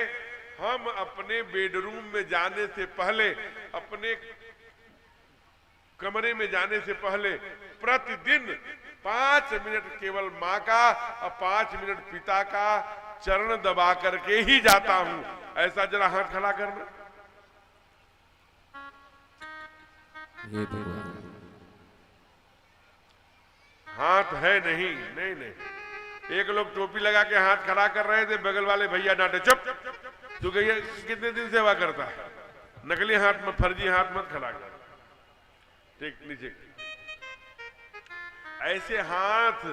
हम अपने बेडरूम में जाने से पहले, अपने कमरे में जाने से पहले प्रतिदिन 5 मिनट केवल माँ का और 5 मिनट पिता का चरण दबा करके ही जाता हूं। ऐसा जरा हाथ खड़ा करना। ये भगवान हाथ है नहीं, नहीं नहीं। एक लोग टोपी लगा के हाथ खड़ा कर रहे थे, बगल वाले भैया डांटे, चुप, तू कहिए कितने दिन सेवा करता है, नकली हाथ में, फर्जी हाथ मत खड़ा कर, ठीक नीचे। ऐसे हाथ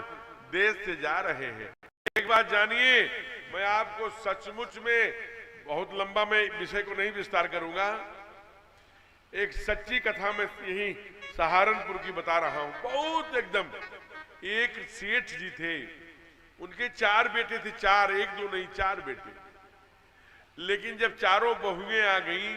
देश से जा रहे हैं। एक बात जानिए, मैं आपको सचमुच में, बहुत लंबा मैं विषय को नहीं विस्तार करूंगा, एक सच्ची कथा में यही सहारनपुर की बता रहा हूं। बहुत एकदम, एक सेठ जी थे, उनके 4 बेटे थे, 4, 1 2 नहीं 4 बेटे। लेकिन जब चारों बहुएं आ गई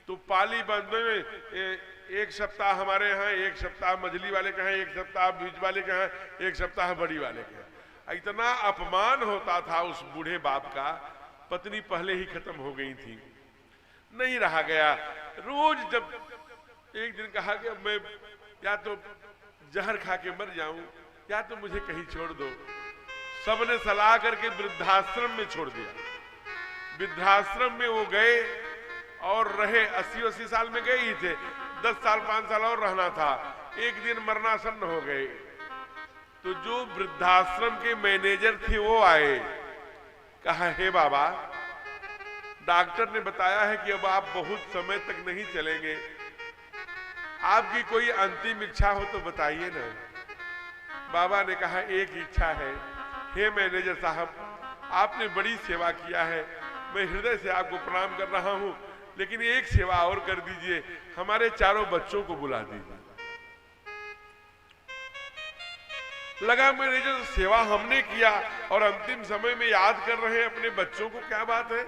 तो पाली बंधने में एक सप्ताह हमारे यहाँ, एक सप्ताह मझली वाले के यहाँ, एक सप्ताह बीच वाले के यहाँ, एक सप्ताह बड़ी वाले के यहाँ। इतना अपमान होता था उस बूढ़े बाप का। पत्नी पहले ही खत्म हो गई थी, नहीं रहा गया। रोज जब एक दिन कहा कि मैं या तो जहर खा के मर जाऊं या तो मुझे कहीं छोड़ दो। सबने सलाह करके वृद्धाश्रम में छोड़ दिया। वृद्धाश्रम में वो गए और रहे, 80 साल में गए ही थे, 10 साल 5 साल और रहना था। एक दिन मरणासन्न हो गए तो जो वृद्धाश्रम के मैनेजर थे वो आए, कहा हे बाबा, डॉक्टर ने बताया है कि अब आप बहुत समय तक नहीं चलेंगे, आपकी कोई अंतिम इच्छा हो तो बताइए ना। बाबा ने कहा एक इच्छा है, हे मैनेजर साहब, आपने बड़ी सेवा किया है, मैं हृदय से आपको प्रणाम कर रहा हूं, लेकिन एक सेवा और कर दीजिए, हमारे चारों बच्चों को बुला दीजिए। लगा मैनेजर, सेवा हमने किया और अंतिम समय में याद कर रहे हैं अपने बच्चों को, क्या बात है।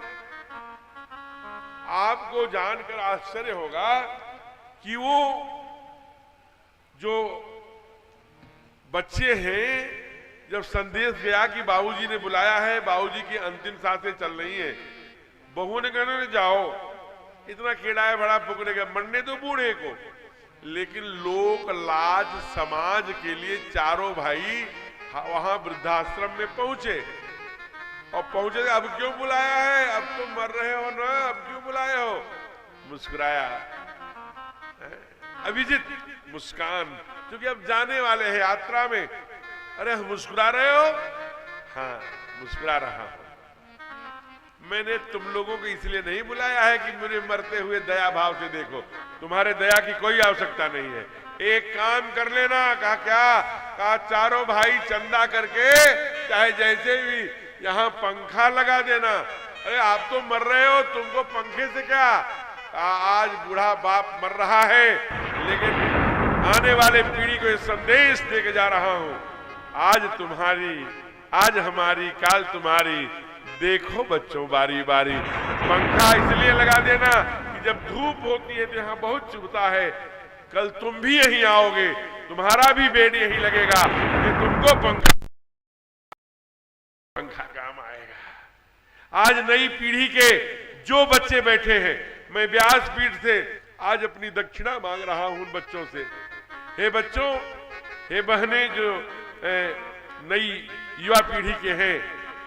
आपको जानकर आश्चर्य होगा कि वो जो बच्चे हैं, जब संदेश गया कि बाबूजी ने बुलाया है, बाबूजी की अंतिम सांसें चल रही हैं, बहू ने कहने जाओ, इतना कीड़ा है बड़ा पुकड़ेगा, मरने तो बूढ़े को। लेकिन लोक लाज समाज के लिए चारों भाई वहां वृद्धाश्रम में पहुंचे और पहुंचे, अब क्यों बुलाया है, अब तो मर रहे हो ना, अब क्यों बुलाए हो। मुस्कुराया, अभिजीत मुस्कान, क्योंकि अब जाने वाले हैं यात्रा में। अरे मुस्कुरा रहे हो, हाँ मुस्कुरा रहा हूं। मैंने तुम लोगों को इसलिए नहीं बुलाया है कि मुझे मरते हुए दया भाव से देखो, तुम्हारे दया की कोई आवश्यकता नहीं है। एक काम कर लेना। कहा क्या? कहा चारों भाई चंदा करके चाहे जैसे भी यहाँ पंखा लगा देना। अरे आप तो मर रहे हो, तुमको पंखे से क्या। आज बूढ़ा बाप मर रहा है, लेकिन आने वाले पीढ़ी को ये संदेश देके जा रहा हूं, आज तुम्हारी, आज हमारी, काल तुम्हारी। देखो बच्चों बारी बारी, पंखा इसलिए लगा देना कि जब धूप होती है तो यहाँ बहुत चुभता है, कल तुम भी यहीं आओगे, तुम्हारा भी बेड यहीं लगेगा, कि तुमको पंखा काम आएगा। आज नई पीढ़ी के जो बच्चे बैठे हैं, मैं व्यासपीठ से आज अपनी दक्षिणा मांग रहा हूं उन बच्चों से। हे बच्चों, हे बहनें जो नई युवा पीढ़ी के हैं,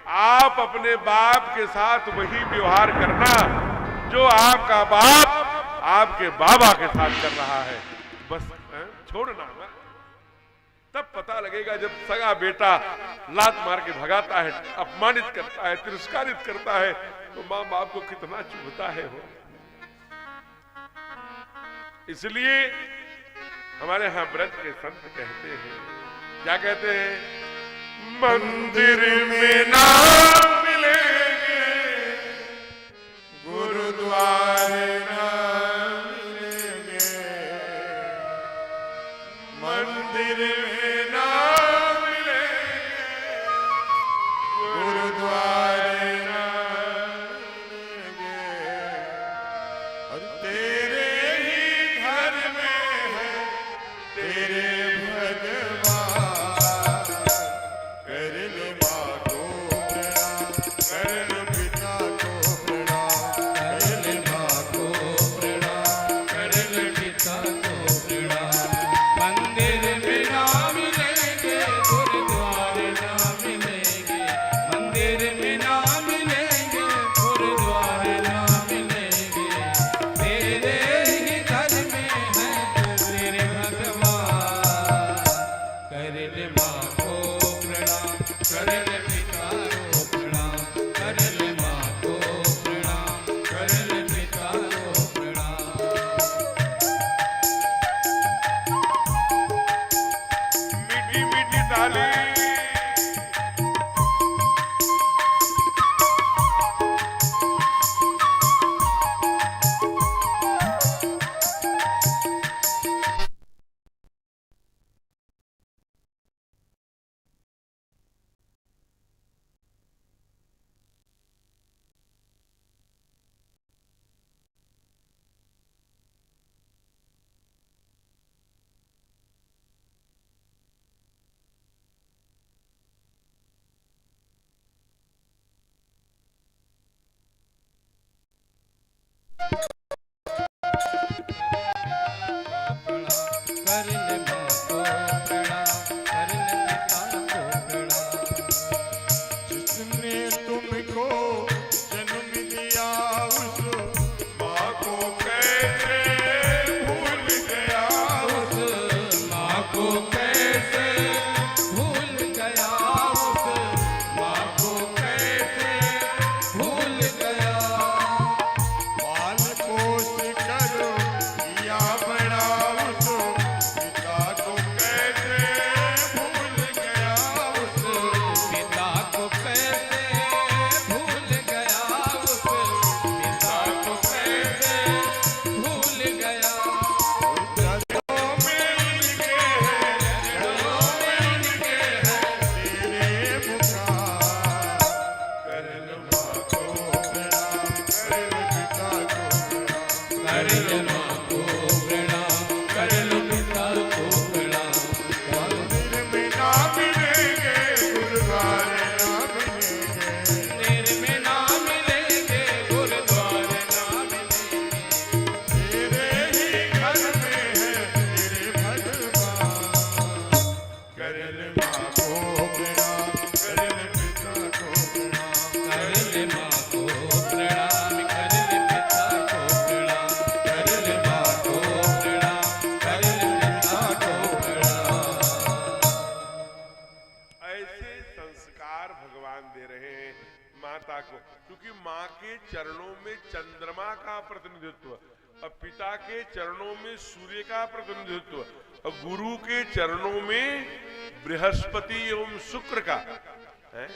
आप अपने बाप के साथ वही व्यवहार करना जो आपका बाप आपके बाबा के साथ कर रहा है, बस छोड़ना ना। तब पता लगेगा जब सगा बेटा लात मार के भगाता है, अपमानित करता है, तिरस्कारित करता है, तो मां बाप को कितना चुभता है हो। इसलिए हमारे यहां व्रत के संत कहते हैं, क्या कहते हैं? मंदिर में ना मिलेंगे, गुरुद्वारे ना मिलेंगे, मंदिर में ना मिलेंगे, गुरुद्वारे ना मिलेंगे, और तेरे ही घर में है तेरे चंद्रमा का प्रतिनिधित्व, और पिता के चरणों में सूर्य का प्रतिनिधित्व, और गुरु के चरणों में बृहस्पति एवं शुक्र का है।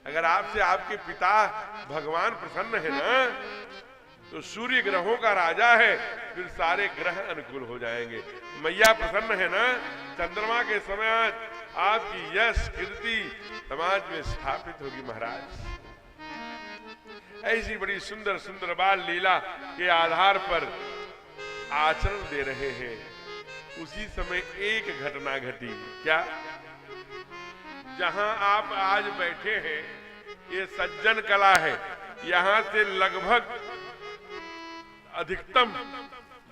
अगर आपसे आपके पिता भगवान प्रसन्न है ना, तो सूर्य ग्रहों का राजा है, फिर सारे ग्रह अनुकूल हो जाएंगे। मैया प्रसन्न है ना, चंद्रमा के समय आपकी यश कीर्ति समाज में स्थापित होगी महाराज। ऐसी बड़ी सुंदर सुंदर बाल लीला के आधार पर आचरण दे रहे हैं। उसी समय एक घटना घटी। क्या? जहां आप आज बैठे हैं ये सज्जन कला है। यहां से लगभग अधिकतम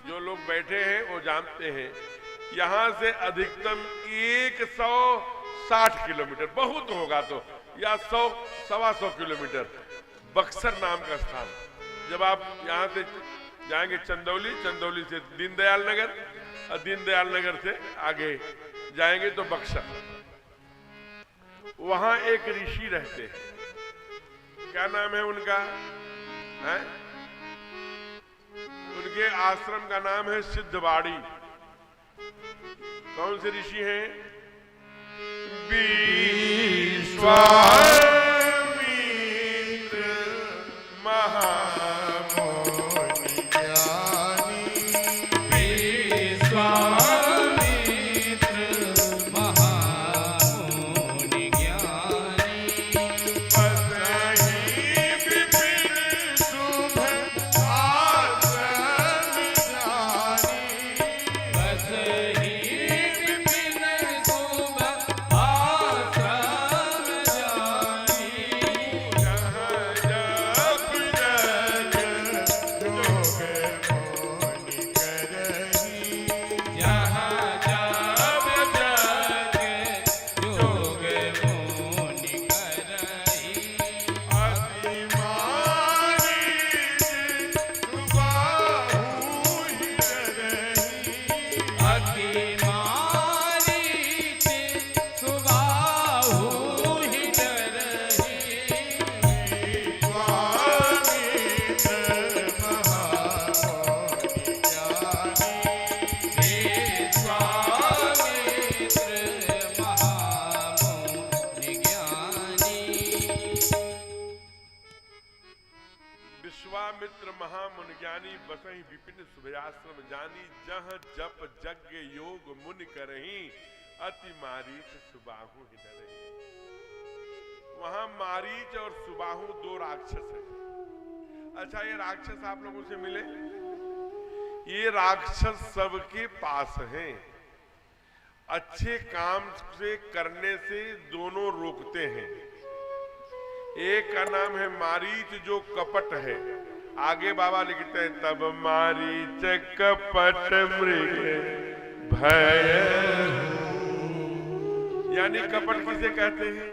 जो लोग बैठे हैं वो जानते हैं, यहां से अधिकतम 160 किलोमीटर बहुत होगा तो, या 100 सवा 100 किलोमीटर बक्सर नाम का स्थान, जब आप यहाँ से जाएंगे चंदौली, चंदौली से दीनदयाल नगर और दीनदयाल नगर से आगे जाएंगे तो बक्सर, वहां एक ऋषि रहते हैं। क्या नाम है उनका? है? उनके आश्रम का नाम है सिद्धवाड़ी। कौन से ऋषि हैं? विश्वामित्र महामुनि ज्ञानी। विश्वामित्र महामुनि ज्ञानी बसहि विपिन सुभयाश्रम जानी। जह जप यज्ञ योग मुनि करही अति मारीच सुबाहु ही डरही। वहां मारीच और सुबाहु दो राक्षस हैं। अच्छा, ये राक्षस आप लोगों से मिले? ये राक्षस सबके पास हैं। अच्छे काम से करने से दोनों रोकते हैं। एक का नाम है मारीच जो कपट है। आगे बाबा लिखते हैं तब मारीच कपट मृग भय। यानी कपट किसे कहते हैं?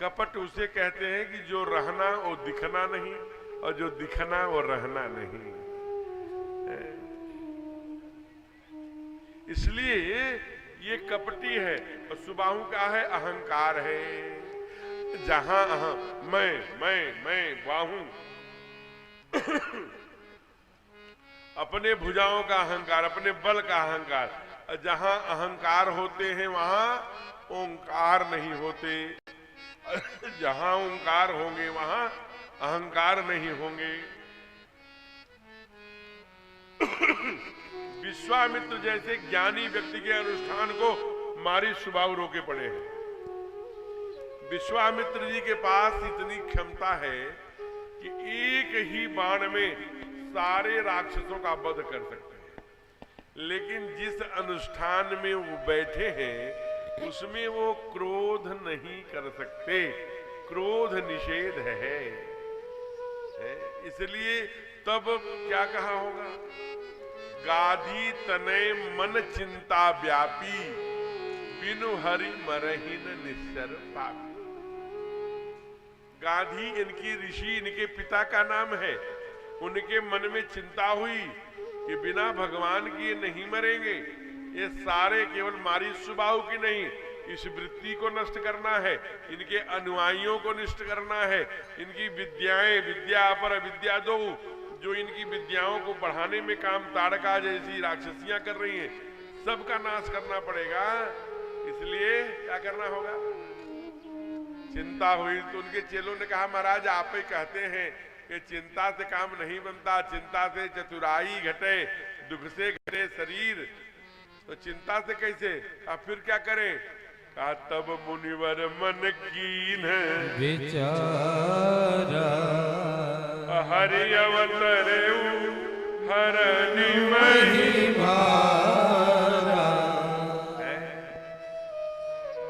कपट उसे कहते हैं कि जो रहना वो दिखना नहीं और जो दिखना वो रहना नहीं। इसलिए ये कपटी है। और सुबाहु का है अहंकार है। जहां मैं बाहू अपने भुजाओं का अहंकार, अपने बल का अहंकार। जहां अहंकार होते हैं वहां ओंकार नहीं होते। जहां ओंकार होंगे वहां अहंकार नहीं होंगे। विश्वामित्र जैसे ज्ञानी व्यक्ति के अनुष्ठान को मारी सुबाहु रोके पड़े हैं। विश्वामित्र जी के पास इतनी क्षमता है कि एक ही बाण में सारे राक्षसों का वध कर सकते हैं। लेकिन जिस अनुष्ठान में वो बैठे हैं उसमें वो क्रोध नहीं कर सकते। क्रोध निषेध है। इसलिए तब क्या कहा होगा? गाधी तनय मन चिंता व्यापी बिनु हरि मरहिन निश्चर पापी। गाधी इनकी ऋषि, इनके पिता का नाम है। उनके मन में चिंता हुई कि बिना भगवान के नहीं मरेंगे। ये सारे केवल मारी सुबाहु की नहीं, इस वृत्ति को नष्ट करना है, इनके अनुयायियों को नष्ट करना है। इनकी विद्याएं, विद्या अपर विद्या दो, जो इनकी विद्याओं को बढ़ाने में काम ताड़का जैसी राक्षसियां कर रही हैं, सबका नाश करना पड़ेगा। इसलिए क्या करना होगा? चिंता हुई तो उनके चेलों ने कहा महाराज आप ही कहते हैं कि चिंता से काम नहीं बनता, चिंता से चतुराई घटे, दुख से घटे शरीर, तो चिंता से कैसे? अब फिर क्या करें? कहा तब मुनिवर मन कीन विचारा हरि अवतरे हरनि महिमा।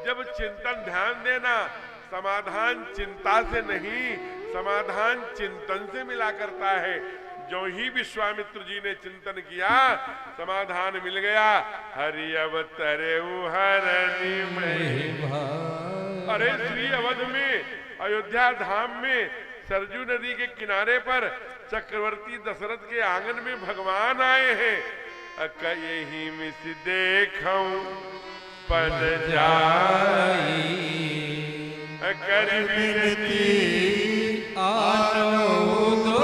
जब चिंतन ध्यान देना, समाधान चिंता से नहीं, समाधान चिंतन से मिला करता है। जो ही विश्वामित्र जी ने चिंतन किया समाधान मिल गया। हरि अवतरे हरनि महिमा। अरे श्री अवध में, अयोध्या धाम में, सरजू नदी के किनारे पर चक्रवर्ती दशरथ के आंगन में भगवान आए हैं। यही मिस देखूं पद जाई कर विनती आनो दो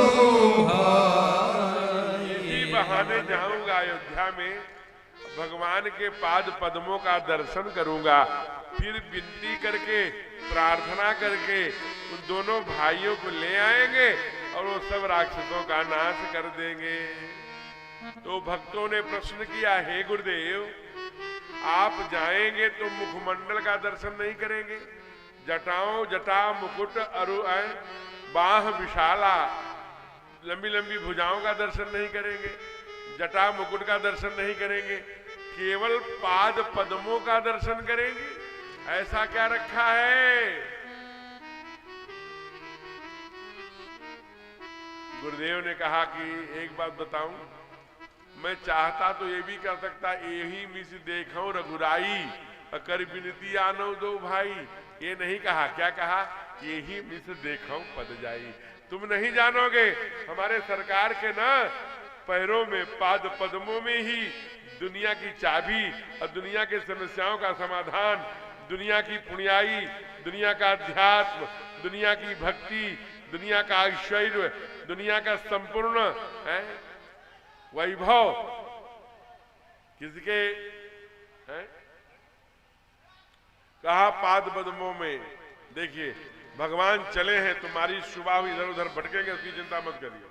भाई। इसी बहाने जाऊंगा अयोध्या में, भगवान के पाद पद्मों का दर्शन करूंगा, फिर विनती करके प्रार्थना करके उन दोनों भाइयों को ले आएंगे और वो सब राक्षसों का नाश कर देंगे। तो भक्तों ने प्रश्न किया, हे गुरुदेव, आप जाएंगे तो मुखमंडल का दर्शन नहीं करेंगे, जटाओं जटा मुकुट अरु बाह विशाला लंबी लंबी भुजाओं का दर्शन नहीं करेंगे, जटा मुकुट का दर्शन नहीं करेंगे, केवल पाद पद्मों का दर्शन करेंगे? ऐसा क्या रखा है? गुरुदेव ने कहा कि एक बात बताऊं, मैं चाहता तो ये भी कर सकता, यही मिस देखो रघुराई कर विनती आनो दो भाई। ये नहीं कहा, क्या कहा? यही मिस देखो पद जाई। तुम नहीं जानोगे, हमारे सरकार के ना पैरों में, पाद पद्मों में ही दुनिया की चाबी और दुनिया के समस्याओं का समाधान, दुनिया की पुण्याई, दुनिया का अध्यात्म, दुनिया की भक्ति, दुनिया का ऐश्वर्य, दुनिया का संपूर्ण वैभव किसके है? कहा पाद पद्मों में। देखिए भगवान चले हैं, तुम्हारी सुबह इधर उधर भटकेंगे, उसकी चिंता मत करिए।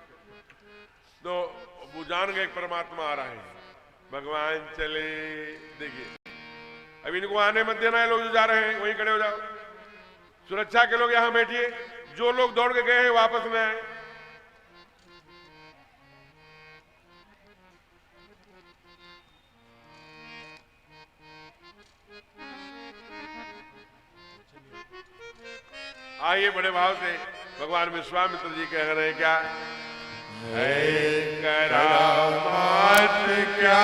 तो वो जान गए परमात्मा आ रहे हैं, भगवान चले। देखिए अब इनको आने मत देना है, लोग जो जा रहे हैं वहीं खड़े हो जाओ, सुरक्षा के लोग यहां बैठिए, जो लोग दौड़ के गए हैं वापस में आए। आइए बड़े भाव से, भगवान विश्वामित्र जी कह रहे हैं क्या? है करामात क्या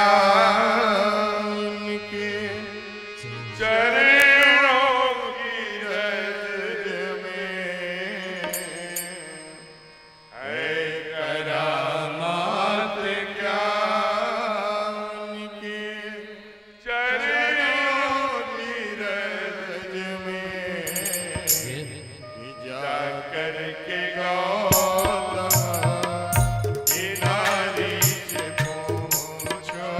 उनके चरणों की रज में, है करामात क्या उनके चरणों की रज में, जाकर के गौतम की नारी से पूछो,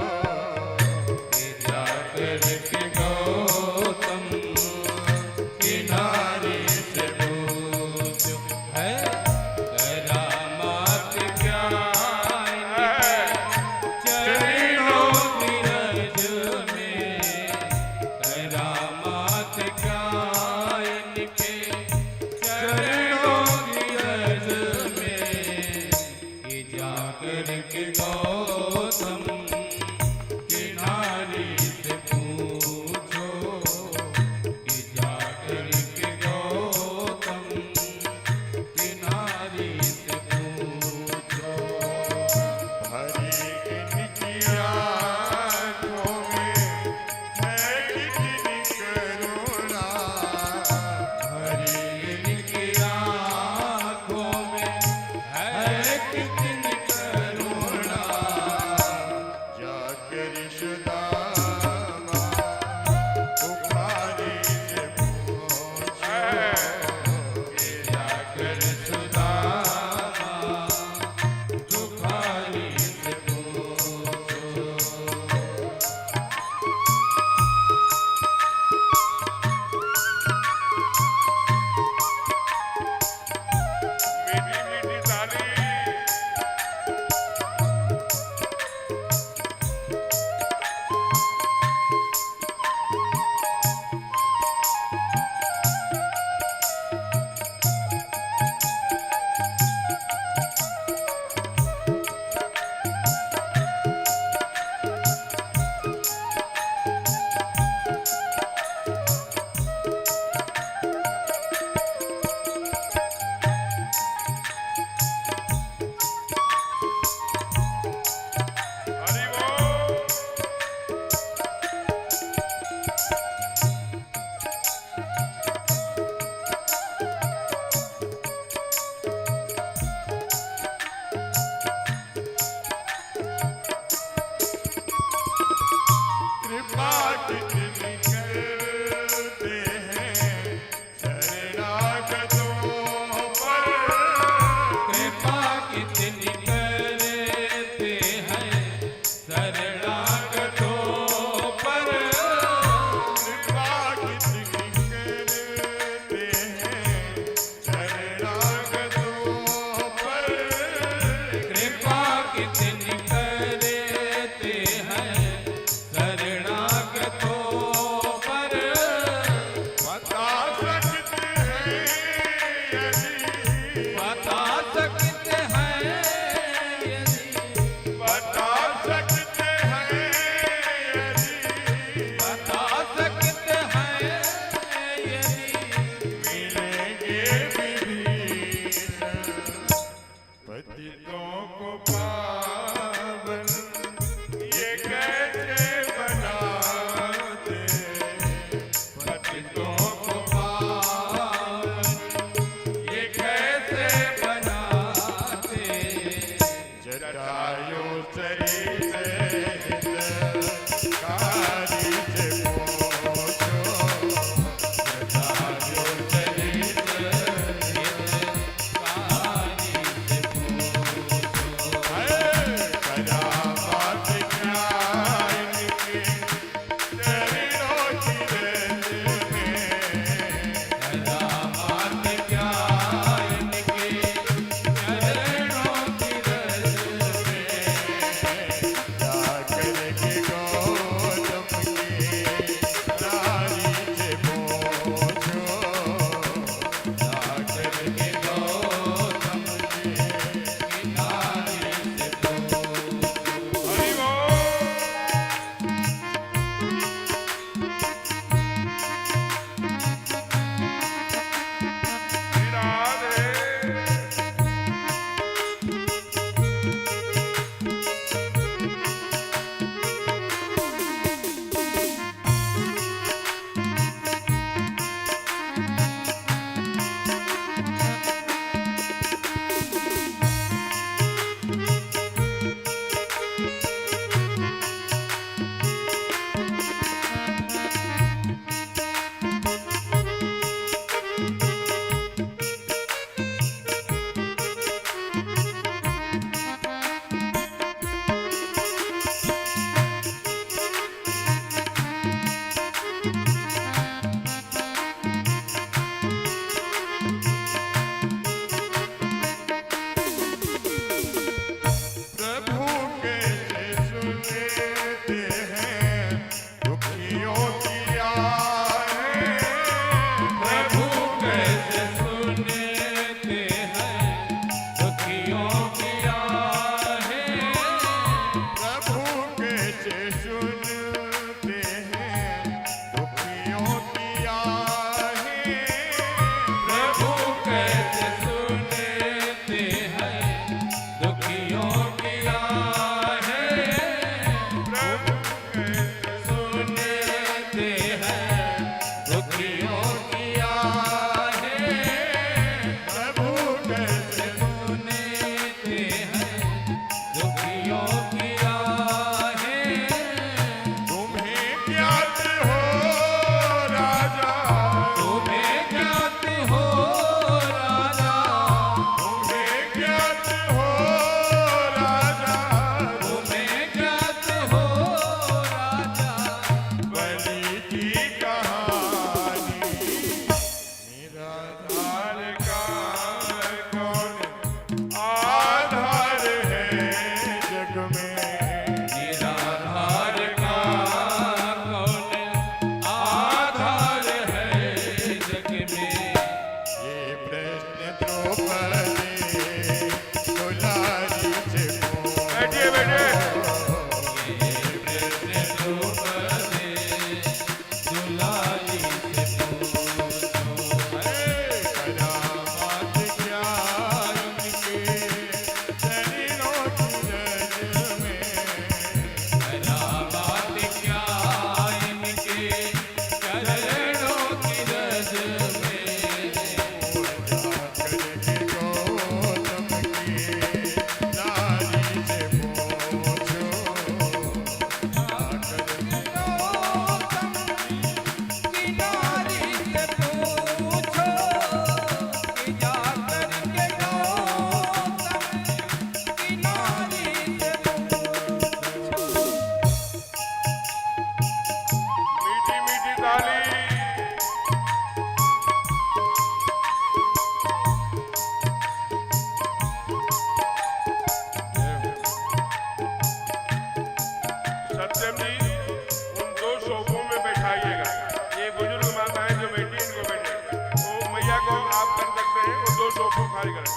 दो फूक खाली करें।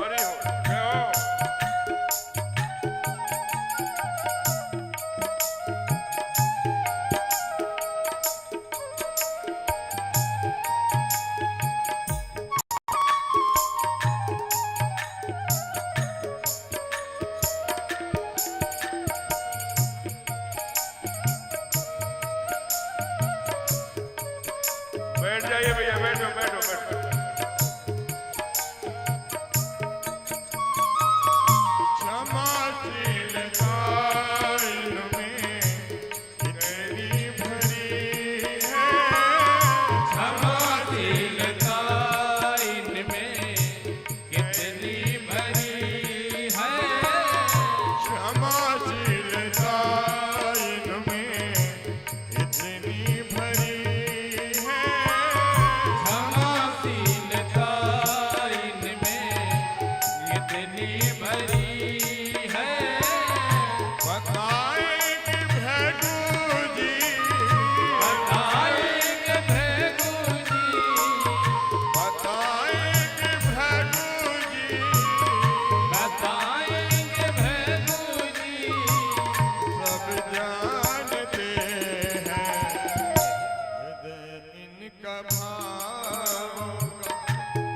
और ये हो, जय हो। बैठ जाइए भैया, बैठो बैठो बैठो। क्षमाशीलता इनमें इतनी भरी है, क्षमाशीलता इनमें कितनी भरी है, क्षमाशीलता इनमें इतनी भरी है, क्षमाशीलता इनमें कितनी भरी है। बताएंगे भैगू जी, बताएंगे भैगू जी, बताएंगे भैगू जी, बताएंगे भैगू जी, सब जानते हैं हृदय इनका भावों का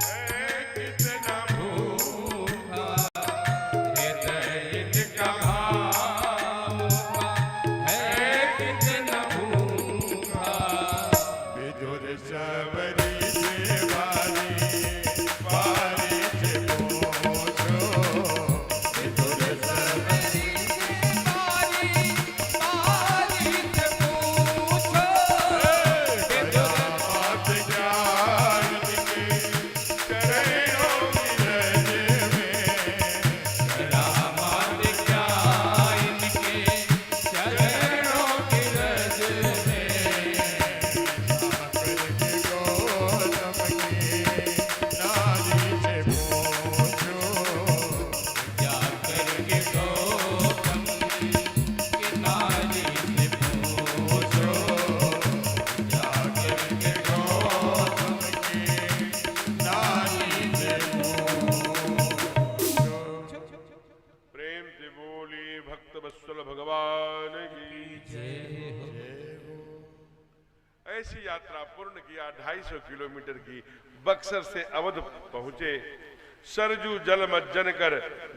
है कितना भूखा हृदय इनका भावों का है कितना भूखा। विदुर सबरी से बारी से पूछो, विदुर सबरी बारी बारी से पूछो, बात ज्ञान के चरणों की रज में, रामात क्या इनके चरणों की रज में। करके गौतम की नारी से पूछो, जा करके गौतम की नारी से पूछो, जा करके गौतम की नारी से पूछो। प्रेम से बोली भक्त वत्सल भगवान की। ऐसी यात्रा पूर्ण किया 250 किलोमीटर की, बक्सर से अवध पहुंचे, सरजू जल मज्जन कर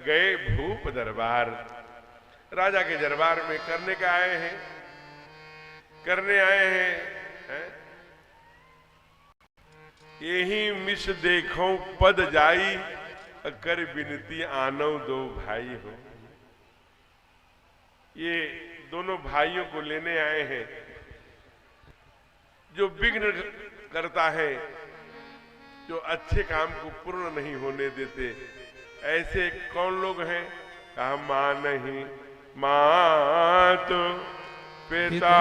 गए भूप दरबार। राजा के दरबार में करने का आए हैं, करने आए हैं? यही मिस देखो पद जाई, कर विनती आनो दो भाई हो। ये दोनों भाइयों को लेने आए हैं जो विघ्न करता है, जो अच्छे काम को पूर्ण नहीं होने देते। ऐसे कौन लोग हैं? कहा मां नहीं, मां तो पिता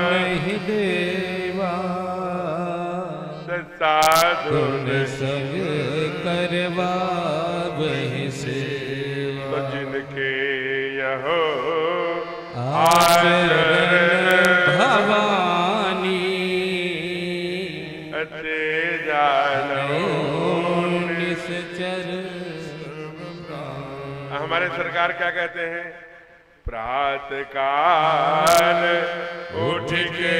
नहीं देवा, साधु संग करवा वही सेवा। जिनके यहो आचरण भवानी, अते जानो। निश्चर हमारे सरकार क्या कहते हैं? प्रातः काल उठ के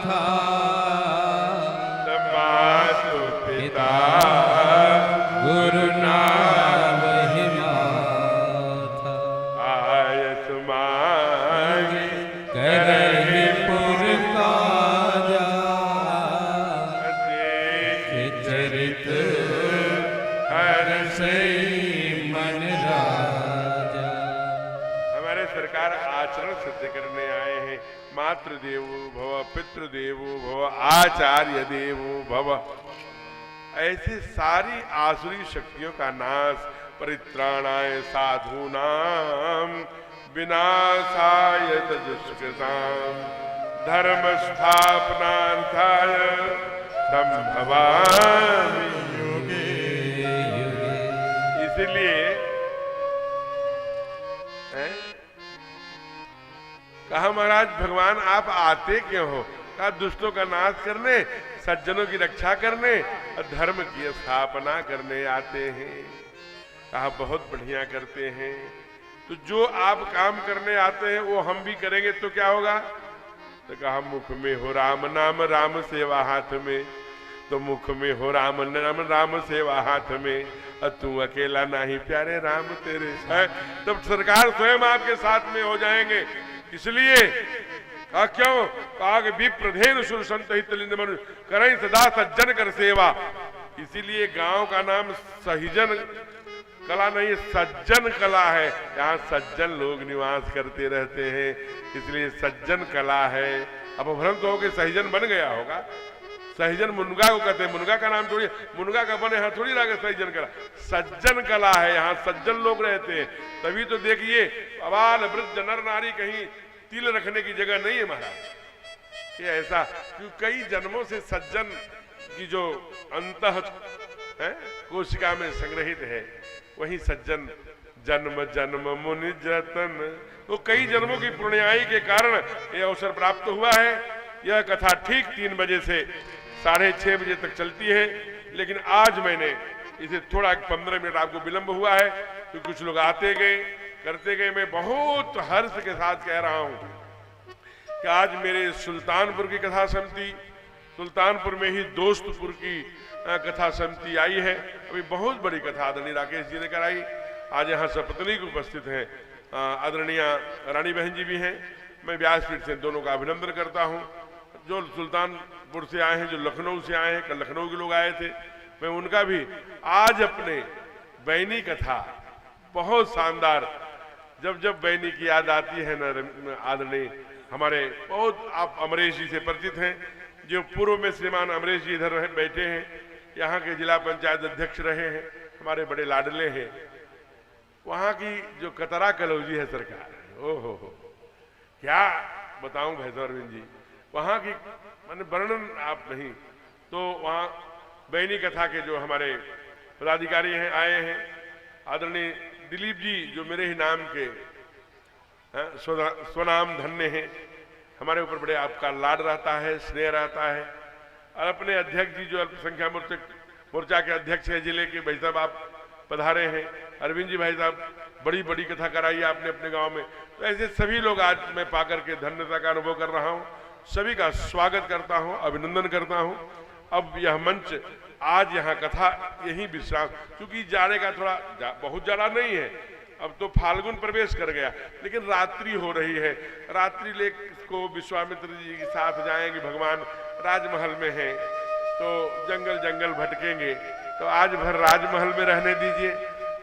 था मातु पिता गुरु नाम ही माथा, आयत मांगी करहि पुर काजा, देख चरित हर सही मन राजा। हमारे सरकार आचरण सिद्ध करने आए हैं। मातृदेवो भव, पितृदेवो भव, आचार्य देवो भव। ऐसी सारी आसुरी शक्तियों का नाश, परित्राणाय साधूनाम विनाशाय दुष्कृताम धर्म स्थापनार्थाय संभवामि युगे। इसलिए कहा महाराज भगवान आप आते क्यों हो? कहा दुष्टों का नाश करने, सज्जनों की रक्षा करने और धर्म की स्थापना करने आते हैं। कहा बहुत बढ़िया करते हैं, तो जो आप काम करने आते हैं वो हम भी करेंगे तो क्या होगा? तो कहा मुख में हो राम नाम, राम सेवा हाथ में। तो मुख में हो राम नाम, राम सेवा हाथ में, और तू अकेला नहीं प्यारे राम तेरे साथ। तब सरकार स्वयं आपके साथ में हो जाएंगे। इसलिए कहा क्यों? कहा कि विप्रधेनु सुर संत हित लिंद मनुष्य करें सदा सज्जन कर सेवा। इसीलिए गांव का नाम सहिजन कला नहीं, सज्जन कला है। यहाँ सज्जन लोग निवास करते रहते हैं, इसलिए सज्जन कला है। अब भ्रम तो हो के सहिजन बन गया होगा। सहिजन मुनगा को कहते हैं, मुनगा का नाम थोड़ी, मुनगा का बने यहाँ थोड़ी लगे सहिजन कला। सज्जन कला है, यहाँ सज्जन लोग रहते हैं। तभी तो देखिए अबाल वृद्ध नर नारी कहीं तिल रखने की जगह नहीं है महाराज। ये ऐसा क्यों? कई जन्मों से सज्जन की जो अंतः है कोशिका में संग्रहित है, वही सज्जन जन्म जन्म मुनि जतन, तो कई जन्मों की पुण्याई के कारण यह अवसर प्राप्त हुआ है। यह कथा ठीक 3 बजे से 6:30 बजे तक चलती है, लेकिन आज मैंने इसे थोड़ा 15 मिनट आपको विलंब हुआ है, तो कुछ लोग आते गए करते गए। मैं बहुत हर्ष के साथ कह रहा हूं कि आज मेरे सुल्तानपुर की कथा समिति, सुल्तानपुर में ही दोस्तपुर की कथा समिति आई है। अभी बहुत बड़ी कथा आदरणीय राकेश जी ने कराई। आज यहाँ सपत्नी को उपस्थित हैं, आदरणीय रानी बहन जी भी हैं। मैं व्यासपीठ से दोनों का अभिनंदन करता हूँ। जो सुल्तानपुर से आए हैं, जो लखनऊ से आए हैं, कल लखनऊ के लोग आए थे, मैं उनका भी आज अपने बैनी कथा बहुत शानदार। जब जब बैनी की याद आती है न आदरणीय हमारे बहुत, आप अमरेश जी से परिचित हैं, जो पूर्व में श्रीमान अमरेश जी इधर बैठे हैं, यहाँ के जिला पंचायत अध्यक्ष रहे हैं, हमारे बड़े लाडले हैं। वहाँ की जो कतरा कलौजी है सरकार, ओहो क्या बताऊं भैसर अरविंद जी, वहाँ की मैंने वर्णन आप नहीं। तो वहाँ बैनी कथा के जो हमारे पदाधिकारी हैं आए हैं, आदरणीय दिलीप जी जो मेरे ही नाम के स्वनाम धन्य हैं, हमारे ऊपर बड़े आपका लाड रहता है, स्नेह रहता है। और अपने अध्यक्ष जी जो अल्पसंख्यक मोर्चा के अध्यक्ष है जिले के, भाई साहब आप पधारे हैं। अरविंद जी भाई साहब बड़ी बड़ी कथा कराई आपने अपने गांव में। तो ऐसे सभी लोग आज मैं पाकर के धन्यता का अनुभव कर रहा हूं। सभी का स्वागत करता हूं, अभिनंदन करता हूं। अब यह मंच आज यहाँ कथा यही विश्राम, क्योंकि जाड़े का थोड़ा बहुत जाड़ा नहीं है, अब तो फाल्गुन प्रवेश कर गया, लेकिन रात्रि हो रही है। रात्रि लेख को विश्वामित्र जी के साथ जाएंगे, भगवान राजमहल में हैं, तो जंगल जंगल भटकेंगे। तो आज भर राजमहल में रहने दीजिए,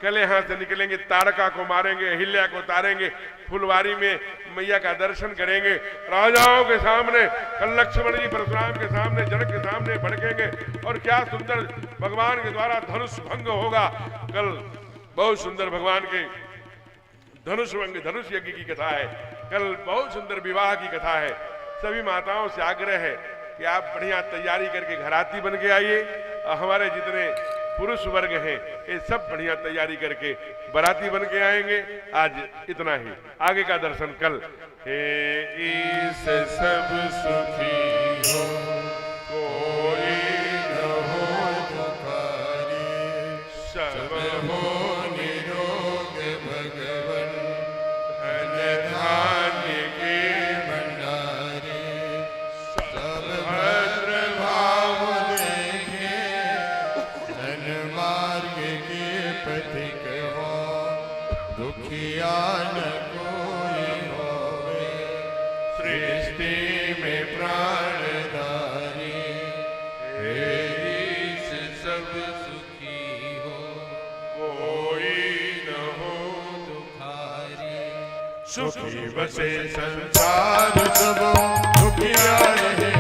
कल यहाँ से निकलेंगे, तारका को मारेंगे, अहिल्या को तारेंगे, फुलवारी में मैया का दर्शन करेंगे, राजाओं के सामने, कल लक्ष्मण जी परशुराम के सामने, जनक के सामने भड़केंगे, और क्या सुंदर भगवान के द्वारा धनुष भंग होगा। कल बहुत सुंदर भगवान के धनुष भंग, धनुष यज्ञ की कथा है, कल बहुत सुंदर विवाह की कथा है। सभी माताओं से आग्रह है कि आप बढ़िया तैयारी करके घराती बन के आइए, और हमारे जितने पुरुष वर्ग हैं ये सब बढ़िया तैयारी करके बराती बन के आएंगे। आज इतना ही, आगे का दर्शन कल। हे ईश सब सुखी हो, कोई न हो दुखारी, सब हो निरोग भगवन, धन धान्य के भंडारे, सब भद्र भाव देखे, धन मार्ग के पथिक हो, दुखिया न कोई होवे, सृष्टि में प्राणधारी, हे ईश सब सुखी हो, कोई न हो दुखारी, सुखी बसे संसार सब, दुखिया रहे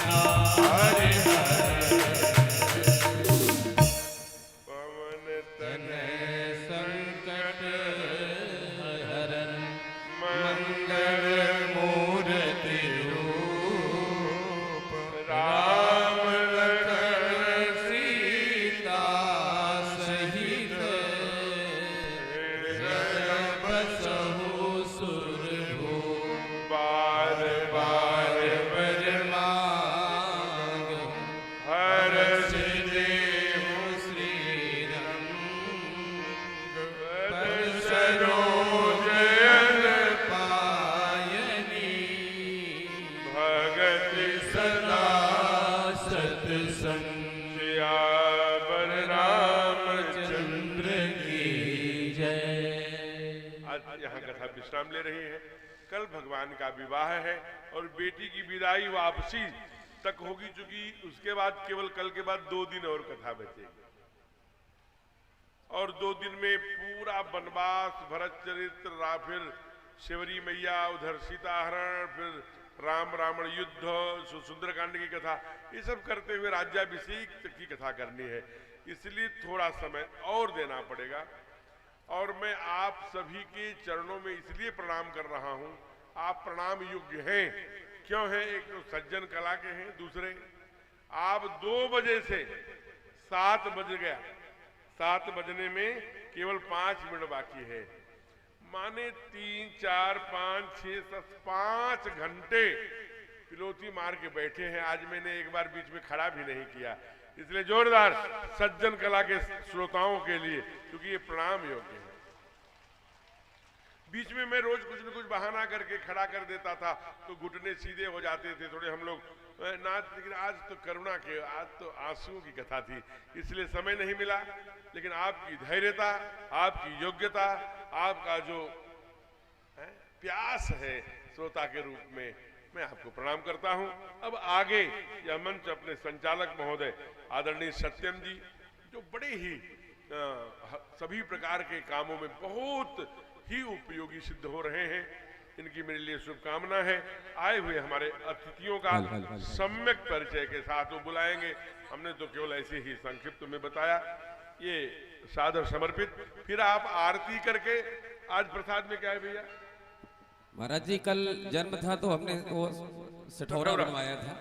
हरे पवन तन संकट हरन मंगल मूर्ति रूप राम लखन सीता सहित बसहु सुरभू बार बार बर मांग हर्ष देव श्री सरोज पायनी भगत सदा सत्संग सियावर रामचंद्र की जय। आज यहाँ कथा विश्राम ले रही है। कल भगवान का विवाह है और बेटी की विदाई वापसी तक होगी, चूंकि उसके बाद केवल कल के बाद 2 दिन और कथा बचेगी और 2 दिन में पूरा वनवास, भरत चरित्र, फिर शिवरी मैया, उधर सीताहरण, फिर राम रावण युद्ध, सुंदरकांड की कथा, ये सब करते हुए राज्याभिषेक की कथा करनी है। इसलिए थोड़ा समय और देना पड़ेगा और मैं आप सभी के चरणों में इसलिए प्रणाम कर रहा हूं। आप प्रणाम योग्य हैं। क्यों हैं? एक तो सज्जन कला के हैं, दूसरे आप 2 बजे से 7 बज गया, 7 बजने में केवल 5 मिनट बाकी है, माने 3, 4, 5, 6, 7, 5 घंटे पिलोती मार के बैठे हैं। आज मैंने एक बार बीच में खड़ा भी नहीं किया, इसलिए जोरदार सज्जन कला के श्रोताओं के लिए, क्योंकि ये प्रणाम योग्य है। बीच में मैं रोज कुछ न कुछ बहाना करके खड़ा कर देता था तो घुटने सीधे हो जाते थे, थोड़े हम लोग नाच, लेकिन आज तो करुणा के, आज तो आंसुओं की कथा थी, इसलिए समय नहीं मिला। लेकिन आपकी धैर्यता, आपकी योग्यता, आपका जो प्यास है श्रोता के रूप में, मैं आपको प्रणाम करता हूं। अब आगे यह मंच अपने संचालक महोदय आदरणीय सत्यम जी, जो बड़े ही सभी प्रकार के कामों में बहुत ही उपयोगी सिद्ध हो रहे हैं, इनकी मेरे लिए शुभकामना है। आए हुए हमारे अतिथियों का सम्यक परिचय के साथ वो बुलाएंगे। हमने तो केवल ऐसे ही संक्षिप्त में बताया, ये सादर समर्पित। फिर आप आरती करके, आज प्रसाद में क्या है भैया? महाराज जी कल जन्म था तो हमने वो सठौरा बनवाया था,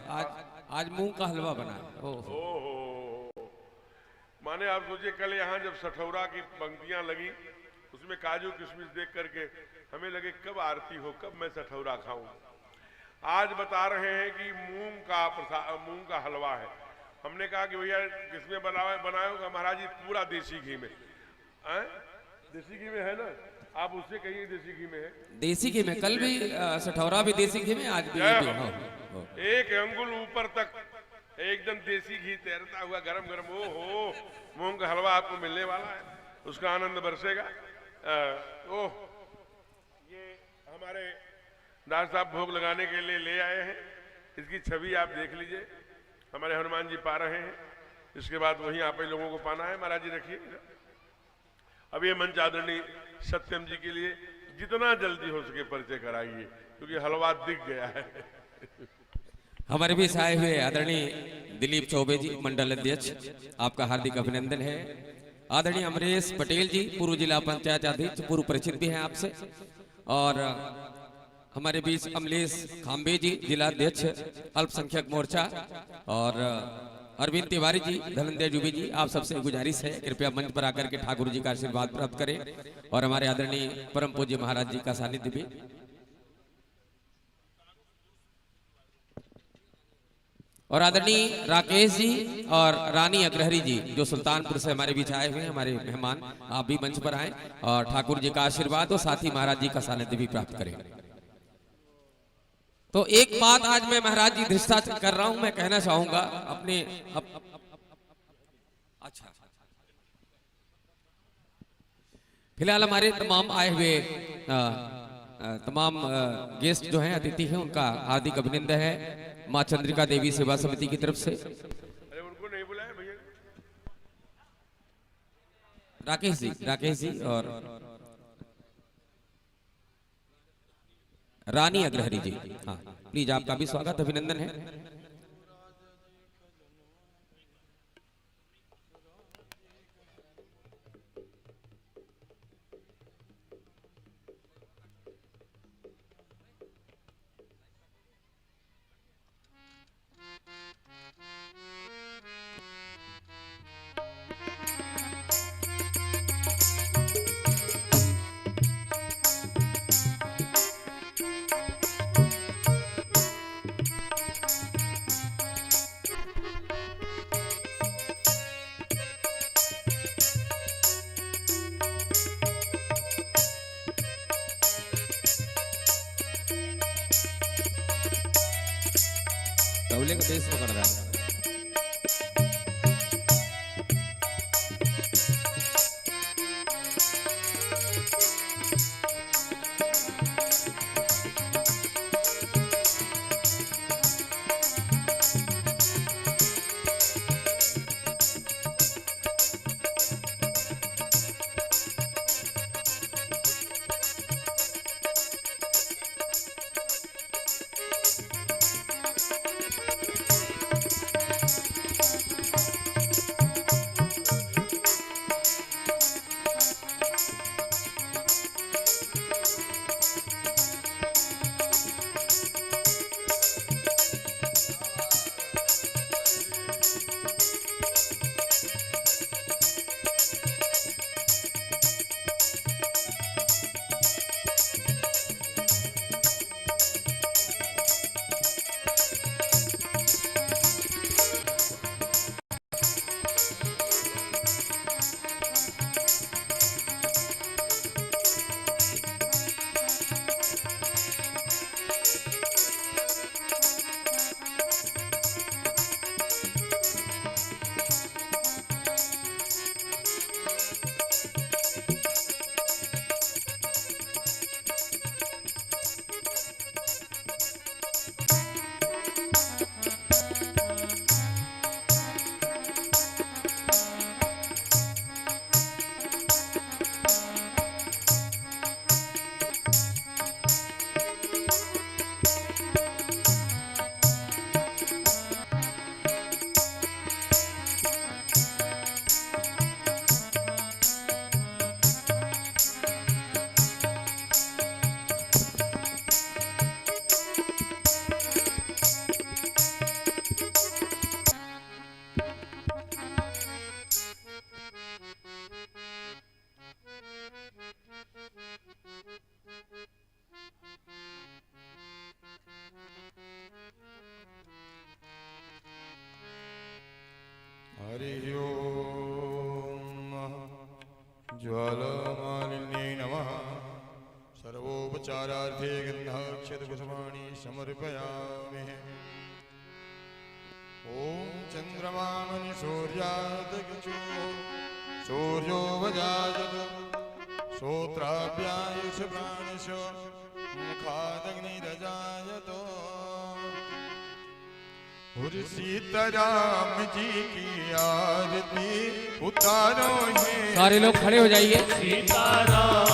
आज मूंग का हलवा बना है। ओहो, माने आप सोचिए कल यहाँ जब सठौरा की पंक्तियां लगी, उसमें काजू किशमिश देख करके हमें लगे कब आरती हो, कब मैं सठौरा खाऊं। आज बता रहे हैं कि मूंग का हलवा है। हमने कहा कि भैया किसमें बनाया होगा? महाराज जी पूरा देसी घी में। देसी घी में है ना? आप उससे कहिए देसी घी में है। देसी घी में, कल भी सठौरा भी देसी घी में, आज भी। एक अंगुल ऊपर तक एकदम देसी घी तैरता हुआ गरम गरम। ओहो, मूंग का हलवा आपको मिलने वाला है, उसका आनंद बरसेगा। ओह, ये हमारे दास साहब भोग लगाने के लिए ले आए हैं, इसकी छवि आप देख लीजिए। हमारे हनुमान जी पा रहे हैं, इसके बाद वहीं आप लोगों को पाना है। महाराज जी रखिए। अब ये मंच आदरणीय सत्यम जी के लिए जितना जल्दी हो सके परिचय कराइए, क्योंकि हलवा दिख गया है। हमारे बीच आए हुए आदरणीय दिलीप चौबे जी, मंडल अध्यक्ष, आपका हार्दिक अभिनंदन है। आदरणीय अमरेश पटेल जी, पूर्व जिला पंचायत अध्यक्ष, पूर्व परिचित भी हैं आपसे। और हमारे बीच अमलेश खाम्बे जी, जिला अध्यक्ष अल्पसंख्यक मोर्चा, और अरविंद तिवारी जी, धनंजय जुबी जी, आप सबसे गुजारिश है कृपया मंच पर आकर के ठाकुर जी का आशीर्वाद प्राप्त करें और हमारे आदरणीय परम पूज्य महाराज जी का सानिध्य भी। और आदरणीय राकेश जी और रानी अग्रहरी जी, जो सुल्तानपुर से हमारे बीच आए हुए हैं, हमारे मेहमान, आप भी मंच पर आए और ठाकुर जी का आशीर्वाद और साथ ही महाराज जी का सानिध्य भी प्राप्त करें। तो एक बात आज मैं महाराज जी दृष्टांत कर रहा हूं, मैं कहना चाहूंगा अपने अच्छा, फिलहाल हमारे तमाम आए हुए तमाम गेस्ट जो हैं, अतिथि हैं, उनका हार्दिक अभिनंदन है मां चंद्रिका देवी सेवा समिति की तरफ से। अरे उनको नहीं बुलाया भैया? राकेश जी और रानी अग्रहरी जी, हाँ प्लीज, आपका भी स्वागत अभिनंदन है। तबले का बेस पकड़ रहा है। हरि ओम ज्वालामालिन्ये नमः। सर्वोपचारार्थे गन्धाक्षतकुसुमानि समर्पयामि। ओम चन्द्रमामणि सूर्यादगचो सूर्यो वजायत श्रोत्राभ्यायुष प्राणिषो मुखादग्निरजायतो। और सीताराम जी की आरती उतारो है। सारे लोग खड़े हो जाइए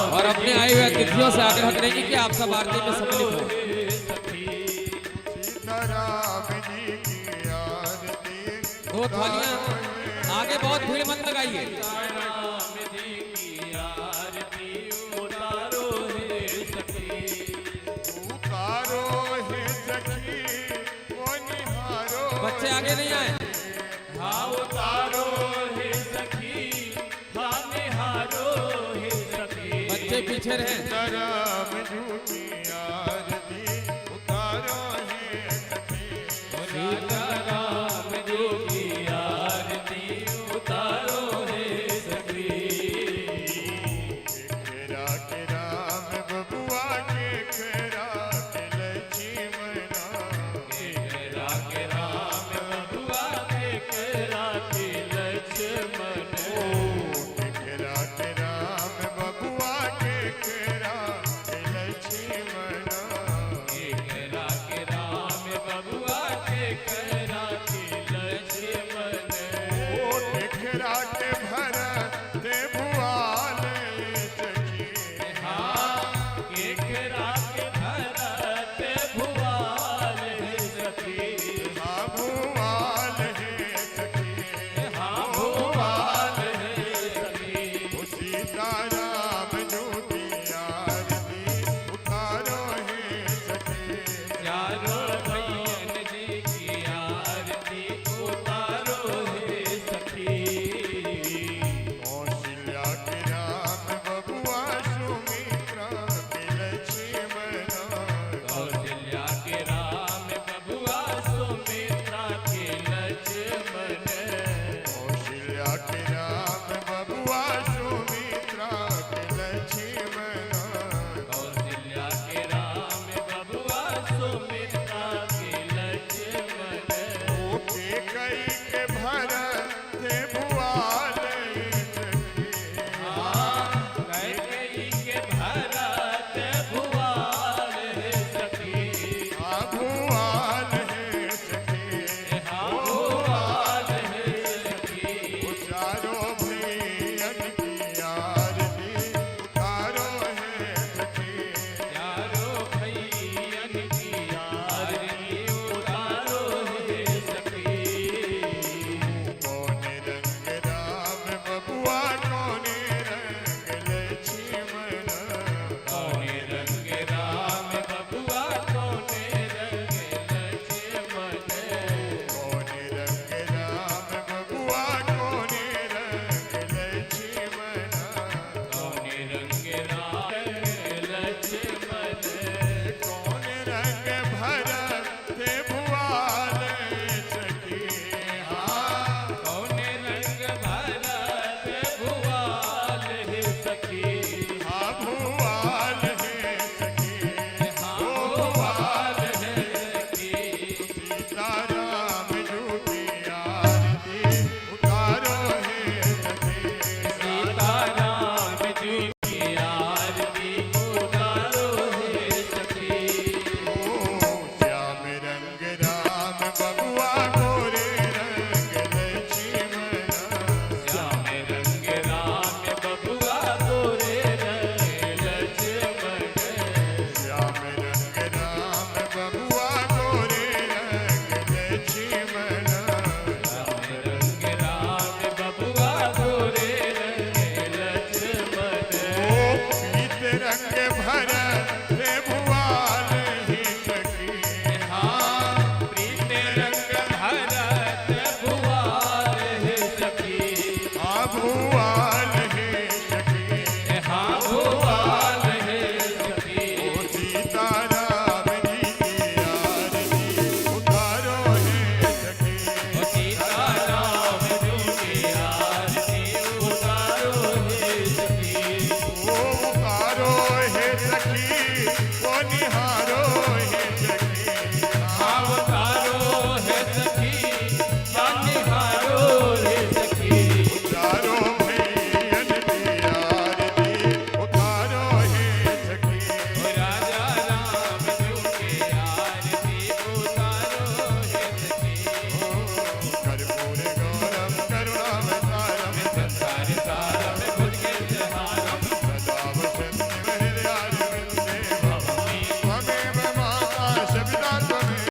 और अपने आए हुए अतिथियों से आग्रह करेंगे कि आप सब आरती में सम्मिलित हो। सीताराम जी की आरती दो थालियां आगे, बहुत भीड़ मत लगाइए। बच्चे आगे नहीं आए। हाँ उतारो हे सखी, हाँ निहारो हे सखी। बच्चे पीछे रहे। सीताराम जी की आरती उतारो है सखी। सीताराम जी की आरती उतारो हे सखी। केरा के राम बबुआ के केरा के लक्ष्मणा। केरा के राम बबुआ के केरा के लक्ष्मण। केरा के राम बबुआ के केरा के लक्ष्मणा। कई के भरत भूमि